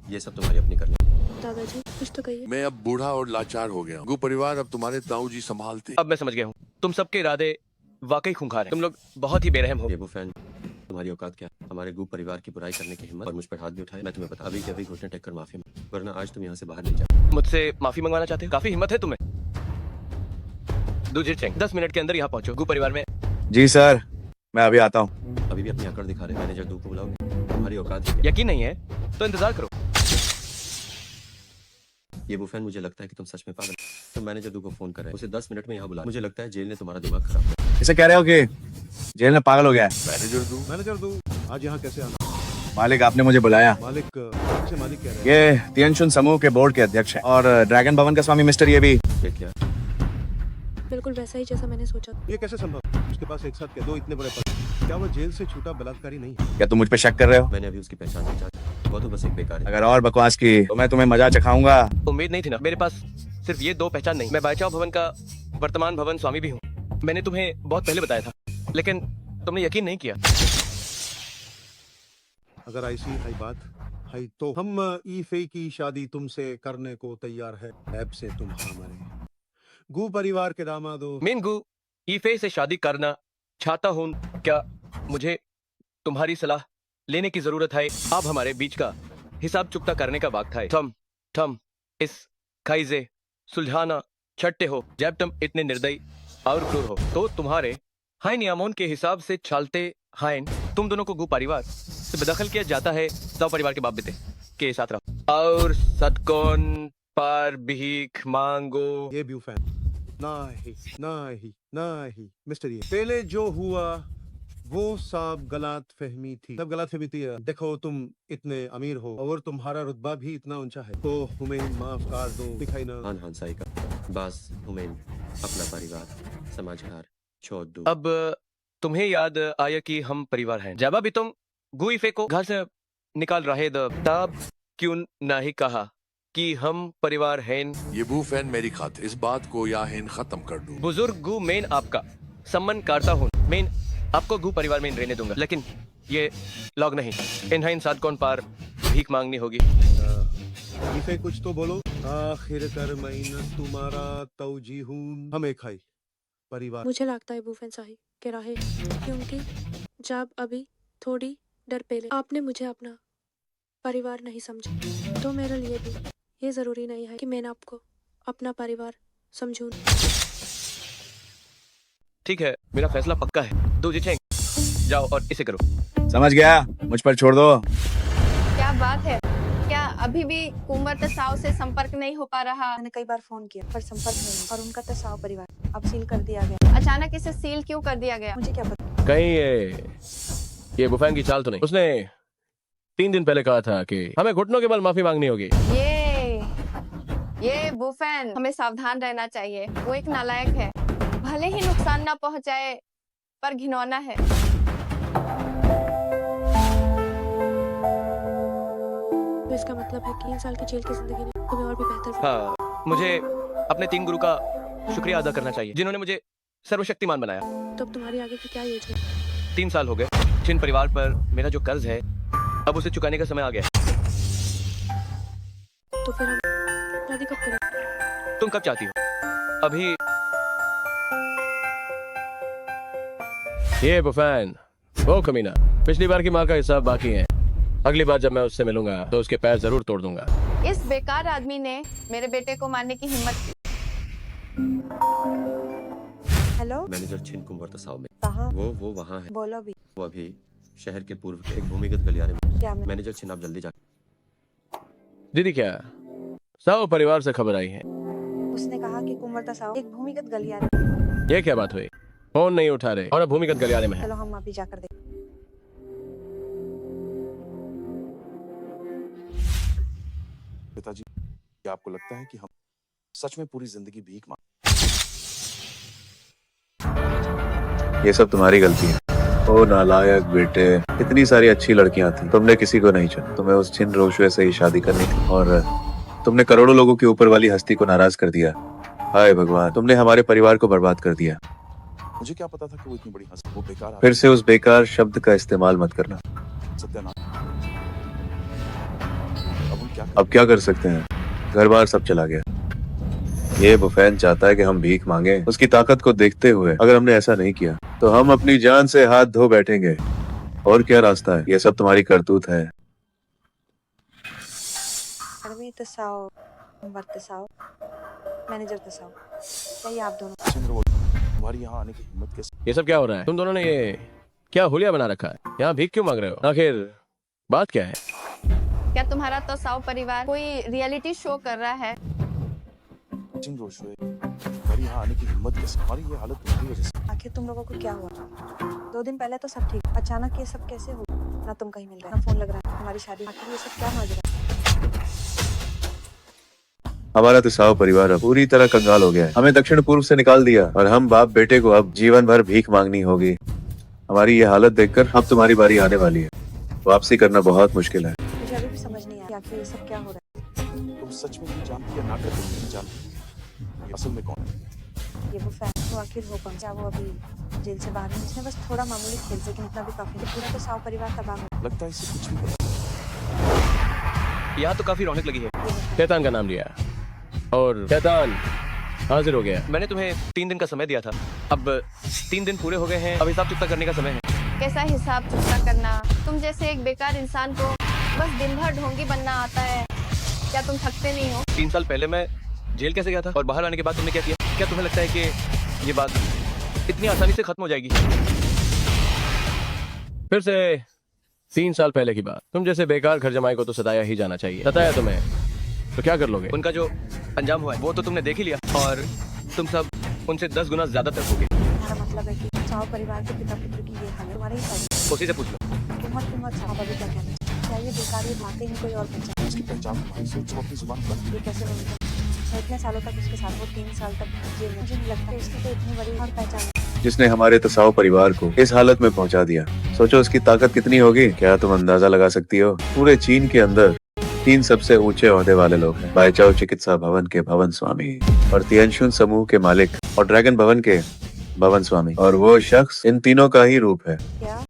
ये सब तुम्हारी अपनी करनी। दादाजी कुछ तो कहिए। मैं अब बूढ़ा और लाचार हो गया हूँ। गु परिवार अब तुम्हारे ताऊजी संभालते। अब मैं समझ गया हूँ, तुम सबके इरादे वाकई खूंखार हैं। तुम लोग बहुत ही बेरहम हो। ये वो फैन, तुम्हारी औकात क्या? हमारे गु परिवार की बुराई करने की हिम्मत और मुझ पर हाथ भी उठाए। मैं तुम्हें बता अभी के अभी घुटने टेक कर माफी मांग, वरना आज तुम यहाँ से बाहर नहीं जा। मुझसे माफी मंगवाना चाहते हो? काफी हिम्मत है तुम्हें। दूजी चेंग 10 मिनट के अंदर यहाँ पहुंचो गु परिवार में। जी सर, मैं अभी आता हूँ। अभी भी अपनी आकड़ दिखा रहे। मैनेजर दू को बुलाओ। तुम्हारी औकात है? यकीन नहीं है तो इंतजार करो। ये वो फैन, मुझे लगता है कि तुम सच में पागल। तुम मैनेजर दू को फोन कर रहे हो, उसे 10 मिनट में यहाँ बुला। मुझे लगता है जेल ने तुम्हारा दिमाग खराब किया। इसे कह रहे हो कि जेल में पागल हो गया है? मैनेजर दू आज यहाँ कैसे आना? मालिक, आपने मुझे बुलाया। मालिक कह रहे हैं? ये तियानशुन समूह के बोर्ड के अध्यक्ष हैं और ड्रैगन भवन का स्वामी मिस्टर ये भी। क्या? बिल्कुल वैसा ही जैसा मैंने सोचा। ये कैसे संभव? उसके पास एक साथ दो इतने बड़े पद। क्या वो जेल से छूटा बलात्कारी नहीं है? क्या तुम मुझ पे शक कर रहे हो? मैंने अभी उसकी पहचान नहीं जानी। वो तो बस एक बेकार है। अगर और बकवास की तो मैं तुम्हें मजा चखाऊंगा। उम्मीद नहीं थी ना। मेरे पास सिर्फ ये 2 पहचान नहीं, मैं बाईचाओ भवन का वर्तमान भवन स्वामी भी हूँ। मैंने तुम्हें बहुत पहले बताया था, लेकिन तुमने यकीन नहीं किया। अगर ऐसी है बात है तो हम ईफे की शादी तुमसे करने को तैयार है। ऐब से तुम हमारे गु परिवार के दामाद हो। मीन गु ईफे से शादी करना चाहता हूँ। क्या मुझे तुम्हारी सलाह लेने की जरूरत है। अब हमारे बीच का हिसाब चुकता करने का वक्त है। तुम इस खाइजे सुलझाना छट्टे हो। जब तुम इतने निर्दयी और क्रूर हो तो तुम्हारे हाय नियमों के हिसाब से चलते हाय तुम दोनों को गु परिवार से बेदखल किया जाता है। सौ परिवार के बाप बेटे के साथ रहो और सदकोन पर भीख मांगो। ये ब्यूफैन नहीं मिस्टर, ये पहले जो हुआ वो सब गलत फहमी थी। सब गलत फहमी थी। देखो तुम इतने अमीर हो और तुम्हारा रुतबा भी इतना ऊंचा है, तो हमें माफ कर दो। दिखाई ना हाँ सही का बस हुमैन अपना परिवार समाजकार छोड़ दो। अब तुम्हें याद आया कि हम परिवार हैं। जब अभी तुम गुइफे को घर से निकाल रहे थे तब क्यों नहीं कहा कि हम परिवार हैं? ये बूफैन मेरी खातिर इस बात को या हेन खत्म कर दूं। बुजुर्ग गु मैं आपका सम्मान करता हूँ। मैं आपको गु परिवार में रहने दूंगा, लेकिन ये लोग नहीं। इन्हें साथ कौन पार भीख मांगनी होगी। इसे कुछ तो बोलो। आखिर कर महीना तुम्हारा तौजीहून हमें खाई परिवार। मुझे लगता है बूफेन साही के रहे, क्योंकि जब अभी थोड़ी डर पहले आपने मुझे अपना परिवार नहीं समझा, तो मेरे लिए भी ये जरूरी नहीं है कि मैं आपको अपना परिवार समझूं। ठीक है, मेरा फैसला पक्का है। दो जी जाओ और इसे करो। समझ गया, मुझ पर छोड़ दो। क्या बात है? क्या अभी भी कुंवर तसाव से संपर्क नहीं हो पा रहा? मैंने कई बार फोन किया पर संपर्क नहीं, और उनका तसाव परिवार अब सील कर दिया गया। अचानक इसे सील क्यों कर दिया गया? मुझे क्या पता। कहीं ये बुफैन की चाल तो नहीं? उसने 3 दिन पहले कहा था कि हमें घुटनों के बल माफी मांगनी होगी। ये बुफैन हमें सावधान रहना चाहिए। वो एक नालायक है, भले ही नुकसान ना पहुंचाए पर घिनौना है। तो इसका मतलब है कि 3 साल की जेल की जिंदगी ने तुम्हें और भी बेहतर। हाँ, मुझे अपने 3 गुरु का शुक्रिया अदा करना चाहिए जिन्होंने मुझे सर्वशक्तिमान बनाया। तो अब तुम्हारी आगे की क्या योजना? 3 साल हो गए। जिन परिवार पर मेरा जो कर्ज है अब उसे चुकाने का समय आ गया। तो फिर हम शादी कब करें? तुम कब चाहती हो? अभी ये बुफैन वो कमीना पिछली बार की मार का हिसाब बाकी है। अगली बार जब मैं उससे मिलूंगा तो उसके पैर जरूर तोड़ दूंगा। इस बेकार आदमी ने मेरे बेटे को मारने की हिम्मत की। हेलो, मैनेजर छिन कुंवर तसाव में। कहाँ? वो वहाँ है। बोलो भी। वो अभी शहर के पूर्व के एक भूमिगत गलियारे में। क्या मैं? मैनेजर छिन आप जल्दी जा। दीदी क्या साव परिवार से खबर आई है? उसने कहा कि कुंवर तसाव एक भूमिगत गलियारे। ये क्या बात हुई? फोन नहीं उठा रहे और अब भूमिगत गलियारे में है। चलो हम अभी जाकर देख। पिताजी, क्या आपको लगता है कि हम सच में पूरी जिंदगी भीख मांग? ये सब तुम्हारी गलती है। ओ नालायक बेटे, इतनी सारी अच्छी लड़कियां थी, तुमने किसी को नहीं चुना। तुम्हें उस छिन रोशवे से ही शादी करनी थी और तुमने करोड़ों लोगों के ऊपर वाली हस्ती को नाराज कर दिया। हाय भगवान, तुमने हमारे परिवार को बर्बाद कर दिया। मुझे क्या पता था कि वो इतनी बड़ी हंसी, वो बेकार। फिर से उस बेकार शब्द का इस्तेमाल मत करना। सत्यानाश। अब क्या कर सकते हैं? घर बार सब चला गया। ये बुफैन चाहता है कि हम भीख मांगे। उसकी ताकत को देखते हुए अगर हमने ऐसा नहीं किया तो हम अपनी जान से हाथ धो बैठेंगे। और क्या रास्ता है? ये सब तुम्हारी करतूत है। तसाव, कुंवर तसाव, मैनेजर तसाव, क्या ये आप दोनों? तुम्हारी यहाँ आने की हिम्मत कैसे? ये सब क्या हो रहा है? तुम दोनों ने ये क्या हुलिया बना रखा है? यहाँ भीख क्यों मांग रहे हो? आखिर बात क्या है? क्या तुम्हारा तो साव परिवार कोई रियलिटी शो कर रहा है? तुम्हारी यहाँ आने की हिम्मत कैसे? हमारी ये हालत तुम्हारी वजह से। आखिर तुम लोगों को क्या हुआ? 2 दिन पहले तो सब ठीक, अचानक ये सब कैसे हो? ना तुम कहीं मिल रहे, ना फोन लग रहा है, हमारी शादी। आखिर ये सब क्या माजरा? हमारा तो साव परिवार अब पूरी तरह कंगाल हो गया है। हमें दक्षिण पूर्व से निकाल दिया और हम बाप बेटे को अब जीवन भर भीख मांगनी होगी। हमारी ये हालत देखकर अब तुम्हारी बारी आने वाली है। वापसी करना बहुत मुश्किल है। मुझे अभी भी समझ नहीं आया कि ये सब क्या हो रहा है। तुम सच में नहीं जानती या नाटक नहीं जानती? ये असल में कौन है? ये वो फैन तो आखिर हो कौन? क्या वो अभी जेल से बाहर नहीं? इसने बस थोड़ा मामूली खेल से, लेकिन इतना भी काफी है। पूरा तो साव परिवार तबाह हो। लगता है इसे कुछ भी पता। यहाँ तो काफी रौनक लगी है। शैतान का नाम लिया और शैतान हाजिर हो गया। मैंने तुम्हें 3 दिन का समय दिया था। अब 3 दिन पूरे हो गए हैं। अब हिसाब चुकता करने का समय है। कैसा हिसाब चुकता करना। तुम जैसे एक बेकार इंसान को बस दिन भर ढोंगी बनना आता है। क्या तुम थकते नहीं हो? 3 साल पहले मैं जेल कैसे गया था और बाहर आने के बाद तुमने क्या किया? क्या तुम्हें लगता है कि ये बात इतनी आसानी से खत्म हो जाएगी? फिर से 3 साल पहले की बात। तुम जैसे बेकार घर जमाई को तो सताया ही जाना चाहिए। सताया तुम्हें तो क्या कर लोगे? उनका जो अंजाम हुआ है वो तो तुमने देख ही लिया और तुम सब उनसे 10 गुना ज्यादा तड़पोगे। हमारा मतलब है कि चाव परिवार के पिता पुत्र की ये हालत हमारे ही साथ। उसी से पूछ लो। तुम चाव अभी क्या कहना चाहिए? क्या ये बेकार ये बातें ही कोई और पहचान? उसकी पहचान हमारी सोच को अपनी जुबान पर। ये कैसे मुमकिन? मैं इतने सालों तक उसके साथ, वो 3 साल तक जेल में। मुझे नहीं लगता इसकी तो इतनी बड़ी और पहचान है। जिसने हमारे तसाव परिवार को इस हालत में पहुंचा दिया। सोचो उसकी ताकत कितनी होगी। क्या तुम अंदाजा लगा सकती हो? पूरे चीन के अंदर 3 सबसे ऊंचे ओहदे वाले लोग हैं। बाईचाओ चिकित्सा भवन के भवन स्वामी और तियनशुन समूह के मालिक और ड्रैगन भवन के भवन स्वामी, और वो शख्स इन तीनों का ही रूप है। क्या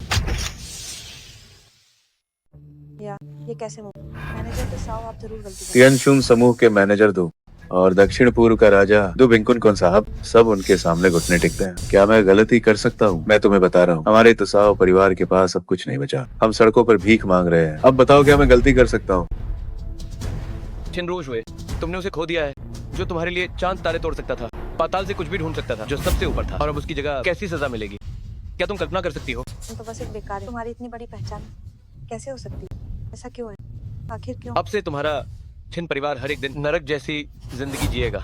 या ये कैसे मुमकिन? मैनेजर के साथ आप जरूर गलती कर। तियनशुन समूह के मैनेजर दो और दक्षिण पूर्व का राजा दो बिंकुन कौन साहब सब उनके सामने घुटने टेकते हैं। क्या मैं गलती कर सकता हूँ? मैं तुम्हें बता रहा हूँ, हमारे तसाव परिवार के पास अब कुछ नहीं बचा। हम सड़कों पर भीख मांग रहे हैं। अब बताओ क्या मैं गलती कर सकता हूँ? छिनरोज हुए, तुमने उसे खो दिया है जो तुम्हारे लिए चांद तारे तोड़ सकता था, पाताल से कुछ भी ढूंढ सकता था, जो सबसे ऊपर था, और अब उसकी जगह कैसी सजा मिलेगी? क्या तुम कल्पना कर सकती हो? तुम तो बस एक बेकार है। तुम्हारी इतनी बड़ी पहचान कैसे हो सकती है? ऐसा क्यों है? आखिर क्यों? अब से तुम्हारा छिन परिवार हर एक दिन नरक जैसी जिंदगी जिएगा।